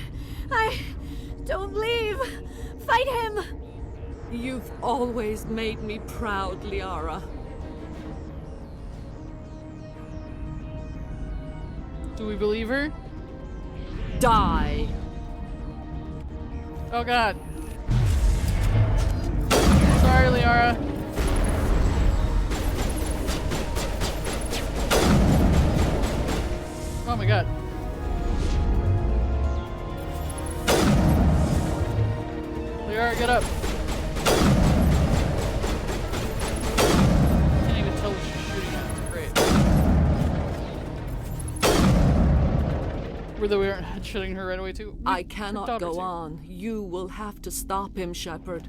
Don't leave! Fight him! You've always made me proud, Liara. Do we believe her? Die! Oh god. Sorry, Liara. Oh my god. Liara, get up. Can't even tell what she's shooting at. It's great. Were they weren't headshotting her right away too? I cannot go on. You will have to stop him, Shepard.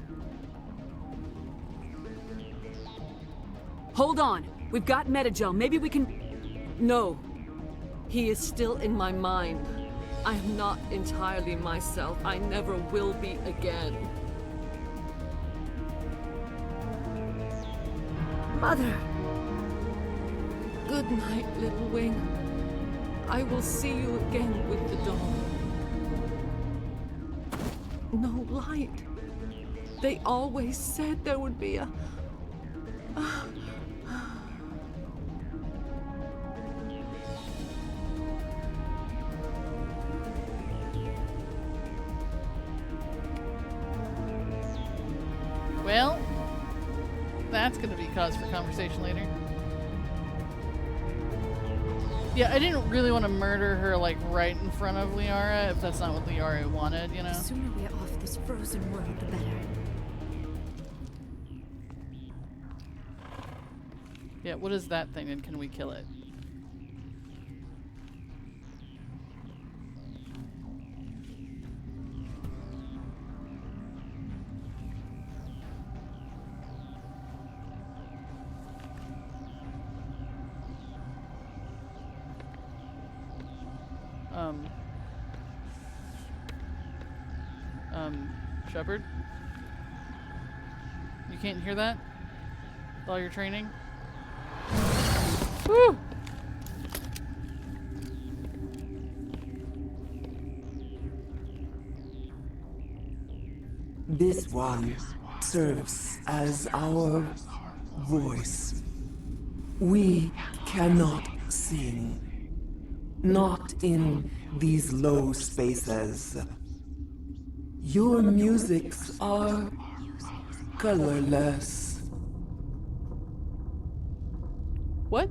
Hold on. We've got Metagel. Maybe we can... No. He is still in my mind. I am not entirely myself. I never will be again. Mother! Good night, little wing. I will see you again with the dawn. No light. They always said there would be a... Well, that's gonna be cause for conversation later. Yeah, I didn't really want to murder her like right in front of Liara if that's not what Liara wanted, you know? The sooner we are off this frozen world, the better. Yeah, what is that thing and can we kill it? Shepard? You can't hear that? With all your training? Woo! This one serves as our voice. We cannot sing. Not in these low spaces. Your musics are colorless. What?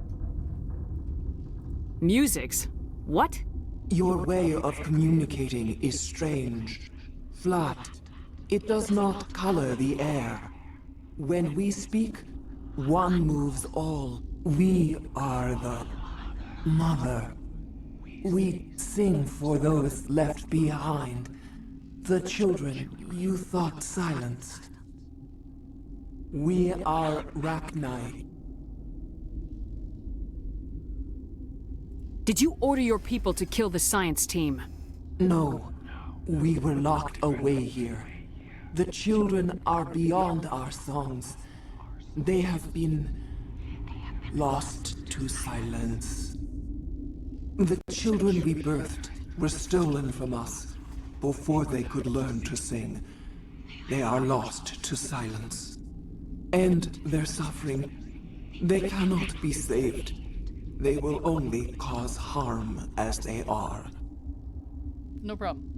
Musics? What? Your way of communicating is strange. Flat. It does not color the air. When we speak, one moves all. We are the mother. We sing for those left behind. The children you thought silenced. We are Rachni. Did you order your people to kill the science team? No. We were locked away here. The children are beyond our songs. They have been lost to silence. The children we birthed were stolen from us before they could learn to sing. They are lost to silence. And their suffering, they cannot be saved. They will only cause harm as they are. No problem.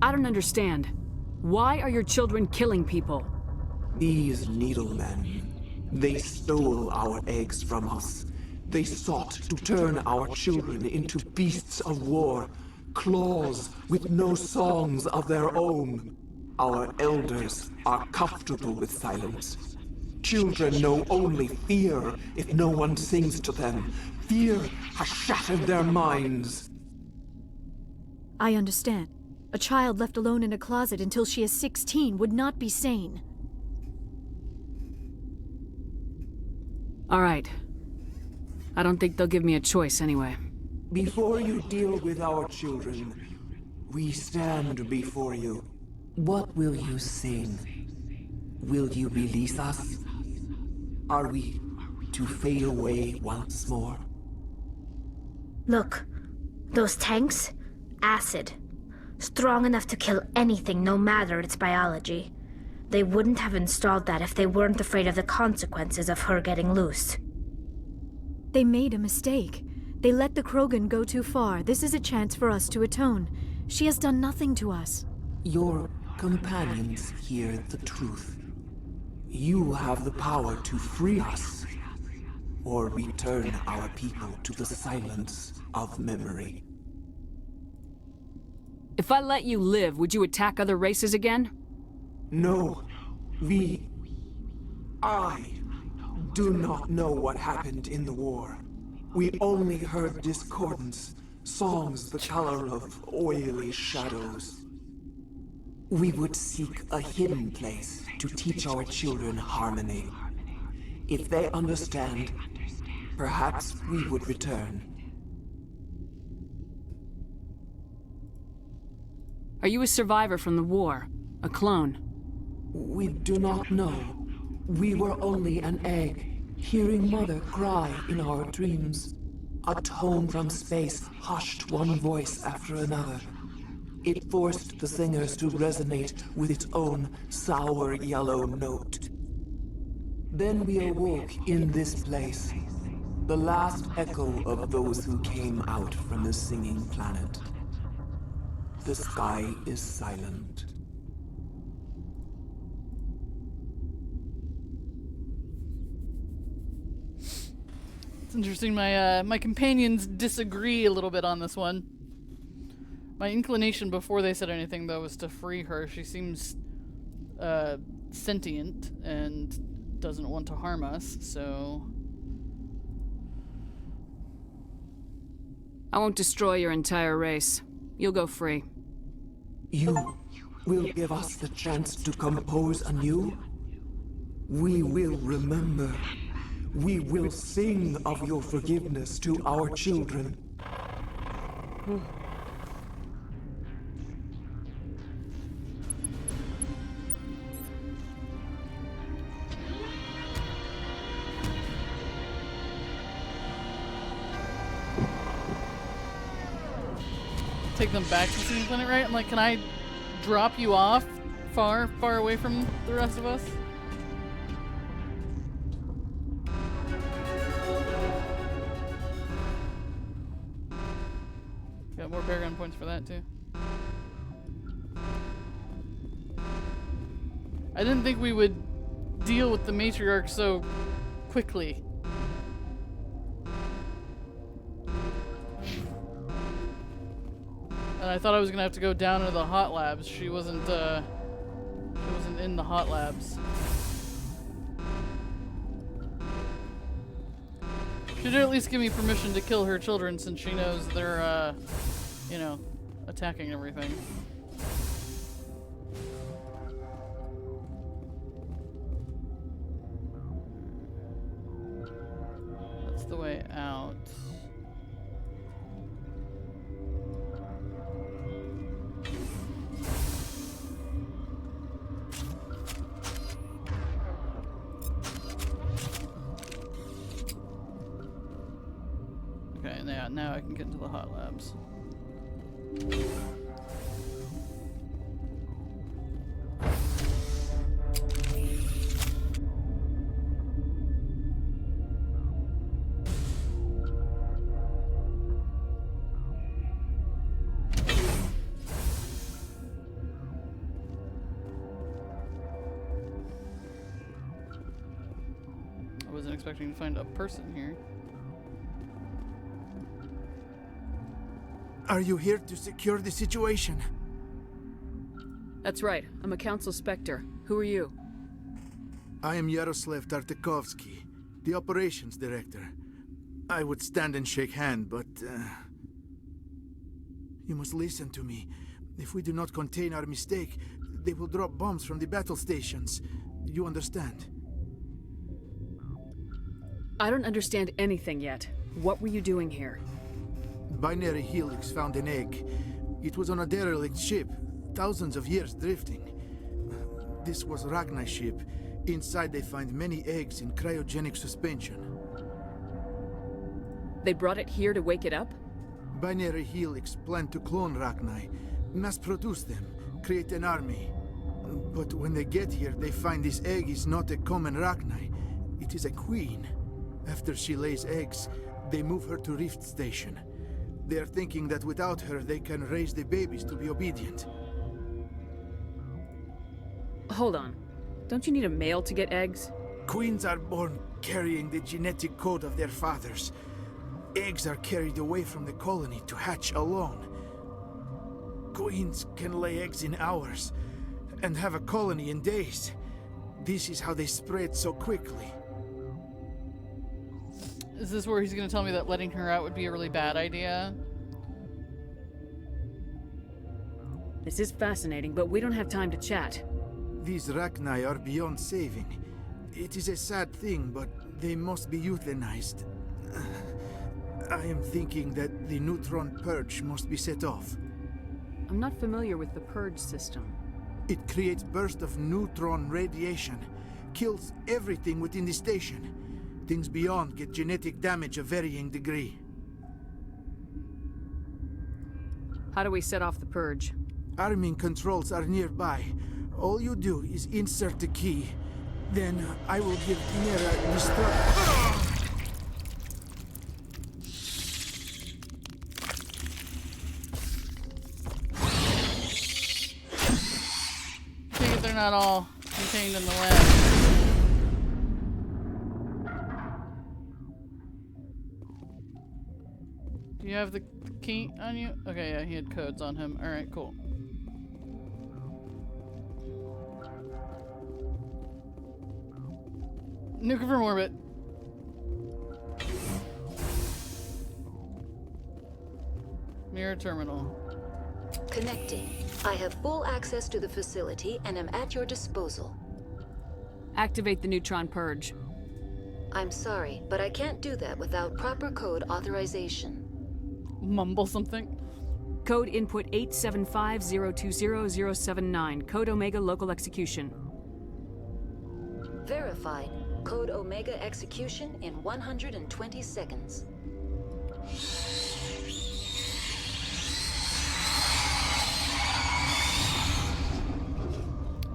I don't understand. Why are your children killing people? These needlemen, they stole our eggs from us. They sought to turn our children into beasts of war, claws with no songs of their own. Our elders are comfortable with silence. Children know only fear if no one sings to them. Fear has shattered their minds. I understand. A child left alone in a closet until she is 16 would not be sane. All right. I don't think they'll give me a choice anyway. Before you deal with our children, we stand before you. What will you sing? Will you release us? Are we to fade away once more? Look, those tanks? Acid. Strong enough to kill anything, no matter its biology. They wouldn't have installed that if they weren't afraid of the consequences of her getting loose. They made a mistake. They let the Krogan go too far. This is a chance for us to atone. She has done nothing to us. Your companions hear the truth. You have the power to free us, or return our people to the silence of memory. If I let you live, would you attack other races again? No. I do not know what happened in the war. We only heard discordance, songs the color of oily shadows. We would seek a hidden place to teach our children harmony. If they understand, perhaps we would return. Are you a survivor from the war? A clone? We do not know. We were only an egg, hearing Mother cry in our dreams. A tone from space hushed one voice after another. It forced the singers to resonate with its own sour yellow note. Then we awoke in this place, the last echo of those who came out from the singing planet. The sky is silent. It's interesting. My companions disagree a little bit on this one. My inclination before they said anything, though, was to free her. She seems sentient and doesn't want to harm us, so... I won't destroy your entire race. You'll go free. You will give us the chance to compose anew? We will remember. We will sing of your forgiveness to our children. take them back to the scene planet, right? I'm like, can I drop you off far, far away from the rest of us? Got more Paragon points for that, too. I didn't think we would deal with the Matriarch so quickly. And I thought I was gonna have to go down into the hot labs. She wasn't in the hot labs. Should at least give me permission to kill her children since she knows they're, you know, attacking everything. That's the way out. Okay, now I can get into the hot labs. I wasn't expecting to find a person here. Are you here to secure the situation? That's right. I'm a Council Spectre. Who are you? I am Yaroslav Tartakovsky, the Operations Director. I would stand and shake hand, but... you must listen to me. If we do not contain our mistake, they will drop bombs from the battle stations. You understand? I don't understand anything yet. What were you doing here? Binary Helix found an egg. It was on a derelict ship, thousands of years drifting. This was Rachni's ship. Inside they find many eggs in cryogenic suspension. They brought it here to wake it up? Binary Helix planned to clone Rachni, mass-produce them, create an army. But when they get here, they find this egg is not a common Rachni. It is a queen. After she lays eggs, they move her to Rift Station. They are thinking that without her, they can raise the babies to be obedient. Hold on. Don't you need a male to get eggs? Queens are born carrying the genetic code of their fathers. Eggs are carried away from the colony to hatch alone. Queens can lay eggs in hours and have a colony in days. This is how they spread so quickly. Is this where he's going to tell me that letting her out would be a really bad idea? This is fascinating, but we don't have time to chat. These Rachni are beyond saving. It is a sad thing, but they must be euthanized. I am thinking that the neutron purge must be set off. I'm not familiar with the purge system. It creates bursts of neutron radiation, kills everything within the station. Things beyond get genetic damage of varying degree. How do we set off the purge? Arming controls are nearby. All you do is insert the key. Then I will give Nera Take it they're not all contained in the lab. Do you have the key on you? Okay, yeah, he had codes on him. Alright, cool. Nuke from orbit. Mirror terminal. Connecting. I have full access to the facility and am at your disposal. Activate the neutron purge. I'm sorry, but I can't do that without proper code authorization. Mumble something. Code input 875020079. Code Omega local execution. Verified. Code Omega execution in 120 seconds.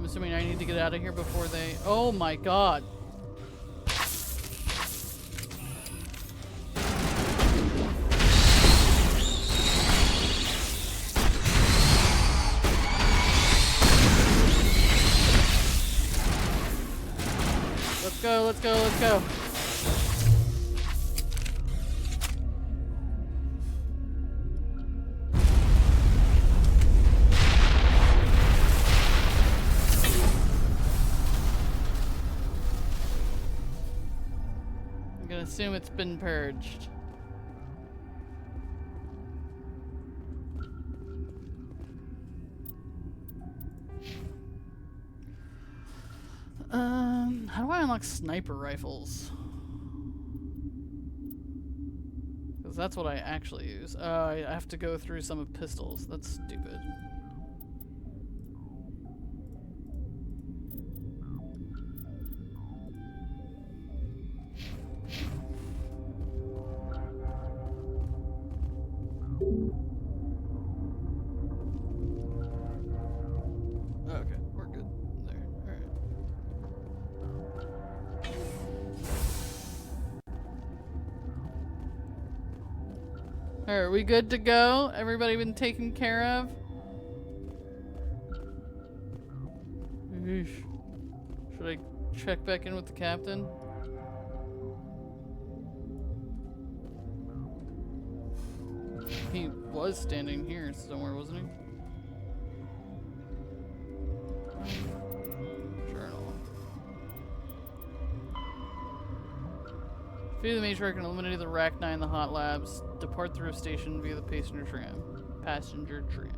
assuming I need to get out of here before they... Oh my god. Let's go, let's go, let's go. I'm gonna assume it's been purged. How do I unlock sniper rifles? Because that's what I actually use. I have to go through some of pistols. That's stupid. Okay, we're good there. Alright. Alright, are we good to go? Everybody been taken care of? Eesh. Should I check back in with the captain? He was standing here somewhere, wasn't he? Journal. Defeated the Matriarch and eliminated the Rachni in the hot labs. Depart through a station via the passenger tram. Passenger tram.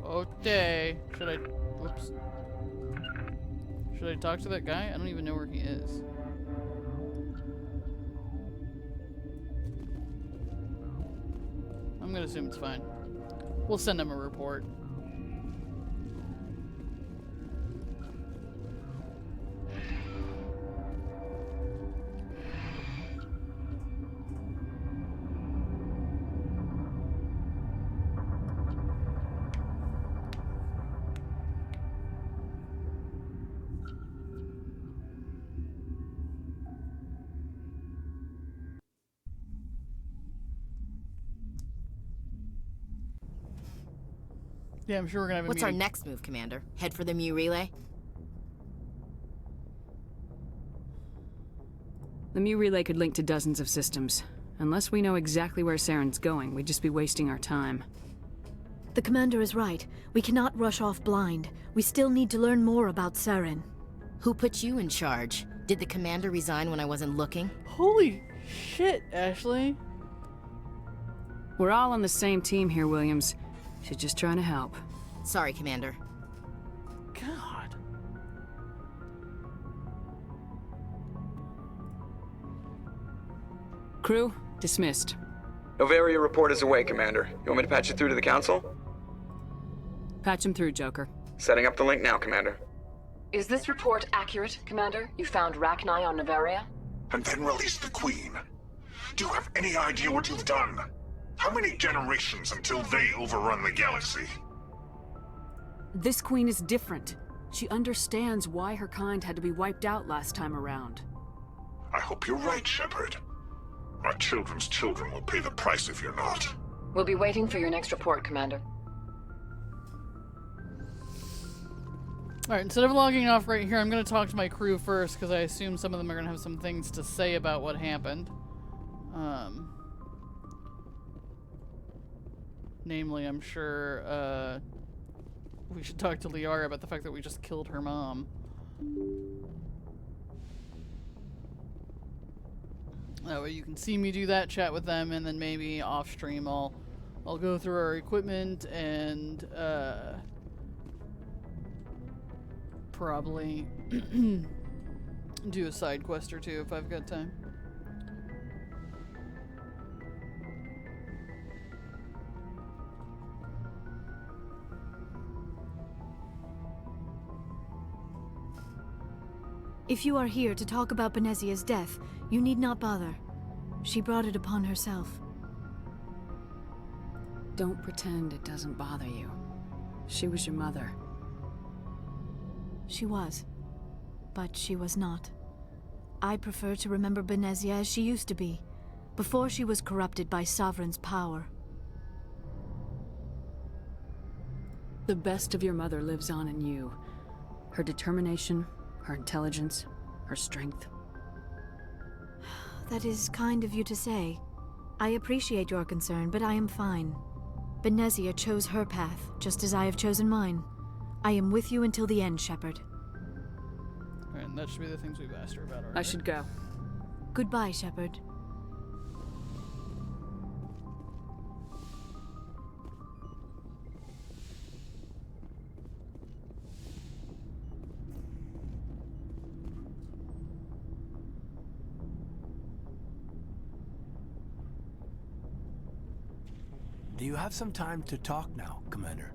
Okay. Should I... Whoops. Should I talk to that guy? I don't even know where he is. I'm gonna assume it's fine. We'll send him a report. Yeah, I'm sure we're gonna have a What's our meeting. next move, Commander? Head for the Mu relay? The Mu relay could link to dozens of systems. Unless we know exactly where Saren's going, we'd just be wasting our time. The commander is right. We cannot rush off blind. We still need to learn more about Saren. Who put you in charge? Did the commander resign when I wasn't looking? Holy shit, Ashley. We're all on the same team here, Williams. She's just trying to help. Sorry, Commander. God. Crew, dismissed. Noveria report is away, Commander. You want me to patch you through to the Council? Patch him through, Joker. Setting up the link now, Commander. Is this report accurate, Commander? You found Rachni on Noveria? And then released the Queen. Do you have any idea what you've done? How many generations until they overrun the galaxy? This queen is different. She understands why her kind had to be wiped out last time around. I hope you're right, Shepard. My children's children will pay the price if you're not. We'll be waiting for your next report, Commander. Alright, instead of logging off right here, I'm going to talk to my crew first, because I assume some of them are going to have some things to say about what happened. Namely, I'm sure, we should talk to Liara about the fact that we just killed her mom. That way you can see me do that, chat with them, and then maybe off stream I'll go through our equipment and, probably do a side quest or two if I've got time. If you are here to talk about Benezia's death, you need not bother. She brought it upon herself. Don't pretend it doesn't bother you. She was your mother. she was. But she was not. I prefer to remember Benezia as she used to be, before she was corrupted by Sovereign's power. The best of your mother lives on in you. Her determination, her intelligence, her strength. That is kind of you to say. I appreciate your concern, but I am fine. Benezia chose her path, just as I have chosen mine. I am with you until the end, Shepard. Alright, and that should be the things we've asked her about already. I should go. Goodbye, Shepard. Do you have some time to talk now, Commander?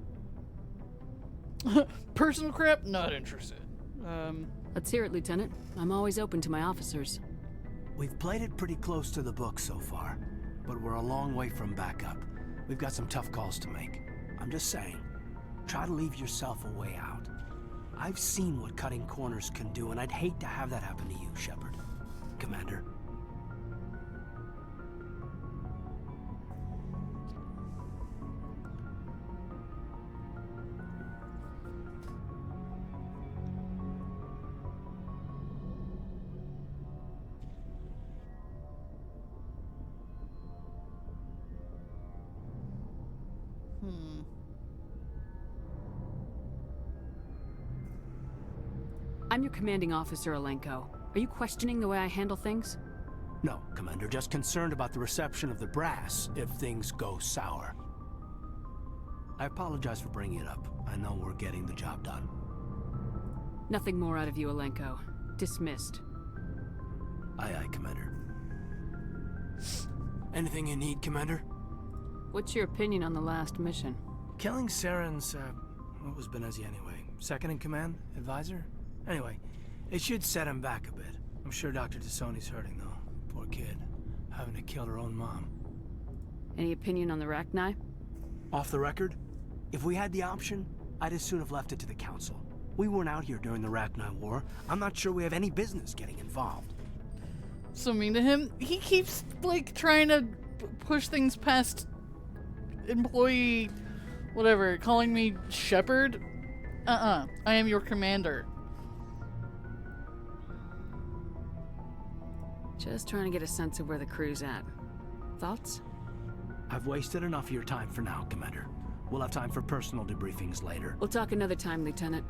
Personal crap? Not interested. Let's hear it, Lieutenant. I'm always open to my officers. We've played it pretty close to the book so far, but we're a long way from backup. We've got some tough calls to make. I'm just saying, try to leave yourself a way out. I've seen what cutting corners can do, and I'd hate to have that happen to you, Shepard. Commander. I'm your commanding officer, Alenko. Are you questioning the way I handle things? No, Commander, just concerned about the reception of the brass if things go sour. I apologize for bringing it up. I know we're getting the job done. Nothing more out of you, Alenko. Dismissed. Aye, aye, Commander. Anything you need, Commander? What's your opinion on the last mission? Killing Saren's, what was Benezia anyway? Second in command? Advisor? Anyway, it should set him back a bit. I'm sure Dr. Tassoni's hurting, though. Poor kid. Having to kill her own mom. Any opinion on the Rachni? Off the record? If we had the option, I'd as soon have left it to the Council. We weren't out here during the Rachni War. I'm not sure we have any business getting involved. So mean to him. He keeps, like, trying to push things past employee... whatever, calling me Shepard? I am your commander. Just trying to get a sense of where the crew's at. Thoughts? I've wasted enough of your time for now, Commander. We'll have time for personal debriefings later. We'll talk another time, Lieutenant.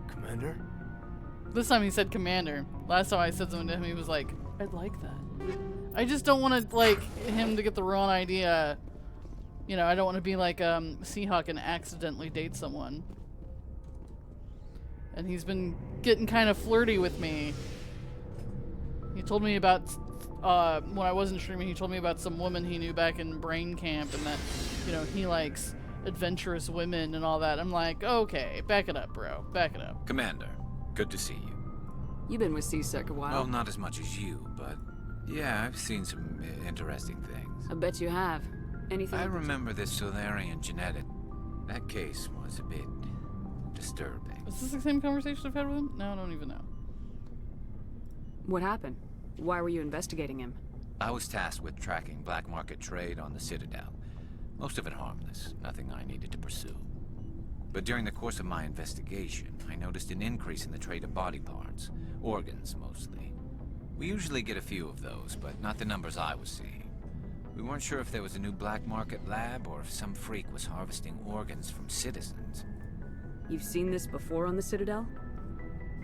Commander? This time he said commander. Last time I said something to him, he was like, I'd like that. I just don't want to, like, him to get the wrong idea. You know, I don't want to be like Seahawk and accidentally date someone. And he's been getting kind of flirty with me. He told me about, when I wasn't streaming, he told me about some woman he knew back in Brain Camp and that, you know, he likes adventurous women and all that. I'm like, okay, back it up, bro. Back it up. Commander, good to see you. You've been with C-Sec a while. Well, not as much as you, but yeah, I've seen some interesting things. I bet you have. Anything? I remember this Solarian genetic. That case was a bit disturbing. Is this the same conversation I've had with him? No, I don't even know. What happened? Why were you investigating him? I was tasked with tracking black market trade on the Citadel. Most of it harmless, nothing I needed to pursue. But during the course of my investigation, I noticed an increase in the trade of body parts, organs mostly. We usually get a few of those, but not the numbers I was seeing. We weren't sure if there was a new black market lab or if some freak was harvesting organs from citizens. You've seen this before on the Citadel?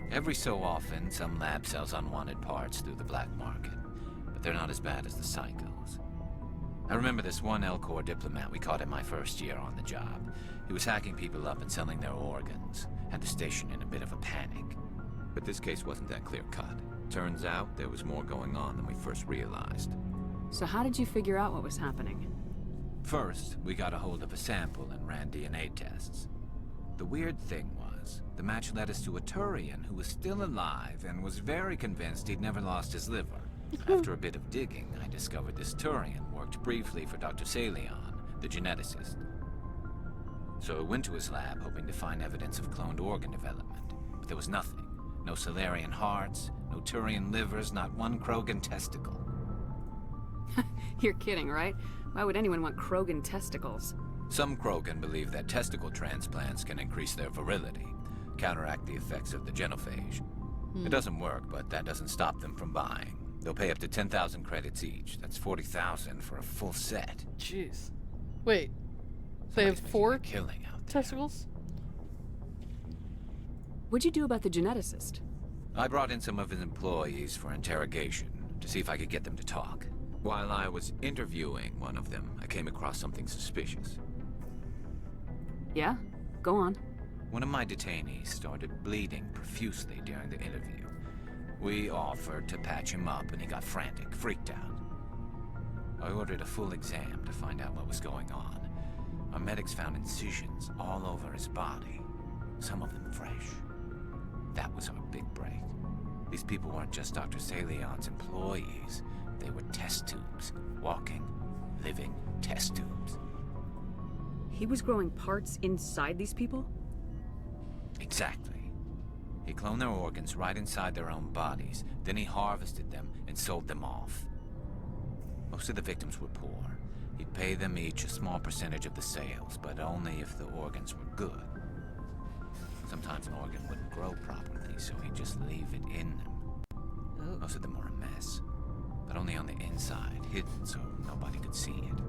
Every so often, some lab sells unwanted parts through the black market, but they're not as bad as the psychos. I remember this one L-Corps diplomat we caught in my first year on the job. He was hacking people up and selling their organs, had the station in a bit of a panic. But this case wasn't that clear-cut. Turns out there was more going on than we first realized. So how did you figure out what was happening? First, we got a hold of a sample and ran DNA tests. The weird thing was, the match led us to a Turian who was still alive and was very convinced he'd never lost his liver. After a bit of digging, I discovered this Turian worked briefly for Dr. Salion, the geneticist. So I went to his lab hoping to find evidence of cloned organ development, but There was nothing. No Solarian hearts, no Turian livers, not one Krogan testicle. You're kidding, right? Why would anyone want Krogan testicles? Some Krogan believe that testicle transplants can increase their virility, counteract the effects of the genophage. It doesn't work, but that doesn't stop them from buying. They'll pay up to 10,000 credits each. That's 40,000 for a full set. Jeez. Wait. They have 4 killing out there. testicles? What'd you do about the geneticist? I brought in some of his employees for interrogation to see if I could get them to talk. While I was interviewing one of them, I came across something suspicious. Yeah? Go on. One of my detainees started bleeding profusely during the interview. We offered to patch him up and he got frantic, freaked out. I ordered a full exam to find out what was going on. Our medics found incisions all over his body, some of them fresh. That was our big break. These people weren't just Dr. Salion's employees. They were test tubes. Walking, living test tubes. He was growing parts inside these people? Exactly. He cloned their organs right inside their own bodies. Then he harvested them and sold them off. Most of the victims were poor. He'd pay them each a small percentage of the sales, but only if the organs were good. Sometimes an organ wouldn't grow properly, so he'd just leave it in them. Most of them were a mess, but only on the inside, hidden so nobody could see it.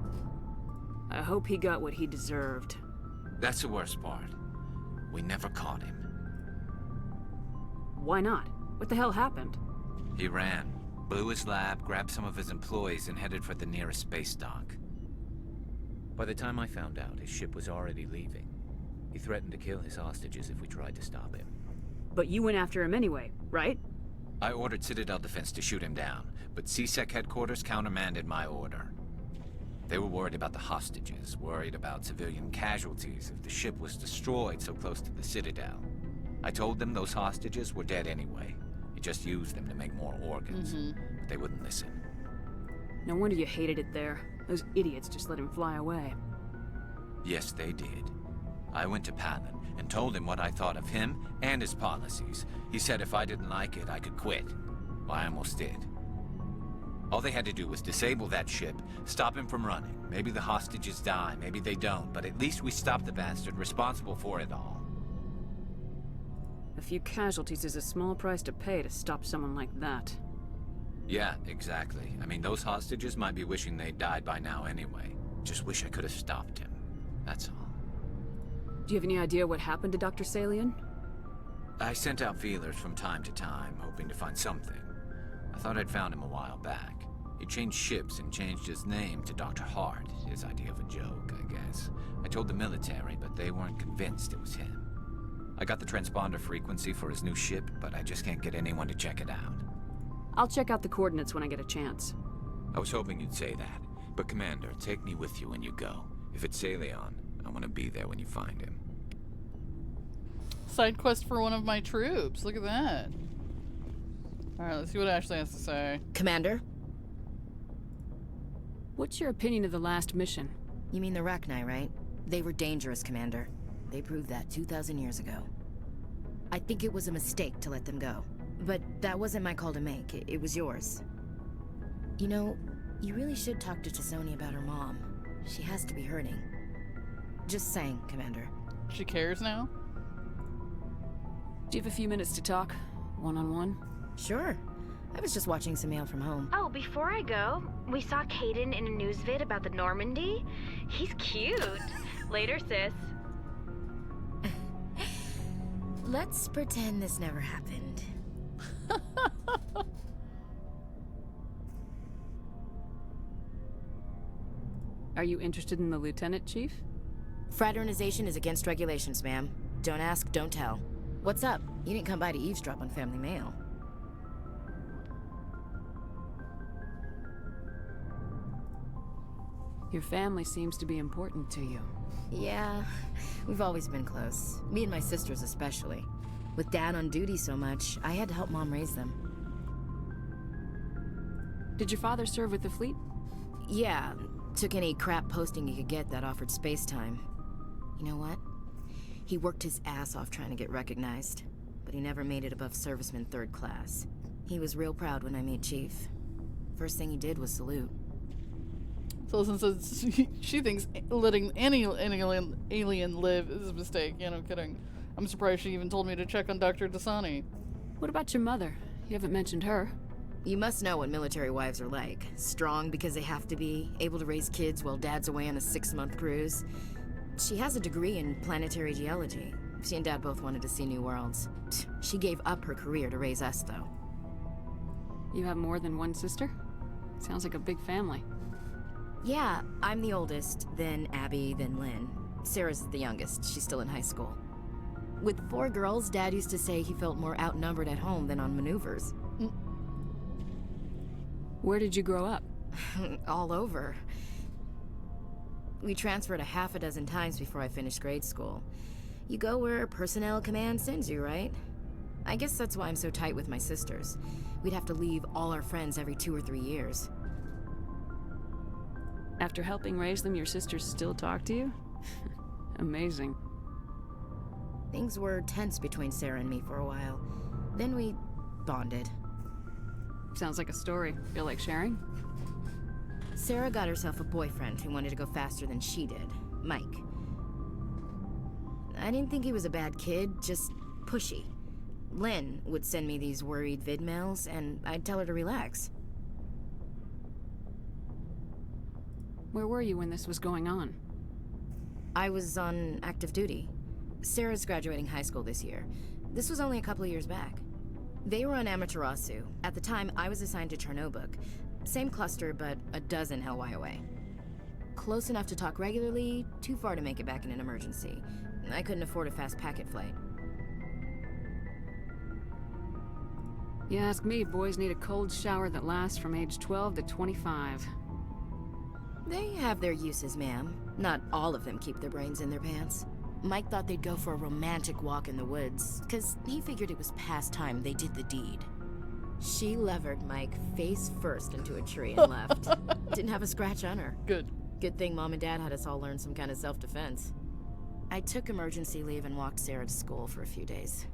I hope he got what he deserved. That's the worst part. We never caught him. Why not? What the hell happened? He ran, blew his lab, grabbed some of his employees, and headed for the nearest space dock. By the time I found out, his ship was already leaving. He threatened to kill his hostages if we tried to stop him. But you went after him anyway, right? I ordered Citadel Defense to shoot him down, but CSEC headquarters countermanded my order. They were worried about the hostages, worried about civilian casualties if the ship was destroyed so close to the Citadel. I told them those hostages were dead anyway. He just used them to make more organs. But they wouldn't listen. No wonder you hated it there. Those idiots just let him fly away. Yes, they did. I went to Palin and told him what I thought of him and his policies. He said if I didn't like it, I could quit. Well, I almost did. All they had to do was disable that ship, stop him from running. Maybe the hostages die, maybe they don't, but at least we stopped the bastard responsible for it all. A few casualties is a small price to pay to stop someone like that. Yeah, exactly. I mean, those hostages might be wishing they'd died by now anyway. Just wish I could have stopped him. That's all. Do you have any idea what happened to Dr. Salion? I sent out feelers from time to time, hoping to find something. I thought I'd found him a while back. He changed ships and changed his name to Dr. Hart, his idea of a joke, I guess. I told the military, but they weren't convinced it was him. I got the transponder frequency for his new ship, but I just can't get anyone to check it out. I'll check out the coordinates when I get a chance. I was hoping you'd say that. But Commander, take me with you when you go. If it's Salion, I want to be there when you find him. Side quest for one of my troops. Look at that. Alright, let's see what Ashley has to say. Commander? What's your opinion of the last mission? You mean the Rachni, right? They were dangerous, Commander. They proved that 2,000 years ago. I think it was a mistake to let them go. But that wasn't my call to make. It was yours. You know, you really should talk to T'Soni about her mom. She has to be hurting. Just saying, Commander. She cares now? Do you have a few minutes to talk? One-on-one? Sure. I was just watching some mail from home. Oh, before I go, we saw Caden in a news vid about the Normandy. He's cute. Later, sis. Let's pretend this never happened. Are you interested in the Lieutenant, Chief? Fraternization is against regulations, ma'am. Don't ask, don't tell. What's up? You didn't come by to eavesdrop on family mail. Your family seems to be important to you. Yeah, we've always been close. Me and my sisters especially. With Dad on duty so much, I had to help Mom raise them. Did your father serve with the fleet? Yeah, took any crap posting he could get that offered space time. You know what? He worked his ass off trying to get recognized. but he never made it above serviceman 3rd class. He was real proud when I made Chief. First thing he did was salute. So since she thinks letting any alien live is a mistake, yeah, no kidding. I'm surprised she even told me to check on Dr. Dasani. What about your mother? You haven't mentioned her. You must know what military wives are like. Strong because they have to be, able to raise kids while dad's away on a 6-month cruise. She has a degree in planetary geology. She and dad both wanted to see new worlds. She gave up her career to raise us, though. You have more than one sister? Sounds like a big family. Yeah, I'm the oldest, then Abby, then Lynn. Sarah's the youngest. She's still in high school. With 4 girls, Dad used to say he felt more outnumbered at home than on maneuvers. Where did you grow up? All over. We transferred a half a dozen times before I finished grade school. You go where personnel command sends you, right? I guess that's why I'm so tight with my sisters. We'd have to leave all our friends every 2 or 3 years. After helping raise them, your sisters still talk to you? Amazing. Things were tense between Sarah and me for a while. Then we bonded. Sounds like a story. Feel like sharing? Sarah got herself a boyfriend who wanted to go faster than she did, Mike. I didn't think he was a bad kid, just pushy. Lynn would send me these worried vid mails, and I'd tell her to relax. Where were you when this was going on? I was on active duty. Sarah's graduating high school this year. This was only a couple of years back. They were on Amaterasu. At the time, I was assigned to Chernobog. Same cluster, but a dozen LY away. Close enough to talk regularly, too far to make it back in an emergency. I couldn't afford a fast packet flight. You ask me, boys need a cold shower that lasts from age 12 to 25. They have their uses, ma'am. Not all of them keep their brains in their pants. Mike thought they'd go for a romantic walk in the woods, because he figured it was past time they did the deed. She levered Mike face first into a tree and left. Didn't have a scratch on her. Good. Good thing Mom and Dad had us all learn some kind of self-defense. I took emergency leave and walked Sarah to school for a few days.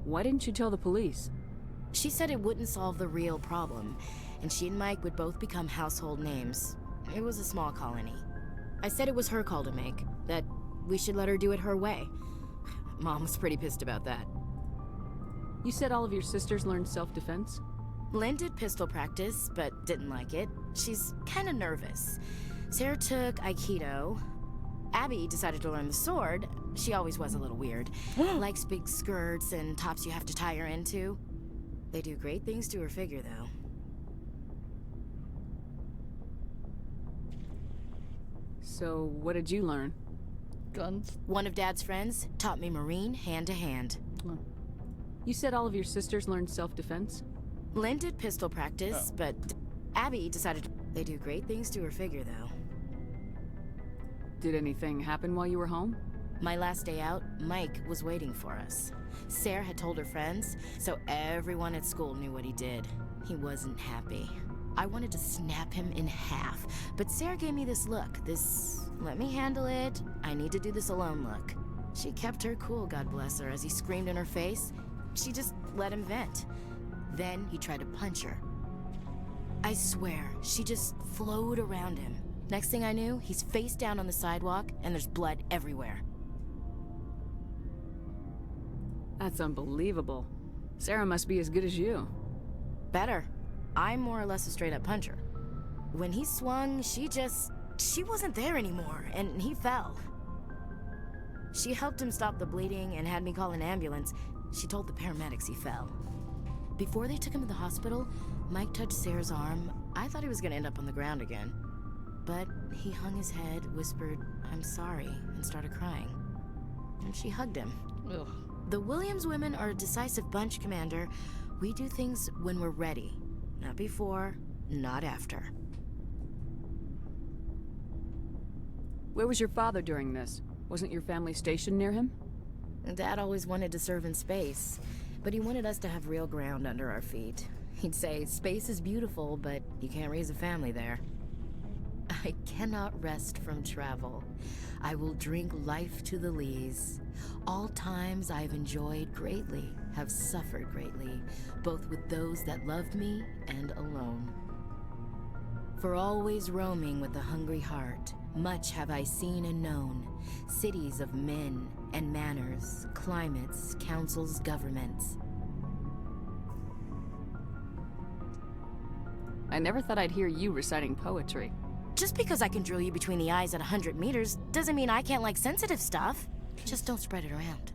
Why didn't you tell the police? She said it wouldn't solve the real problem, and she and Mike would both become household names. It was a small colony. I said it was her call to make, that we should let her do it her way. Mom was pretty pissed about that. You said all of your sisters learned self-defense? Lynn did pistol practice, but didn't like it. She's kinda nervous. Sarah took Aikido. Abby decided to learn the sword. She always was a little weird. Likes big skirts and tops you have to tie her into. They do great things to her figure, though. So, what did you learn? Guns. One of Dad's friends taught me Marine hand-to-hand. You said all of your sisters learned self-defense? Lynn did pistol practice, but Abby decided they do great things to her figure, though. Did anything happen while you were home? My last day out, Mike was waiting for us. Sarah had told her friends, so everyone at school knew what he did. He wasn't happy. I wanted to snap him in half, but Sarah gave me this look, this let me handle it, I need to do this alone look. She kept her cool, God bless her, as he screamed in her face. She just let him vent. Then he tried to punch her. I swear, she just flowed around him. Next thing I knew, he's face down on the sidewalk, and there's blood everywhere. That's unbelievable. Sarah must be as good as you. Better. I'm more or less a straight-up puncher. When he swung, she wasn't there anymore, and he fell. She helped him stop the bleeding and had me call an ambulance. She told the paramedics he fell. Before they took him to the hospital, Mike touched Sarah's arm. I thought he was gonna end up on the ground again. But he hung his head, whispered, "I'm sorry," and started crying. And she hugged him. Ugh. The Williams women are a decisive bunch, Commander. We do things when we're ready. Not before, not after. Where was your father during this? Wasn't your family stationed near him? Dad always wanted to serve in space, but he wanted us to have real ground under our feet. He'd say, space is beautiful, but you can't raise a family there. I cannot rest from travel. I will drink life to the lees. All times I've enjoyed greatly, have suffered greatly, both with those that loved me and alone. For always roaming with a hungry heart, much have I seen and known, cities of men and manners, climates, councils, governments. I never thought I'd hear you reciting poetry. Just because I can drill you between the eyes at 100 meters doesn't mean I can't like sensitive stuff. Just don't spread it around.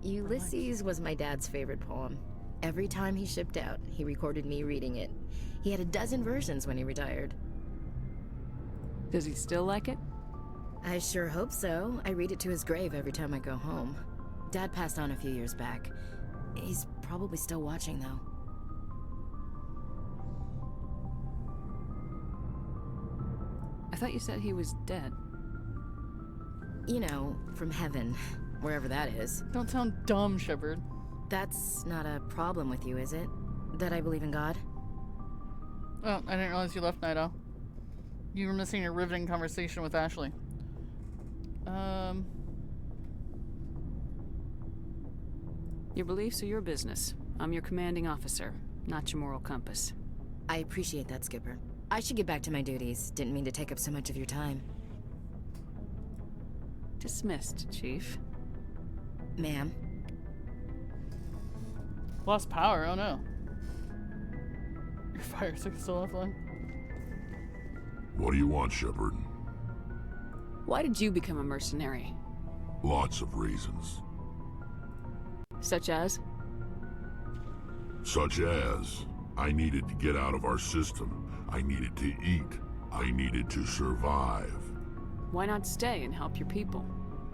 Ulysses was my dad's favorite poem. Every time he shipped out, he recorded me reading it. He had a dozen versions when he retired. Does he still like it? I sure hope so. I read it to his grave every time I go home. Dad passed on a few years back. He's probably still watching, though. I thought you said he was dead. You know, from heaven, wherever that is. Don't sound dumb, Shepard. That's not a problem with you, is it? That I believe in God? Oh, I didn't realize you left, Nido. You were missing a riveting conversation with Ashley. Your beliefs are your business. I'm your commanding officer, not your moral compass. I appreciate that, Skipper. I should get back to my duties. Didn't mean to take up so much of your time. Dismissed, Chief. Ma'am. Lost power, oh no. Your fire stick's still offline. What do you want, Shepard? Why did you become a mercenary? Lots of reasons. Such as? Such as, I needed to get out of our system. I needed to eat. I needed to survive. Why not stay and help your people?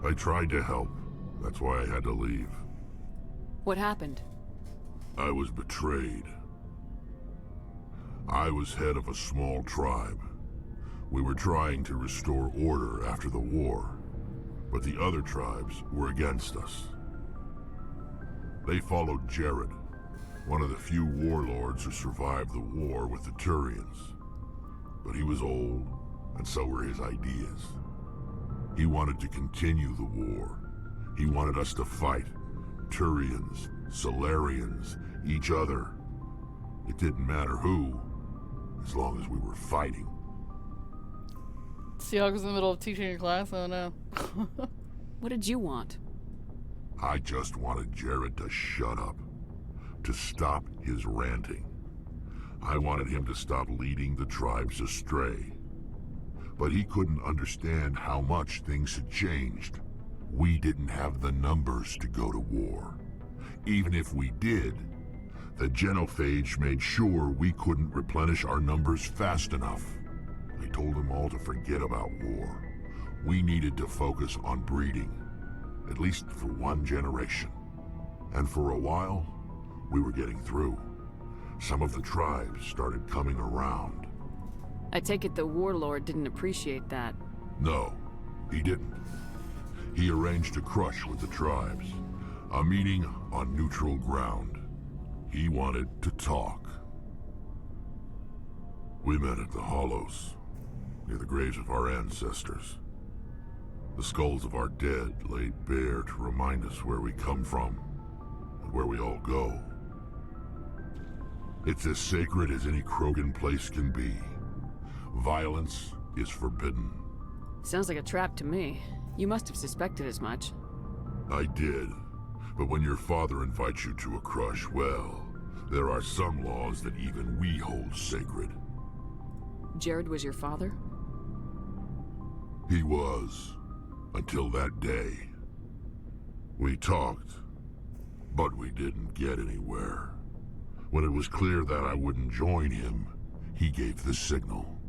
I tried to help. That's why I had to leave. What happened? I was betrayed. I was head of a small tribe. We were trying to restore order after the war, but the other tribes were against us. They followed Jared, one of the few warlords who survived the war with the Turians. But he was old, and so were his ideas. He wanted to continue the war. He wanted us to fight. Turians, Solarians, each other. It didn't matter who, as long as we were fighting. Seahawk was in the middle of teaching a class? Oh no. What did you want? I just wanted Jared to shut up. To stop his ranting. I wanted him to stop leading the tribes astray. But he couldn't understand how much things had changed. We didn't have the numbers to go to war. Even if we did, the genophage made sure we couldn't replenish our numbers fast enough. I told them all to forget about war. We needed to focus on breeding, at least for one generation. And for a while, we were getting through. Some of the tribes started coming around. I take it the warlord didn't appreciate that. No, he didn't. He arranged a crush with the tribes. A meeting on neutral ground. He wanted to talk. We met at the Hollows, near the graves of our ancestors. The skulls of our dead laid bare to remind us where we come from, and where we all go. It's as sacred as any Krogan place can be. Violence is forbidden. Sounds like a trap to me. You must have suspected as much. I did. But when your father invites you to a crush, well, there are some laws that even we hold sacred. Jared was your father? He was, until that day. We talked, but we didn't get anywhere. When it was clear that I wouldn't join him, he gave the signal.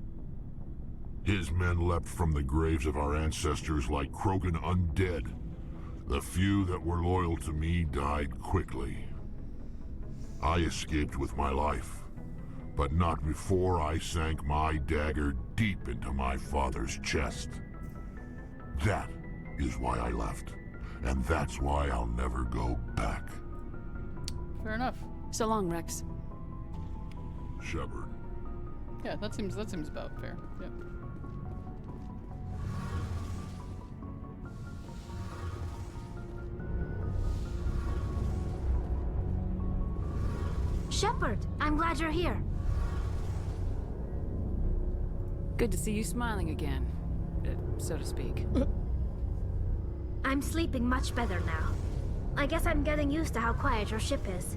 His men leapt from the graves of our ancestors like Krogan undead. The few that were loyal to me died quickly. I escaped with my life, but not before I sank my dagger deep into my father's chest. That is why I left, and that's why I'll never go back. Fair enough. So long, Rex. Shepard. Yeah, that seems about fair. Yeah. Shepard, I'm glad you're here. Good to see you smiling again, so to speak. I'm sleeping much better now. I guess I'm getting used to how quiet your ship is.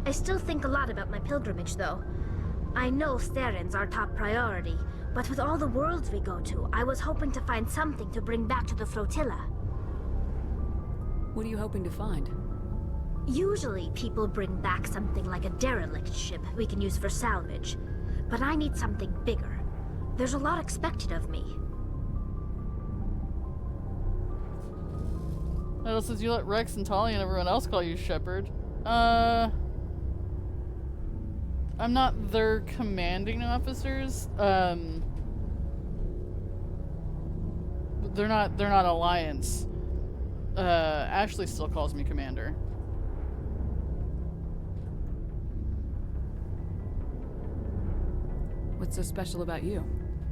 I still think a lot about my pilgrimage, though. I know Steren's our top priority, but with all the worlds we go to, I was hoping to find something to bring back to the flotilla. What are you hoping to find? Usually, people bring back something like a derelict ship we can use for salvage. But I need something bigger. There's a lot expected of me. That says you let Rex and Tali and everyone else call you Shepard. I'm not their commanding officers. They're not Alliance. Ashley still calls me Commander. What's so special about you?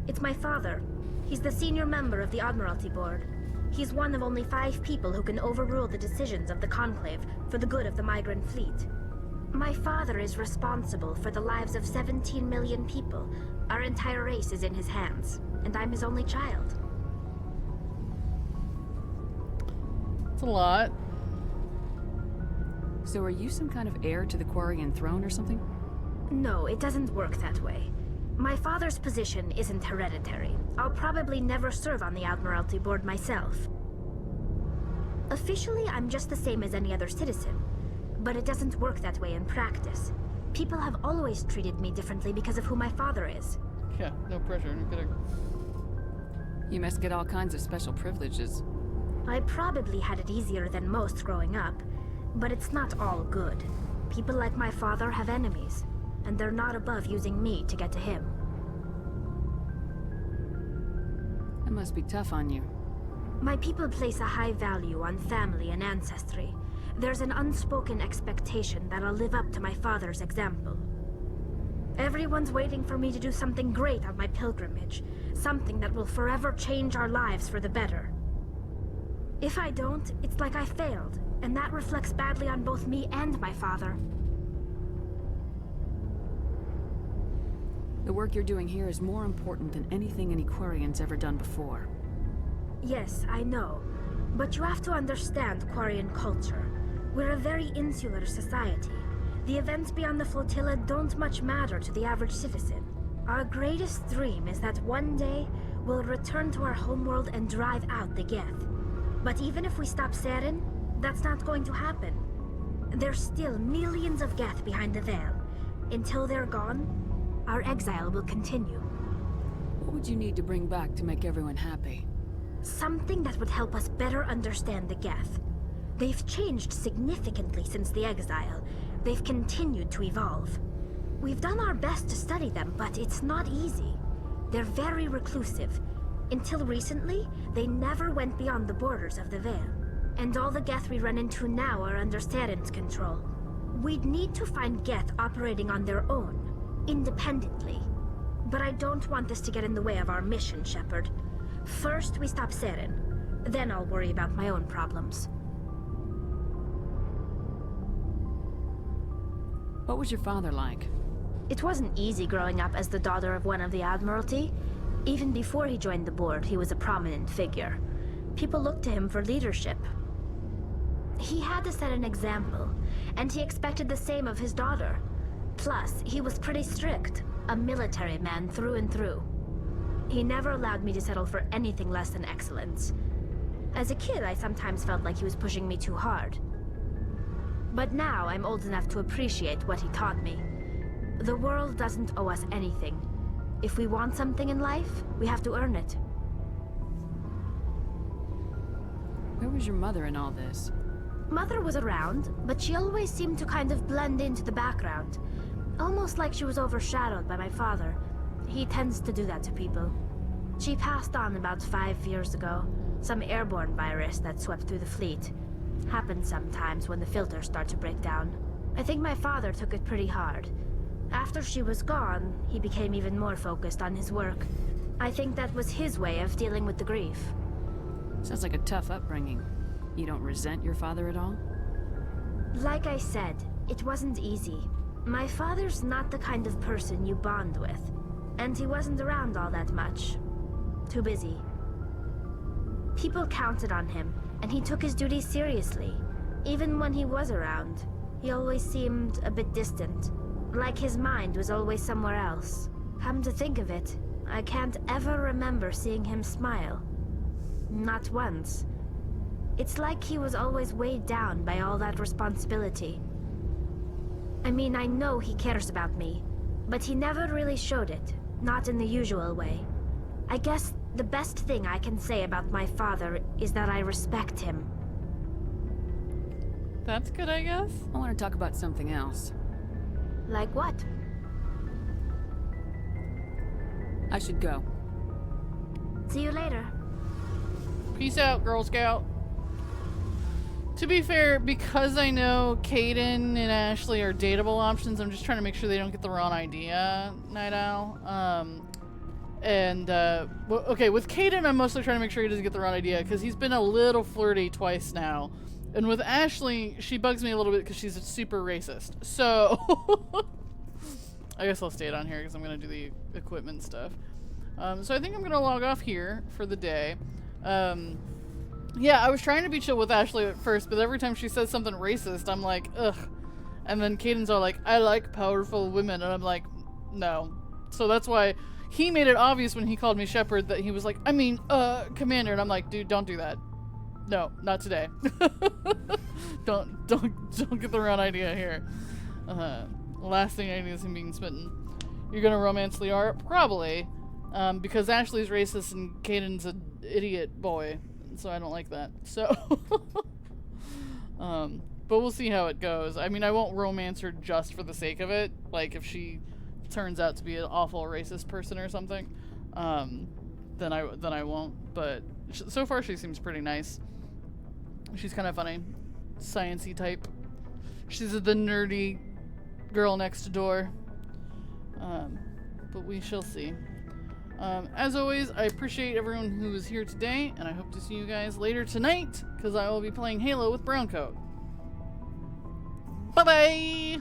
It's my father. He's the senior member of the Admiralty Board. He's one of only 5 people who can overrule the decisions of the Conclave for the good of the migrant fleet. My father is responsible for the lives of 17 million people. Our entire race is in his hands, and I'm his only child. It's a lot. So are you some kind of heir to the Quarian throne or something? No, it doesn't work that way. My father's position isn't hereditary. I'll probably never serve on the Admiralty Board myself. Officially, I'm just the same as any other citizen. But it doesn't work that way in practice. People have always treated me differently because of who my father is. Yeah, no pressure, no kidding. You must get all kinds of special privileges. I probably had it easier than most growing up, but it's not all good. People like my father have enemies, and they're not above using me to get to him. That must be tough on you. My people place a high value on family and ancestry. There's an unspoken expectation that I'll live up to my father's example. Everyone's waiting for me to do something great on my pilgrimage, something that will forever change our lives for the better. If I don't, it's like I failed, and that reflects badly on both me and my father. The work you're doing here is more important than anything any Quarian's ever done before. Yes, I know. But you have to understand Quarian culture. We're a very insular society. The events beyond the flotilla don't much matter to the average citizen. Our greatest dream is that one day we'll return to our homeworld and drive out the Geth. But even if we stop Seren, that's not going to happen. There's still millions of Geth behind the veil. Until they're gone, our exile will continue. What would you need to bring back to make everyone happy? Something that would help us better understand the Geth. They've changed significantly since the exile. They've continued to evolve. We've done our best to study them, but it's not easy. They're very reclusive. Until recently, they never went beyond the borders of the Veil. And all the Geth we run into now are under Seren's control. We'd need to find Geth operating on their own, independently. But I don't want this to get in the way of our mission, Shepard. First, we stop Seren. Then I'll worry about my own problems. What was your father like? It wasn't easy growing up as the daughter of one of the Admiralty. Even before he joined the board, he was a prominent figure. People looked to him for leadership. He had to set an example, and he expected the same of his daughter. Plus, he was pretty strict, a military man through and through. He never allowed me to settle for anything less than excellence. As a kid, I sometimes felt like he was pushing me too hard. But now I'm old enough to appreciate what he taught me. The world doesn't owe us anything. If we want something in life, we have to earn it. Where was your mother in all this? Mother was around, but she always seemed to kind of blend into the background. Almost like she was overshadowed by my father. He tends to do that to people. She passed on about 5 years ago. Some airborne virus that swept through the fleet. Happens sometimes when the filters start to break down. I think my father took it pretty hard. After she was gone, he became even more focused on his work. I think that was his way of dealing with the grief. Sounds like a tough upbringing. You don't resent your father at all? Like I said, It wasn't easy. My father's not the kind of person you bond with, and he wasn't around all that much. Too busy. People counted on him, and he took his duties seriously. Even when he was around, he always seemed a bit distant, like his mind was always somewhere else. Come to think of it, I can't ever remember seeing him smile. Not once. It's like he was always weighed down by all that responsibility. I mean, I know he cares about me, but he never really showed it, not in the usual way. I guess the best thing I can say about my father is that I respect him. That's good, I guess. I want to talk about something else. Like what? I should go. See you later. Peace out, Girl Scout. To be fair, because I know Caden and Ashley are dateable options, I'm just trying to make sure they don't get the wrong idea, Night Owl. Okay, with Caden, I'm mostly trying to make sure he doesn't get the wrong idea, because he's been a little flirty twice now. And with Ashley, she bugs me a little bit because she's super racist. So, I guess I'll stay down here because I'm going to do the equipment stuff. So I think I'm going to log off here for the day. Yeah, I was trying to be chill with Ashley at first, but every time she says something racist, I'm like, ugh. And then Caden's all like, I like powerful women. And I'm like, no. So that's why he made it obvious when he called me Shepherd that he was like, I mean, Commander. And I'm like, dude, don't do that. No, not today. Don't get the wrong idea here. Last thing I need is him being smitten. You're gonna romance Liara? Probably. Because Ashley's racist and Caden's an idiot boy. So I don't like that. So but we'll see how it goes. I mean, I won't romance her just for the sake of it. Like if she turns out to be an awful racist person or something, then I won't. But so far she seems pretty nice. She's kind of funny, science-y type. She's the nerdy girl next door. But we shall see. As always, I appreciate everyone who was here today, and I hope to see you guys later tonight, because I will be playing Halo with Browncoat. Bye-bye!